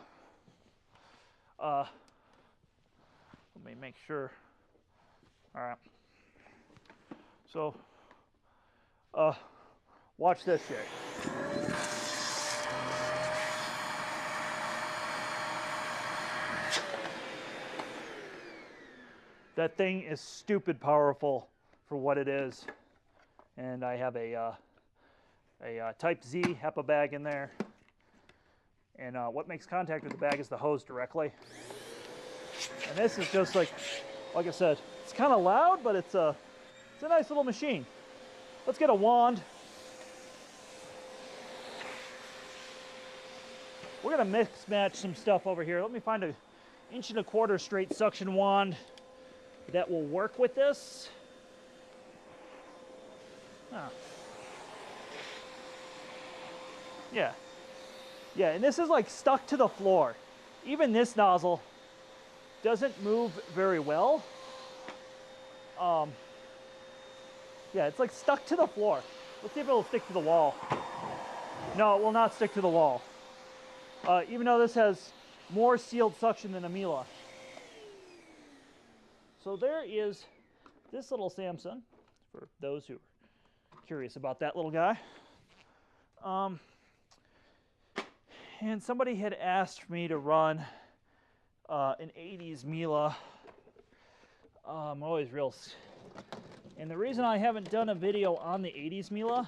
Let me make sure. All right. So, watch this shit. That thing is stupid powerful for what it is. And I have a Type Z HEPA bag in there. And what makes contact with the bag is the hose directly. And this is just like Like I said, it's kind of loud, but it's a nice little machine. Let's get a wand. We're gonna mix match some stuff over here. Let me find an 1.25 inch straight suction wand that will work with this. Huh. Yeah. Yeah, and this is like stuck to the floor. Even this nozzle doesn't move very well. Yeah, it's like stuck to the floor. Let's see if it'll stick to the wall. No, it will not stick to the wall. Even though this has more sealed suction than a Miele. So there is this little Samsung, for those who are curious about that little guy. And somebody had asked me to run an 80s Miele. I'm always real... And the reason I haven't done a video on the 80s Miele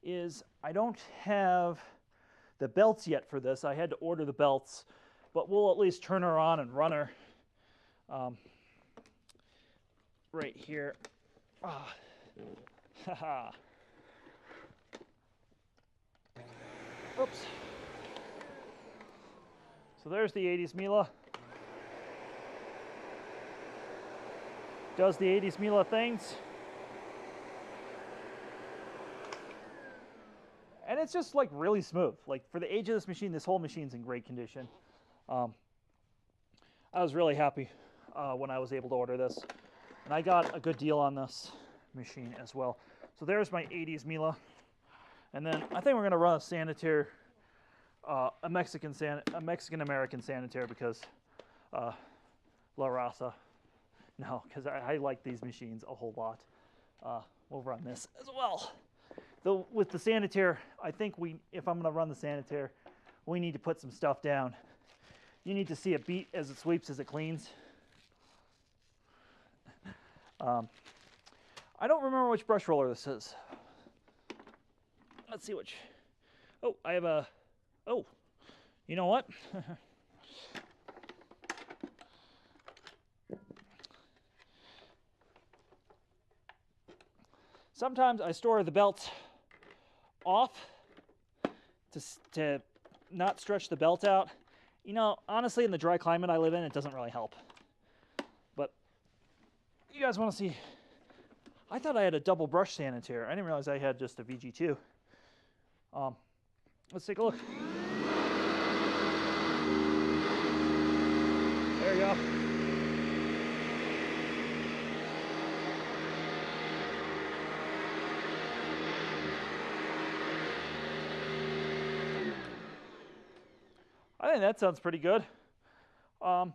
is I don't have the belts yet for this. I had to order the belts, but we'll at least turn her on and run her right here. Haha. Oops. So there's the 80s Miele. Does the 80s Miele things. And it's just like really smooth. Like for the age of this machine, this whole machine's in great condition. I was really happy when I was able to order this. And I got a good deal on this machine as well. So there's my 80s Miele. And then I think we're gonna run a sanitaire, a Mexican-American sanitaire because La Raza. No, because I like these machines a whole lot. We'll run this as well. Though with the sanitaire, I think if I'm gonna run the sanitaire, we need to put some stuff down. You need to see it beat as it sweeps, as it cleans. I don't remember which brush roller this is. Let's see which. Oh, I have a. Oh, you know what? Sometimes I store the belts off to not stretch the belt out. You know, honestly, in the dry climate I live in, it doesn't really help. But you guys want to see? I thought I had a double brush sanitaire. I didn't realize I had just a VG2. Let's take a look. There you go. I think that sounds pretty good. I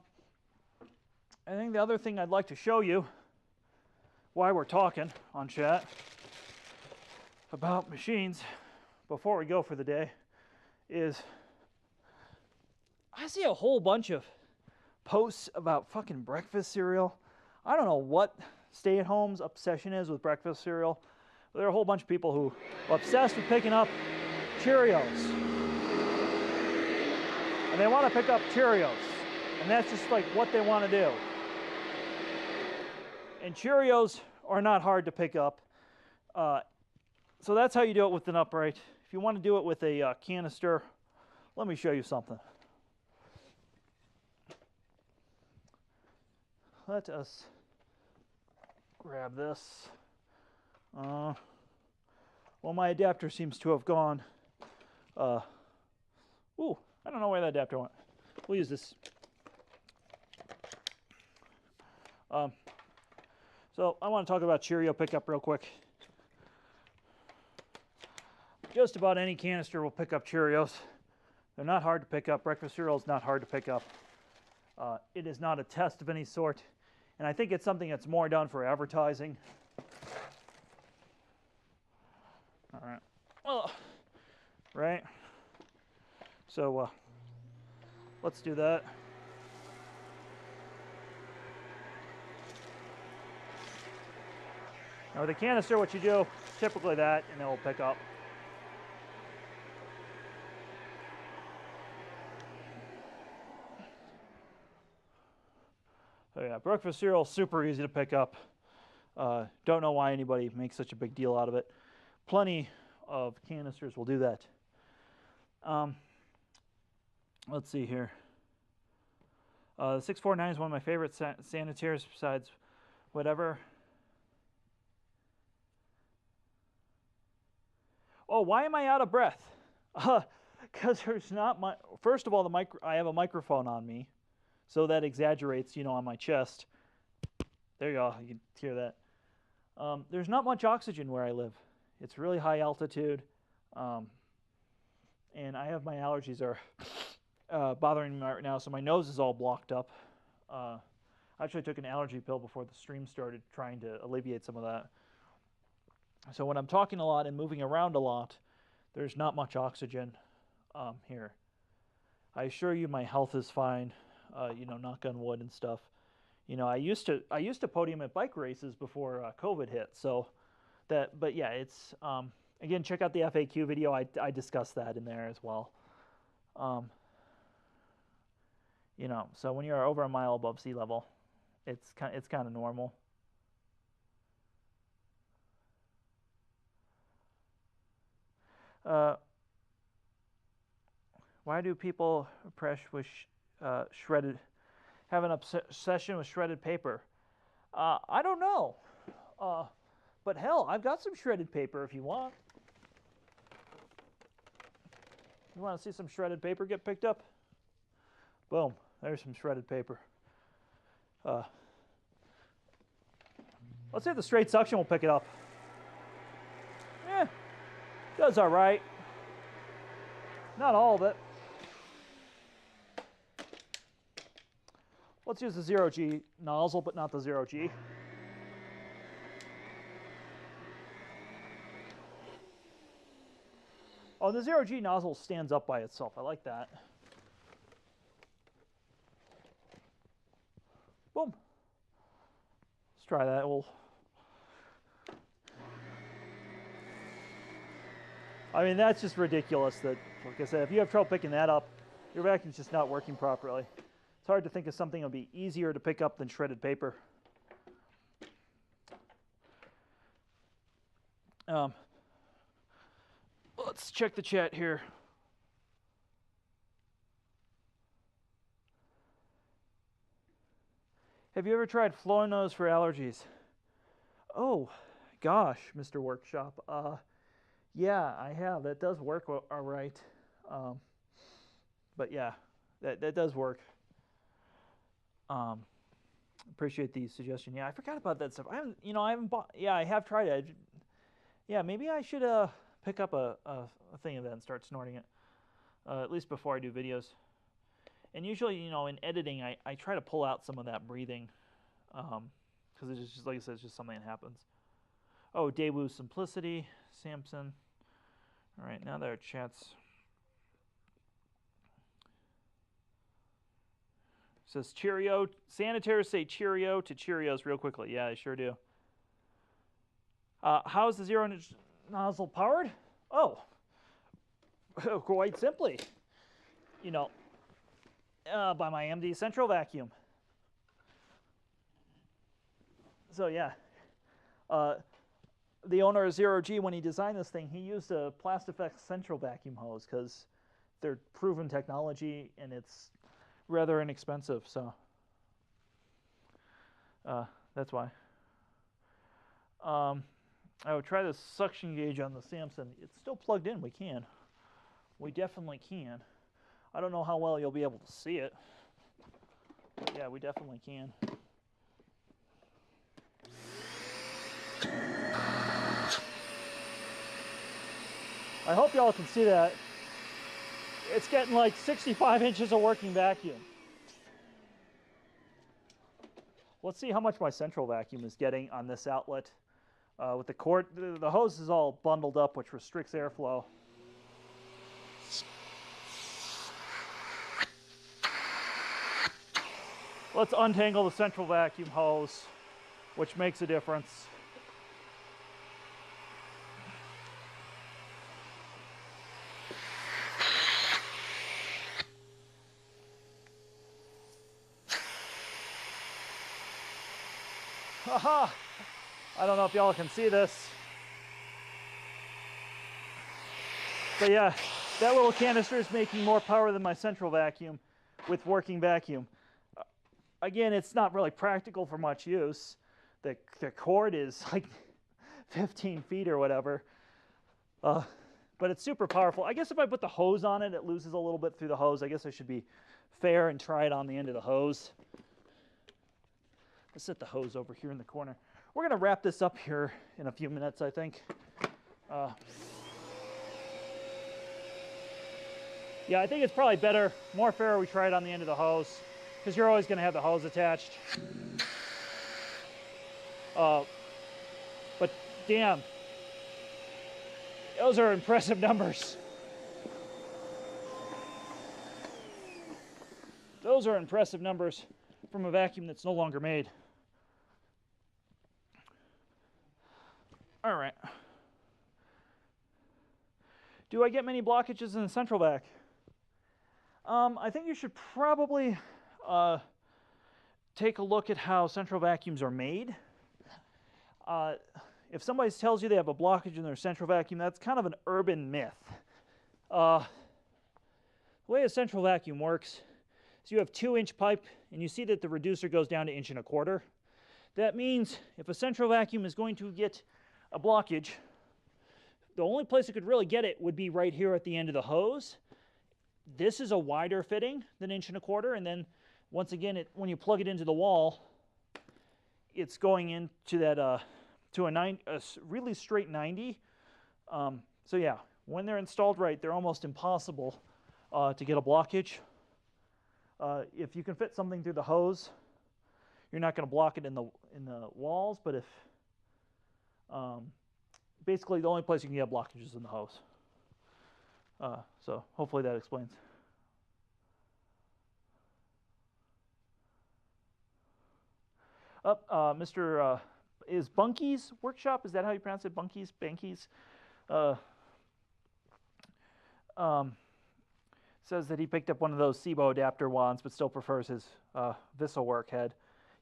think the other thing I'd like to show you while we're talking on chat about machines before we go for the day is I see a whole bunch of posts about fucking breakfast cereal. I don't know what stay-at-home's obsession is with breakfast cereal. But there are a whole bunch of people who are obsessed with picking up Cheerios. And they want to pick up Cheerios. And that's just like what they want to do. And Cheerios are not hard to pick up. So that's how you do it with an upright. If you want to do it with a canister, let me show you something. Let us grab this. Well, my adapter seems to have gone. Ooh, I don't know where that adapter went. We'll use this. So I want to talk about Cheerio pickup real quick. Just about any canister will pick up Cheerios. They're not hard to pick up. Breakfast cereal is not hard to pick up. It is not a test of any sort. And I think it's something that's more done for advertising. All right. Well, right. So let's do that. Now with a canister, what you do, typically that, and it will pick up. breakfast cereal, super easy to pick up. Don't know why anybody makes such a big deal out of it. Plenty of canisters will do that. Let's see here. The 649 is one of my favorite sanitaires besides whatever. Oh, why am I out of breath? Because there's not my. First of all, I have a microphone on me, so that exaggerates, on my chest. There you go. You can hear that. There's not much oxygen where I live. It's really high altitude, and I have my allergies are bothering me right now, so my nose is all blocked up. I actually took an allergy pill before the stream started, trying to alleviate some of that. So when I'm talking a lot and moving around a lot, there's not much oxygen here. I assure you my health is fine, knock on wood and stuff. I used to podium at bike races before COVID hit, but yeah, it's, again, check out the FAQ video, I discussed that in there as well. So when you're over a mile above sea level, it's kind of normal. Why do people press with shredded, have an obsession with shredded paper? I don't know. But hell, I've got some shredded paper if you want. You want to see some shredded paper get picked up? Boom, there's some shredded paper. Let's see if the straight suction will pick it up. Does all right. Not all of it. Let's use the 0G nozzle, but not the 0G. Oh, the 0G nozzle stands up by itself. I like that. Boom. Let's try that. I mean, that's just ridiculous that, like I said, if you have trouble picking that up, your vacuum's just not working properly. It's hard to think of something that would be easier to pick up than shredded paper. Let's check the chat here. Have you ever tried Flow-Nose for allergies? Oh, gosh, Mr. Workshop. Yeah, I have. That does work all right. But yeah, that does work. Appreciate the suggestion. Yeah, I forgot about that stuff. I haven't bought. Yeah, I have tried it. Yeah, maybe I should pick up a thing of that and start snorting it. At least before I do videos. And usually, in editing, I try to pull out some of that breathing, because it's just, like I said, it's just something that happens. Oh, Daewoo Simplicity, Samson. All right, now there are chats. It says Cheerio. Sanitaires say Cheerio to Cheerios real quickly. Yeah, I sure do. How's the zero nozzle powered? Oh, quite simply. By my MD Central Vacuum. So yeah, the owner of 0G, when he designed this thing, he used a Plastifex Central Vacuum hose because they're proven technology and it's rather inexpensive. So that's why. I would try the suction gauge on the Samson. It's still plugged in. We definitely can. I don't know how well you'll be able to see it. But yeah, we definitely can. I hope y'all can see that. It's getting like 65 inches of working vacuum. Let's see how much my central vacuum is getting on this outlet. With the cord, the hose is all bundled up, which restricts airflow. Let's untangle the central vacuum hose, which makes a difference. Aha! I don't know if y'all can see this. But yeah, that little canister is making more power than my central vacuum with working vacuum. Again, it's not really practical for much use. The cord is like 15 feet or whatever. But it's super powerful. I guess if I put the hose on it, it loses a little bit through the hose. I guess I should be fair and try it on the end of the hose. Let's set the hose over here in the corner. We're going to wrap this up here in a few minutes, I think. Yeah, I think it's probably better, more fair we try it on the end of the hose, because you're always going to have the hose attached. But damn, those are impressive numbers. Those are impressive numbers from a vacuum that's no longer made. All right. Do I get many blockages in the central vac? I think you should probably take a look at how central vacuums are made. If somebody tells you they have a blockage in their central vacuum, that's kind of an urban myth. The way a central vacuum works is you have 2-inch pipe, and you see that the reducer goes down to 1 1/4. That means if a central vacuum is going to get a blockage, the only place it could really get it would be right here at the end of the hose. This is a wider fitting than 1 1/4, and then once again, when you plug it into the wall, it's going into that to a really straight 90. So yeah, when they're installed right, they're almost impossible to get a blockage. If you can fit something through the hose, you're not going to block it in the walls. But if basically the only place you can get blockages is in the hose. So hopefully that explains. Mr. Is Bunky's Workshop? Is that how you pronounce it? Bunky's? Banky's? Says that he picked up one of those SIBO adapter wands, but still prefers his Visselwerk head.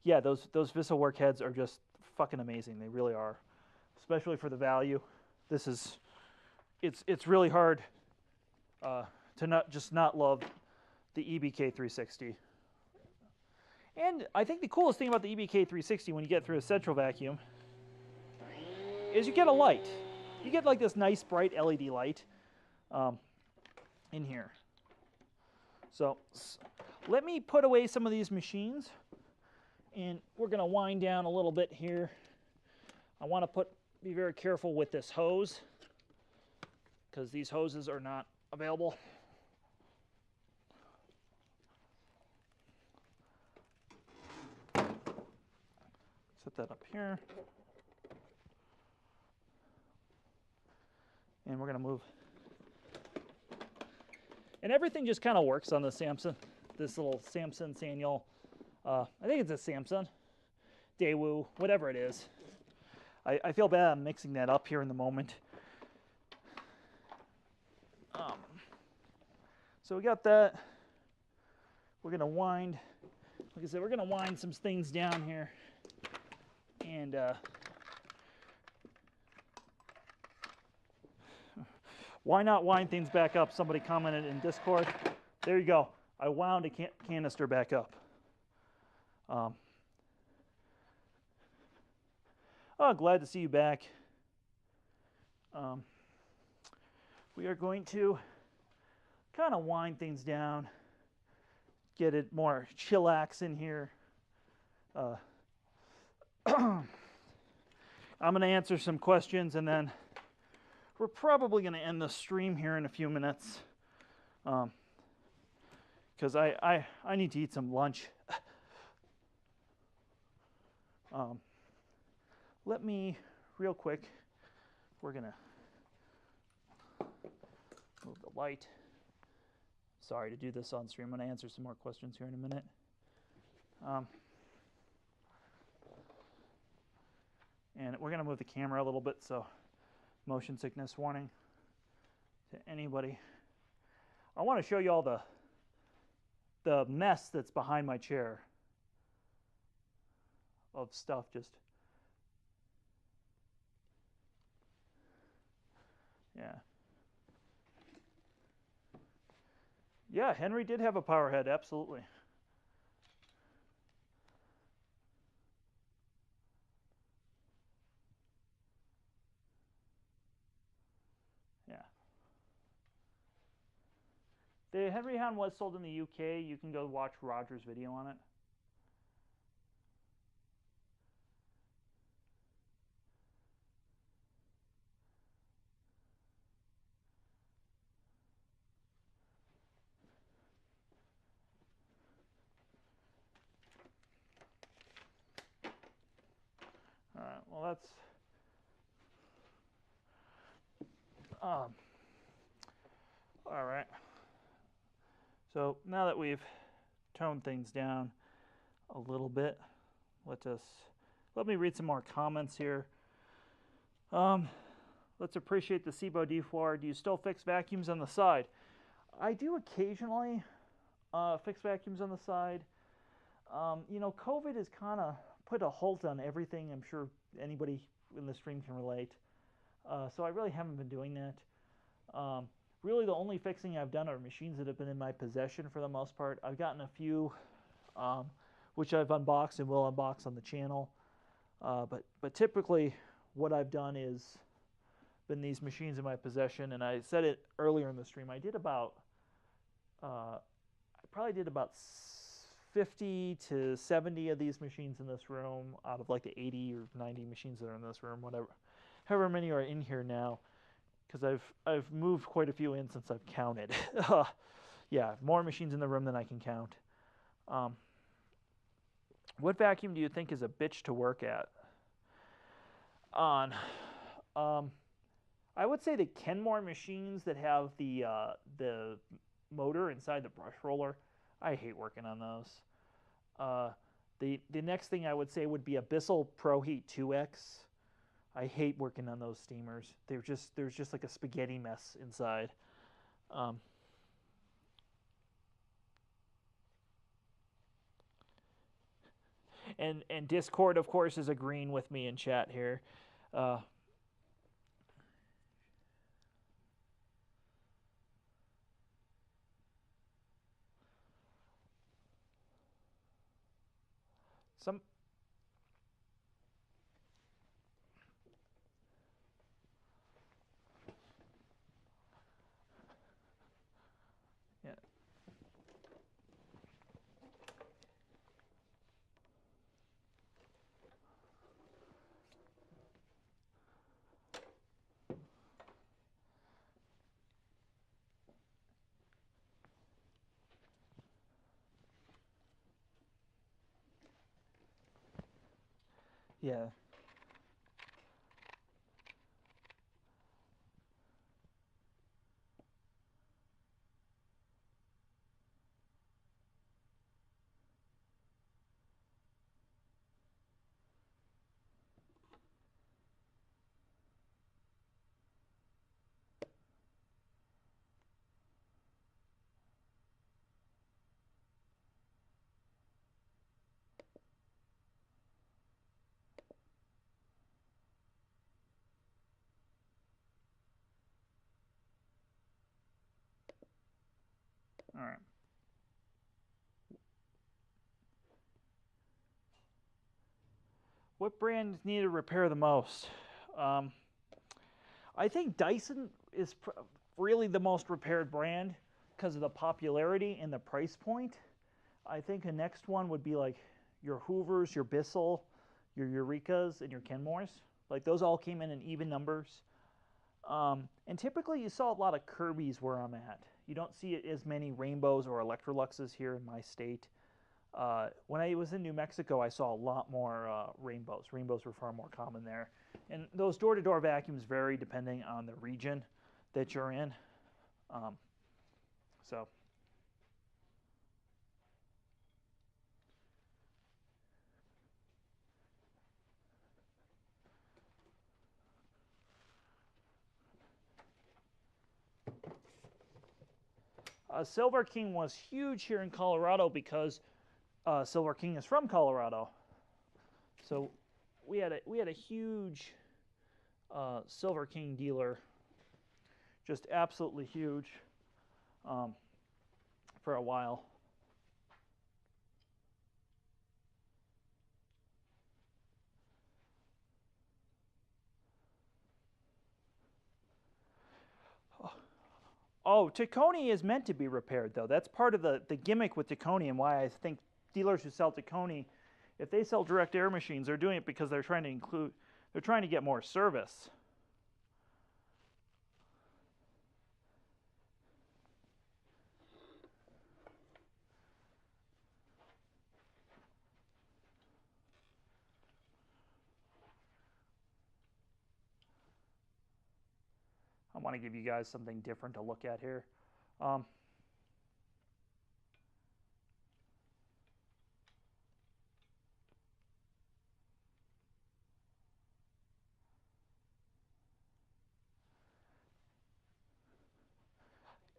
Yeah, those Visselwerk heads are just fucking amazing. They really are, especially for the value. It's really hard to not love the EBK 360. And I think the coolest thing about the EBK 360 when you get through a central vacuum is you get a light. You get like this nice bright LED light in here. So let me put away some of these machines, and we're going to wind down a little bit here. I want to be very careful with this hose because these hoses are not available. Set that up here. And we're going to move. And everything just kind of works on the Samsung, this little Samsung Sanyal. I think it's a Samsung, Daewoo, whatever it is. I feel bad I'm mixing that up here in the moment. So we got that. We're going to wind, like I said, we're going to wind some things down here. And why not wind things back up? Somebody commented in Discord. There you go. I wound a canister back up. Oh, glad to see you back. We are going to kind of wind things down, get it more chillax in here. I'm going to answer some questions, and then we're probably going to end the stream here in a few minutes because I need to eat some lunch. Let me, real quick, we're going to move the light. Sorry to do this on stream. I'm going to answer some more questions here in a minute. And we're going to move the camera a little bit, so motion sickness warning to anybody. I want to show you all the mess that's behind my chair of stuff just Yeah. Yeah, Henry did have a Powerhead, absolutely. Yeah. The Henry Hound was sold in the UK. You can go watch Roger's video on it. All right, well, that's all right. So now that we've toned things down a little bit, let me read some more comments here. Let's appreciate the SIBO deflower. Do you still fix vacuums on the side? I do occasionally fix vacuums on the side. You know, COVID has kind of put a halt on everything. I'm sure anybody in the stream can relate. So I really haven't been doing that. Really, the only fixing I've done are machines that have been in my possession for the most part. I've gotten a few, which I've unboxed and will unbox on the channel. But typically, what I've done is been these machines in my possession, and I said it earlier in the stream. I probably did about 50 to 70 of these machines in this room out of like the 80 or 90 machines that are in this room, however many are in here now, because I've moved quite a few in since I've counted. Yeah, more machines in the room than I can count. What vacuum do you think is a bitch to work at? I would say the Kenmore machines that have the motor inside the brush roller. I hate working on those. The next thing I would say would be a Bissell ProHeat 2X. I hate working on those steamers. There's just like a spaghetti mess inside. And Discord, of course, is agreeing with me in chat here. Some yeah. Yeah. All right. What brands need to repair the most? I think Dyson is really the most repaired brand because of the popularity and the price point. I think the next one would be like your Hoovers, your Bissell, your Eurekas, and your Kenmores. Like those all came in even numbers. And typically you saw a lot of Kirbys where I'm at. You don't see as many Rainbows or Electroluxes here in my state. When I was in New Mexico, I saw a lot more Rainbows. Rainbows were far more common there. And those door-to-door vacuums vary depending on the region that you're in. So. Silver King was huge here in Colorado because Silver King is from Colorado. So we had a huge Silver King dealer just absolutely huge for a while. Oh, Taconi is meant to be repaired, though. That's part of the gimmick with Taconi, and why I think dealers who sell Taconi, if they sell direct air machines, they're doing it because they're trying to get more service. I want to give you guys something different to look at here.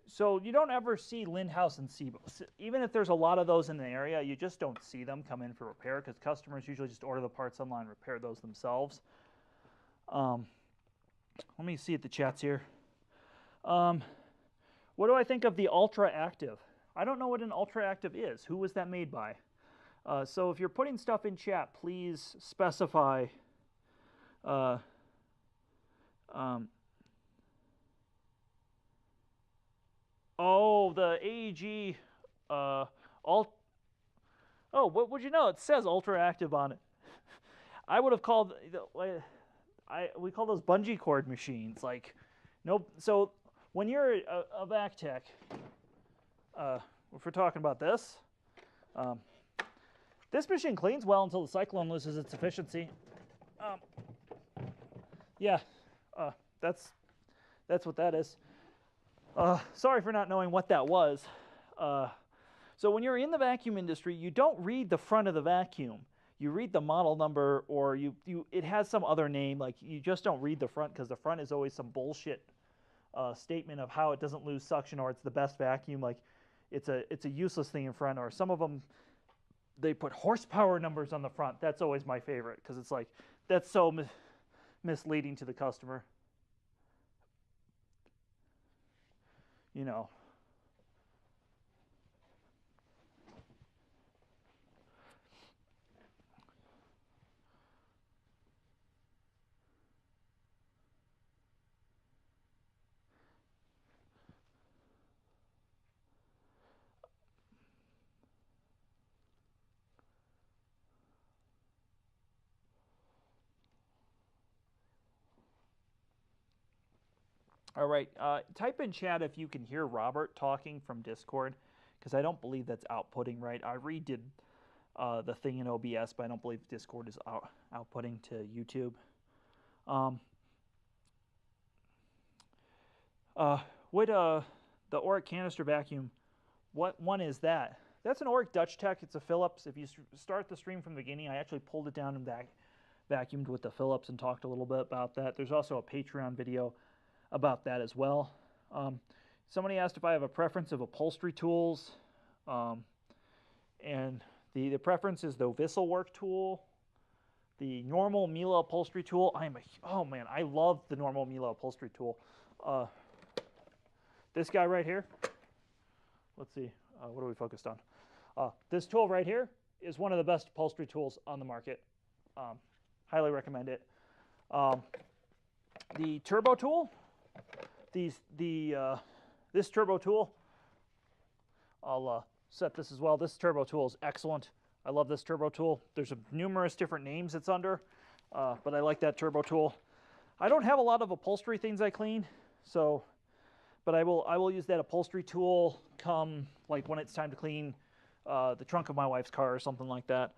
So you don't ever see Lindhouse and Siebel. Even if there's a lot of those in the area, you just don't see them come in for repair because customers usually just order the parts online and repair those themselves. Let me see at the chats here. What do I think of the Ultra Active? I don't know what an Ultra Active is. Who was that made by? So if you're putting stuff in chat, please specify. Oh, the AEG Oh, what would you know? It says Ultra Active on it. I would have called we call those bungee cord machines. Like, nope. So when you're a vac tech, if we're talking about this, this machine cleans well until the cyclone loses its efficiency. Yeah, that's what that is. Sorry for not knowing what that was. So when you're in the vacuum industry, you don't read the front of the vacuum. You read the model number, or it has some other name. Like, you just don't read the front because the front is always some bullshit statement of how it doesn't lose suction or it's the best vacuum. Like, it's a useless thing in front. Or some of them, they put horsepower numbers on the front. That's always my favorite because it's like, that's so misleading to the customer. You know. All right, type in chat if you can hear Robert talking from Discord, because I don't believe that's outputting right. I redid the thing in OBS, but I don't believe Discord is outputting to YouTube. The Oric canister vacuum, what one is that? That's an Oric Dutch Tech. It's a Philips. If you start the stream from the beginning, I actually pulled it down and vacuumed with the Philips and talked a little bit about that. There's also a Patreon video about that as well. Somebody asked if I have a preference of upholstery tools, and the preference is the Visselwerk tool, the normal Miele upholstery tool. Oh man, I love the normal Miele upholstery tool. This guy right here. Let's see, what are we focused on? This tool right here is one of the best upholstery tools on the market. Highly recommend it. The turbo tool. This turbo tool, I'll set this as well. This turbo tool is excellent. I love this turbo tool. There's numerous different names it's under, but I like that turbo tool. I don't have a lot of upholstery things I clean, but I will use that upholstery tool come like when it's time to clean the trunk of my wife's car or something like that.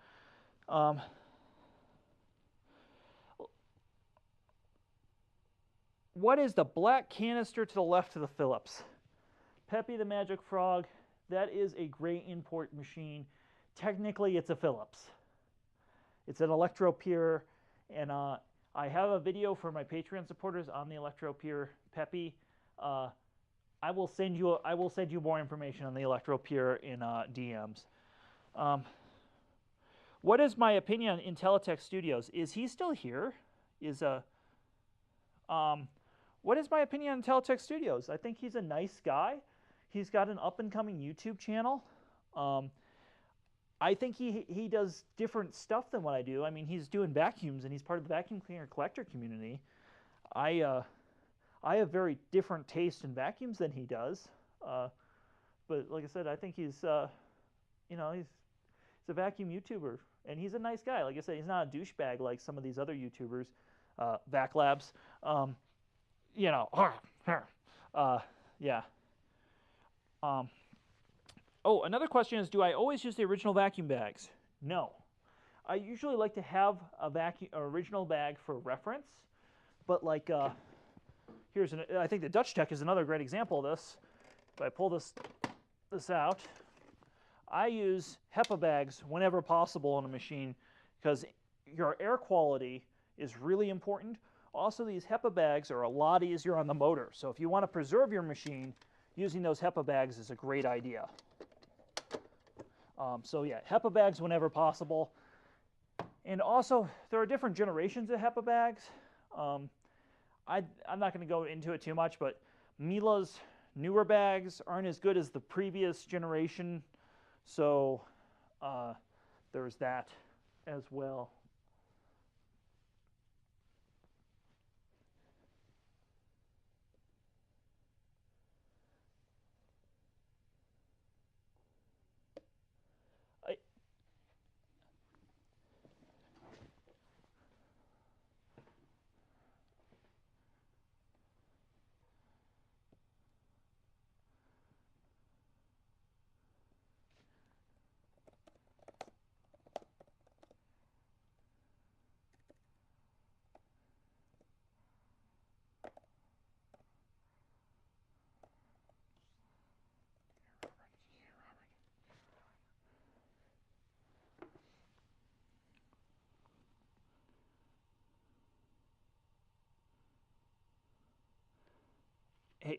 What is the black canister to the left of the Philips? Peppy the Magic Frog. That is a great import machine. Technically, it's a Philips. It's an Electro-Pure, and I have a video for my Patreon supporters on the Electro-Pure Peppy. I will send you more information on the Electro-Pure in DMs. What is my opinion on Intellitech Studios? Is he still here? What is my opinion on Teletech Studios? I think he's a nice guy. He's got an up-and-coming YouTube channel. I think he does different stuff than what I do. I mean, he's doing vacuums, and he's part of the vacuum cleaner collector community. I have very different taste in vacuums than he does. But like I said, I think he's he's a vacuum YouTuber, and he's a nice guy. Like I said, he's not a douchebag like some of these other YouTubers, Vac Labs. Yeah. Oh, another question is, do I always use the original vacuum bags? No. I usually like to have a original bag for reference, but like I think the Dutch Tech is another great example of this. If I pull this out, I use HEPA bags whenever possible on a machine because your air quality is really important. Also, these HEPA bags are a lot easier on the motor. So if you want to preserve your machine, using those HEPA bags is a great idea. So yeah, HEPA bags whenever possible. And also, there are different generations of HEPA bags. I'm not going to go into it too much, but Miele's newer bags aren't as good as the previous generation. So there's that as well.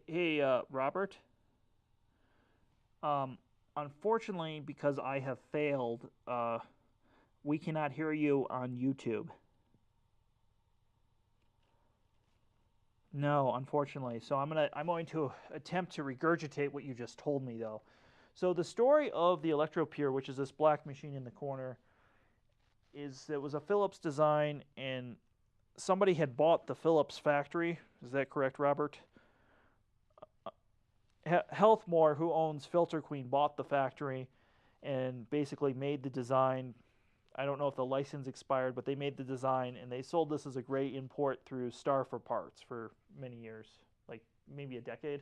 Hey, Robert. Unfortunately, because I have failed, we cannot hear you on YouTube. No, unfortunately. So I'm going to attempt to regurgitate what you just told me, though. So the story of the Electropure, which is this black machine in the corner, is it was a Philips design, and somebody had bought the Philips factory. Is that correct, Robert? Healthmore, who owns Filter Queen, bought the factory and basically made the design. I don't know if the license expired, but they made the design, and they sold this as a gray import through Star for Parts for many years, like maybe a decade.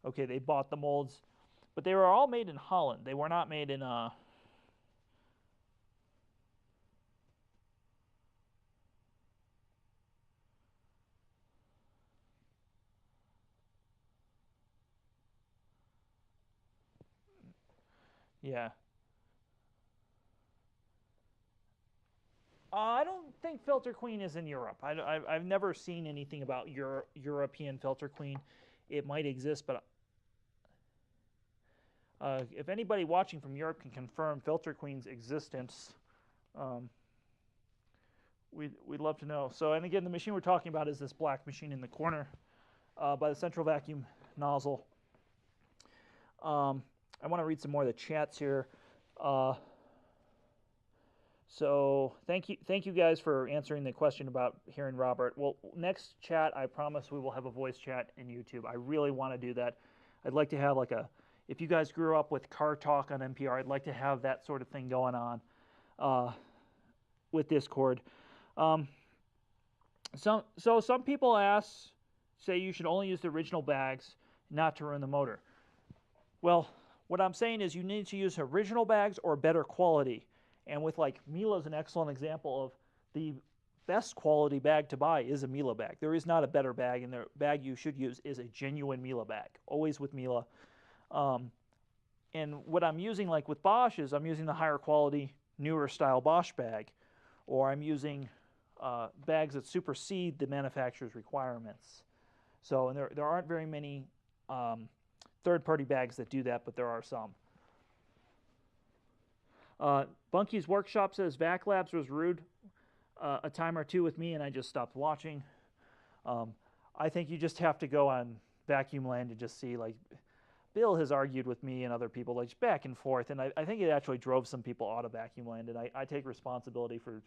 Okay, they bought the molds, but they were all made in Holland. They were not made in yeah. I don't think Filter Queen is in Europe. I've never seen anything about European Filter Queen. It might exist, but if anybody watching from Europe can confirm Filter Queen's existence, we'd love to know. So, and again, the machine we're talking about is this black machine in the corner by the central vacuum nozzle. I want to read some more of the chats here. So thank you guys for answering the question about hearing Robert. Well, next chat, I promise we will have a voice chat in YouTube. I really want to do that. I'd like to have if you guys grew up with Car Talk on NPR, I'd like to have that sort of thing going on with Discord. So some people say you should only use the original bags, not to ruin the motor. Well, what I'm saying is you need to use original bags or better quality. And with Miele is an excellent example of the best quality bag to buy is a Miele bag. There is not a better bag, and the bag you should use is a genuine Miele bag. Always with Miele. And what I'm using with Bosch is I'm using the higher quality, newer style Bosch bag, or I'm using bags that supersede the manufacturer's requirements. So, and there aren't very many third-party bags that do that, but there are some. Bunky's Workshop says Vac Labs was rude. a time or two with me and I just stopped watching. I think you just have to go on Vacuum Land and just see, like, Bill has argued with me and other people, like, back and forth, and I think it actually drove some people out of Vacuum Land, and I take responsibility for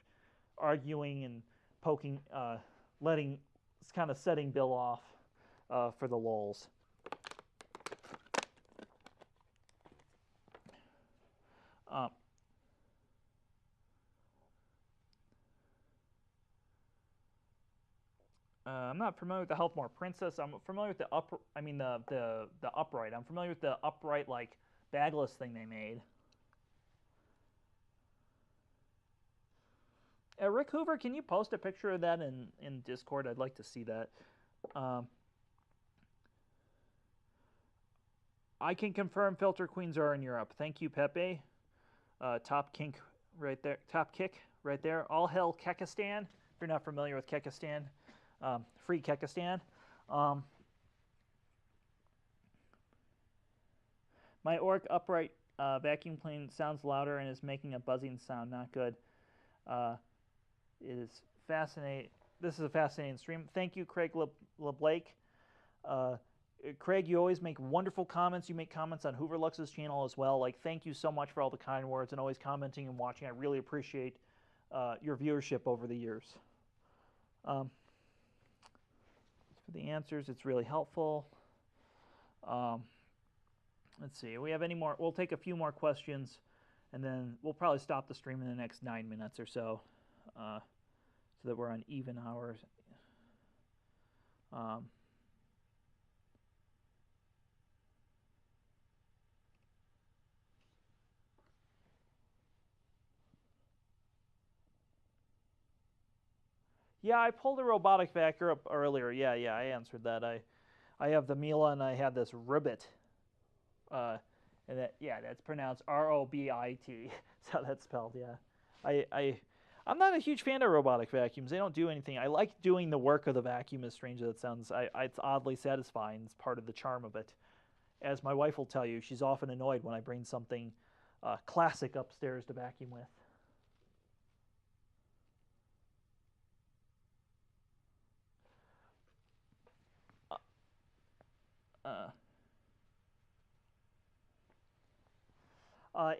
arguing and poking, kind of setting Bill off for the lulz. I'm not familiar with the Healthmore Princess. I'm familiar with the upright. I'm familiar with the upright, like, bagless thing they made. Rick Hoover, can you post a picture of that in Discord? I'd like to see that. I can confirm Filter Queens are in Europe. Thank you, Pepe. Top kick right there. All hail Kekistan. If you're not familiar with Kekistan, free Kekistan. My Orc upright vacuum clean sounds louder and is making a buzzing sound. Not good. It is fascinating. This is a fascinating stream. Thank you, Craig LeBlake. Craig, you always make wonderful comments. You make comments on Hoover Lux's channel as well. Like, thank you so much for all the kind words and always commenting and watching. I really appreciate your viewership over the years. For the answers, it's really helpful. Let's see. We have any more? We'll take a few more questions, and then we'll probably stop the stream in the next 9 minutes or so, so that we're on even hours. Yeah, I pulled a robotic vacuum up earlier. Yeah, I answered that. I have the Miele and I have this Ribbit. And that's pronounced R-O-B-I-T. That's how that's spelled. Yeah, I'm not a huge fan of robotic vacuums. They don't do anything. I like doing the work of the vacuum, as strange as it sounds. It's oddly satisfying. It's part of the charm of it. As my wife will tell you, she's often annoyed when I bring something classic upstairs to vacuum with.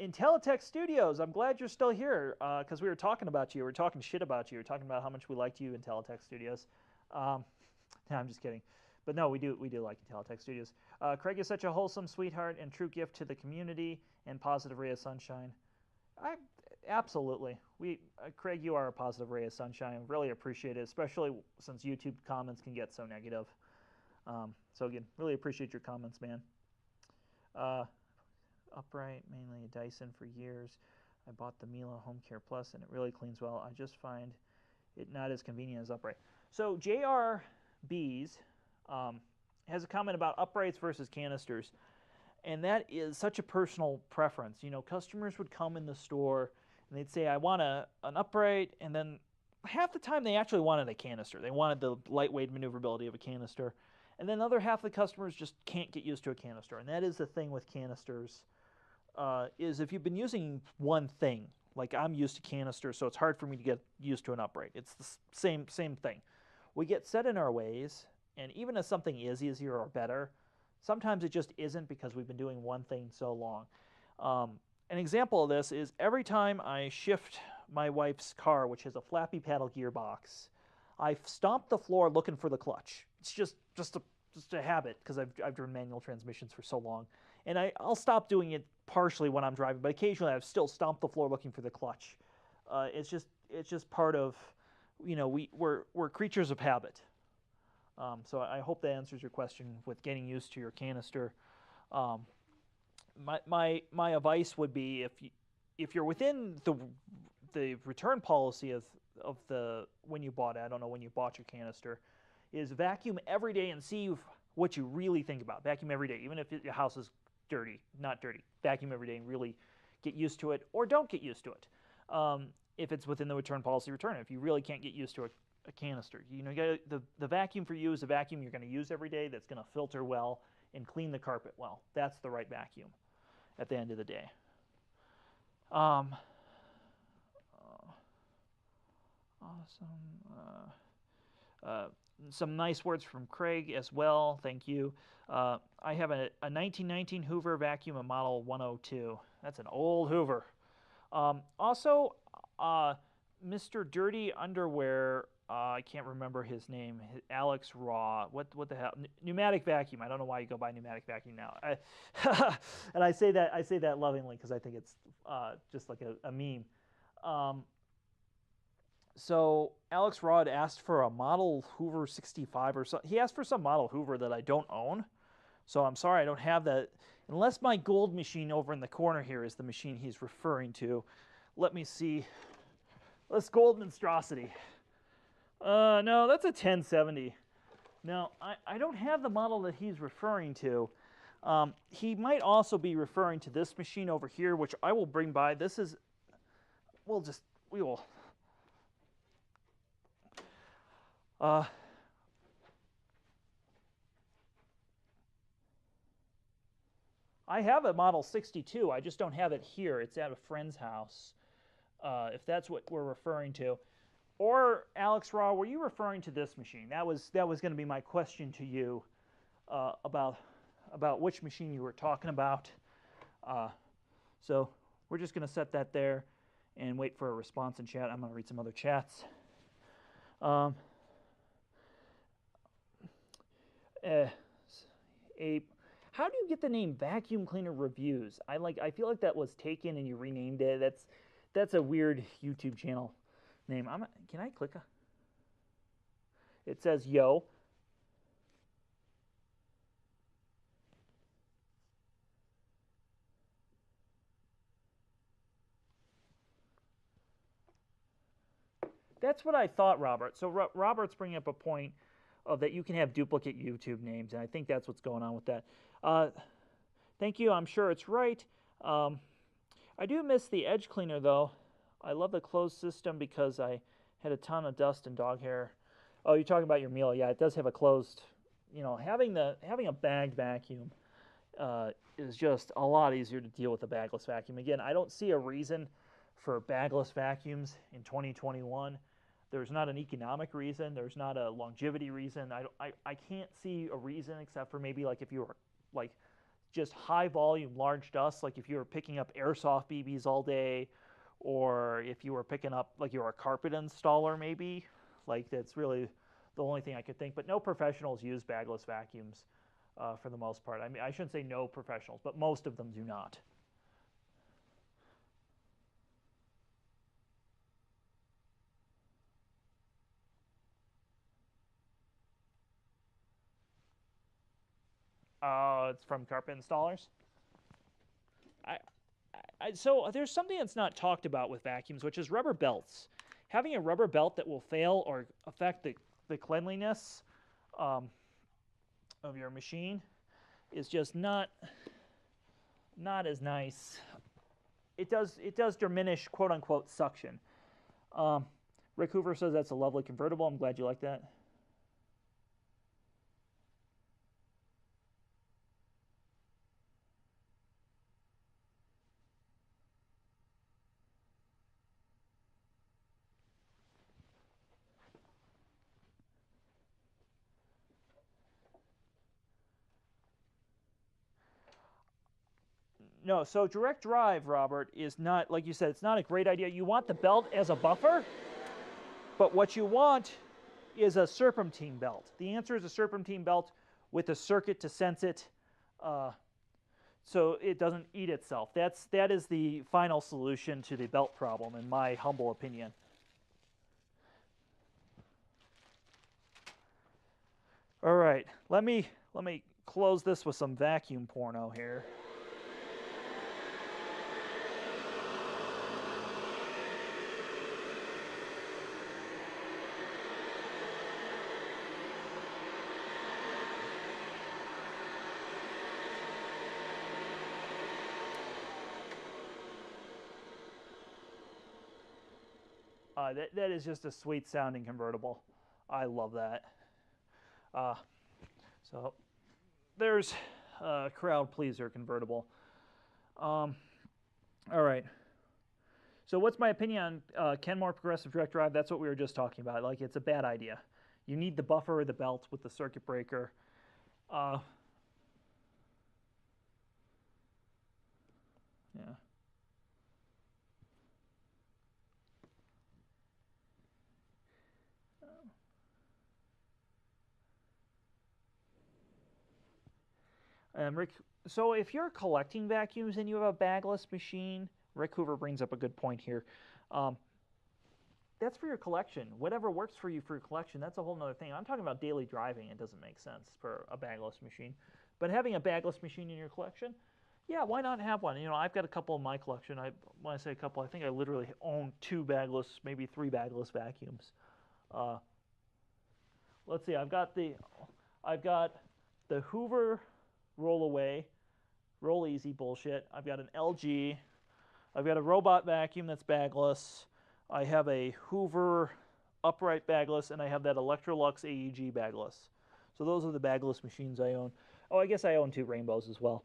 Intelitech Studios, I'm glad you're still here because we were talking about you. We were talking shit about you. We were talking about how much we liked you, Intelitech Studios. No, I'm just kidding. But no, we do like Intelitech Studios. Craig is such a wholesome sweetheart and true gift to the community and positive ray of sunshine. Absolutely. Craig, you are a positive ray of sunshine. Really appreciate it, especially since YouTube comments can get so negative. So again, really appreciate your comments, man. Upright, mainly a Dyson for years. I bought the Miele Home Care Plus and it really cleans well. I just find it not as convenient as upright. So JRBs has a comment about uprights versus canisters, and that is such a personal preference. You know, customers would come in the store and they'd say, I want an upright, and then half the time they actually wanted a canister. They wanted the lightweight maneuverability of a canister. And then the other half of the customers just can't get used to a canister. And that is the thing with canisters, is if you've been using one thing, like I'm used to canisters, so it's hard for me to get used to an upright. It's the same thing. We get set in our ways, and even if something is easier or better, sometimes it just isn't because we've been doing one thing so long. An example of this is every time I shift my wife's car, which has a flappy paddle gearbox, I stomp the floor looking for the clutch. It's just a habit because I've driven manual transmissions for so long, and I'll stop doing it partially when I'm driving, but occasionally I've still stomped the floor looking for the clutch. It's just part of, you know, we're creatures of habit. So I hope that answers your question with getting used to your canister. My advice would be if you're within the return policy of the when you bought it, I don't know when you bought your canister, is vacuum every day and see what you really think about. Vacuum every day, even if your house is not dirty. Vacuum every day and really get used to it, or don't get used to it. If it's within the return policy, return it. If you really can't get used to a canister, you know, the vacuum for you is a vacuum you're going to use every day that's going to filter well and clean the carpet well. That's the right vacuum at the end of the day. Some nice words from Craig as well. Thank you. I have a 1919 Hoover vacuum, a model 102. That's an old Hoover. Also, Mr. Dirty Underwear. I can't remember his name. Alex Raw. What the hell? Pneumatic vacuum. I don't know why you go by pneumatic vacuum now. And I say that lovingly because I think it's just like a meme. So Alex Rod asked for a model Hoover 65 or something. He asked for some model Hoover that I don't own. So I'm sorry I don't have that. Unless my gold machine over in the corner here is the machine he's referring to. Let me see. Let's gold monstrosity. No, that's a 1070. No, I don't have the model that he's referring to. He might also be referring to this machine over here, which I will bring by. This is, we will. I have a model 62. I just don't have it here. It's at a friend's house, if that's what we're referring to. Or, Alex Raw, were you referring to this machine? That was going to be my question to you about which machine you were talking about. So we're just going to set that there and wait for a response in chat. I'm going to read some other chats. How do you get the name Vacuum Cleaner Reviews? I feel like that was taken and you renamed it. That's a weird YouTube channel name. Can I click? It says yo. That's what I thought, Robert. So Robert's bringing up a point of that you can have duplicate YouTube names, and I think that's what's going on with that. Thank you. I'm sure it's right. I do miss the edge cleaner, though. I love the closed system because I had a ton of dust and dog hair. Oh, you're talking about your Miele. Yeah, it does have a closed. You know, having a bagged vacuum is just a lot easier to deal with a bagless vacuum. Again, I don't see a reason for bagless vacuums in 2021. There's not an economic reason. There's not a longevity reason. I can't see a reason except for maybe like if you were like just high volume, large dust, like if you were picking up airsoft BBs all day, or if you were picking up like you're a carpet installer maybe. Like that's really the only thing I could think. But no professionals use bagless vacuums for the most part. I mean, I shouldn't say no professionals, but most of them do not. It's from carpet installers. So there's something that's not talked about with vacuums, which is rubber belts. Having a rubber belt that will fail or affect the cleanliness of your machine is just not as nice. It does diminish quote unquote suction. Rick Hoover says that's a lovely convertible. I'm glad you like that. No, so direct drive, Robert, is not, like you said, it's not a great idea. You want the belt as a buffer, but what you want is a serpentine belt. The answer is a serpentine belt with a circuit to sense it so it doesn't eat itself. That is the final solution to the belt problem, in my humble opinion. All right, let me close this with some vacuum porno here. That is just a sweet sounding convertible. I love that. So there's a crowd pleaser convertible. All right. So what's my opinion on Kenmore progressive direct drive? That's what we were just talking about. Like, it's a bad idea. You need the buffer or the belt with the circuit breaker. Yeah. Rick, so if you're collecting vacuums and you have a bagless machine, Rick Hoover brings up a good point here. That's for your collection. Whatever works for you for your collection, that's a whole other thing. I'm talking about daily driving. It doesn't make sense for a bagless machine. But having a bagless machine in your collection, yeah, why not have one? You know, I've got a couple in my collection. When I say a couple, I think I literally own 2 bagless, maybe 3 bagless vacuums. Let's see. I've got the Hoover roll away, roll easy bullshit. I've got an LG. I've got a robot vacuum that's bagless. I have a Hoover upright bagless, and I have that Electrolux AEG bagless. So those are the bagless machines I own. Oh, I guess I own 2 Rainbows as well.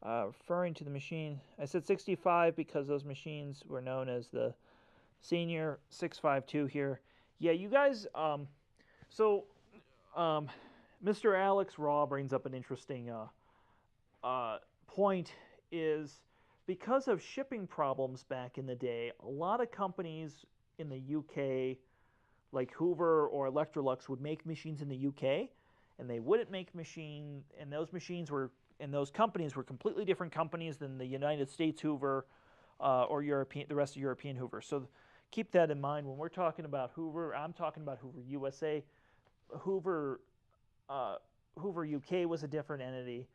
Referring to the machine, I said 65 because those machines were known as the Senior 652 here. Yeah, you guys, Mr. Alex Raw brings up an interesting point, is because of shipping problems back in the day, a lot of companies in the UK, like Hoover or Electrolux, would make machines in the UK, and they wouldn't make and those machines were, and those companies were completely different companies than the United States Hoover or the rest of European Hoover. So keep that in mind when we're talking about Hoover. I'm talking about Hoover USA. Hoover UK was a different entity,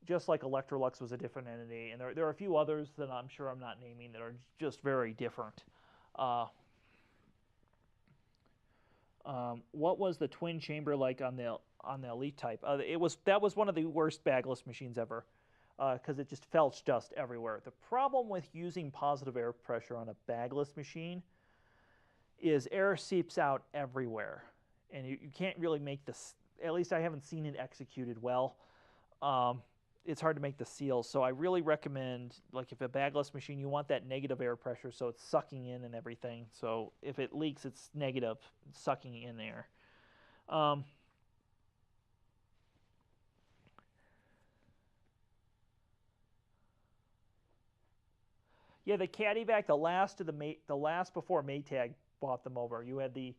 just like Electrolux was a different entity. And there are a few others that I'm sure I'm not naming that are just very different. What was the twin chamber like on the Elite Type? That was one of the worst bagless machines ever, because it just felched dust everywhere. The problem with using positive air pressure on a bagless machine is air seeps out everywhere, and you can't really make this. At least I haven't seen it executed well. It's hard to make the seals, so I really recommend, like, if a bagless machine, you want that negative air pressure so it's sucking in and everything. So if it leaks, it's negative, sucking in air. Yeah, the Caddyvac, the last before Maytag bought them over. You had the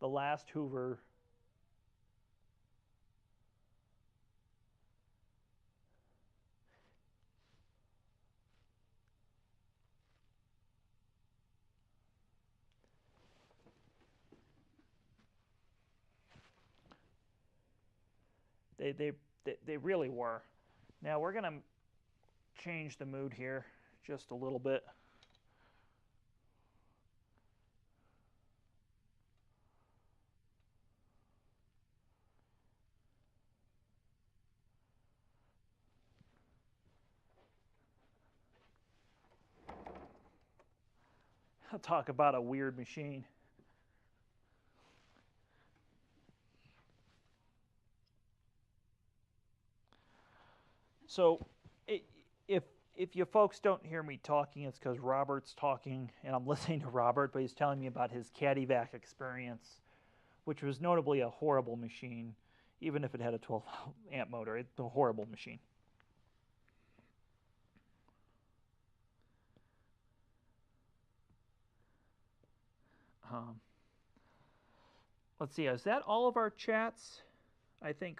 last Hoover. They really were. Now we're gonna change the mood here just a little bit. I'll talk about a weird machine. So if you folks don't hear me talking, it's because Robert's talking, and I'm listening to Robert, but he's telling me about his Caddyvac experience, which was notably a horrible machine, even if it had a 12 amp motor. It's a horrible machine. Let's see, is that all of our chats? I think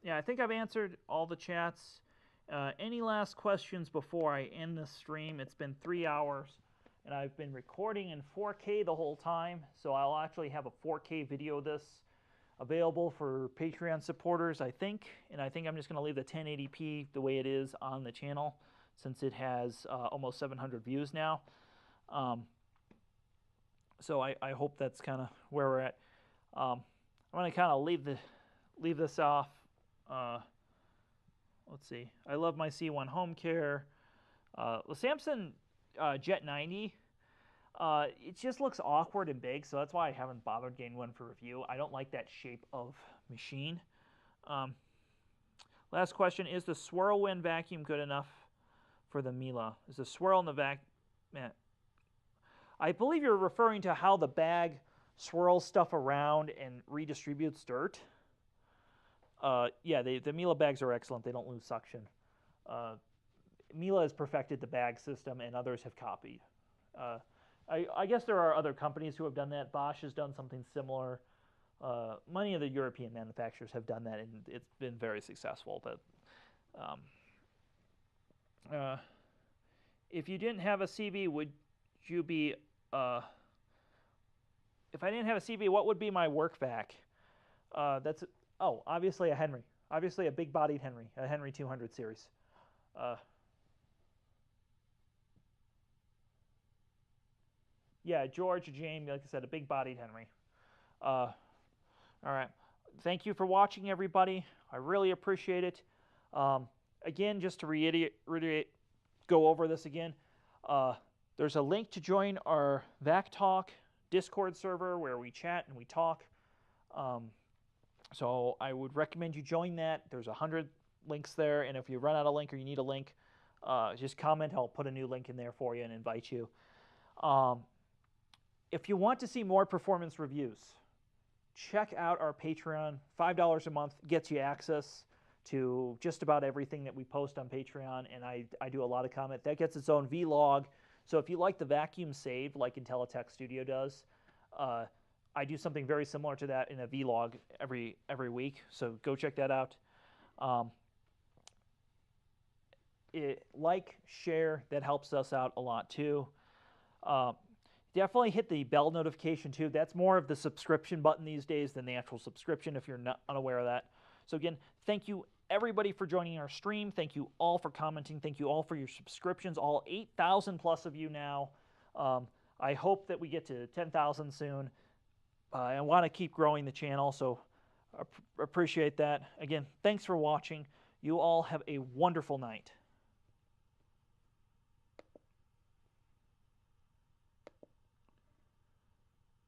yeah, I think I've answered all the chats. Any last questions before I end the stream? It's been 3 hours, and I've been recording in 4K the whole time, so I'll actually have a 4K video of this available for Patreon supporters, I think. And I think I'm just going to leave the 1080p the way it is on the channel, since it has almost 700 views now. So I hope that's kind of where we're at. I'm going to kind of leave this off. Let's see. I love my C1 home care. The Samsung Jet 90. It just looks awkward and big, so that's why I haven't bothered getting one for review. I don't like that shape of machine. Last question, is the Swirlwind vacuum good enough for the Miele? Is the swirl in the man, I believe you're referring to how the bag swirls stuff around and redistributes dirt. Yeah, the Miele bags are excellent. They don't lose suction. Miele has perfected the bag system, and others have copied. I guess there are other companies who have done that. Bosch has done something similar. Many of the European manufacturers have done that, and it's been very successful. But if you didn't have a CB, would you be? If I didn't have a CB, what would be my work vac? That's obviously a Henry, obviously a big-bodied Henry, a Henry 200 series. Yeah, George, James, like I said, a big-bodied Henry. All right. Thank you for watching, everybody. I really appreciate it. Again, just to reiterate, go over this again. There's a link to join our Vac Talk Discord server where we chat and we talk. So I would recommend you join that. There's 100 links there, and if you run out of link or you need a link, just comment. I'll put a new link in there for you and invite you. If you want to see more performance reviews, check out our Patreon. $5 a month gets you access to just about everything that we post on Patreon, and I do a lot of comment. That gets its own vlog. So if you like the vacuum saved, like IntelliTech Studio does, I do something very similar to that in a vlog every week. So go check that out. Like, share, that helps us out a lot too. Definitely hit the bell notification too. That's more of the subscription button these days than the actual subscription if you're not unaware of that. So again, thank you everybody for joining our stream. Thank you all for commenting. Thank you all for your subscriptions, all 8,000 plus of you now. I hope that we get to 10,000 soon. I want to keep growing the channel, so appreciate that. Again, thanks for watching. You all have a wonderful night.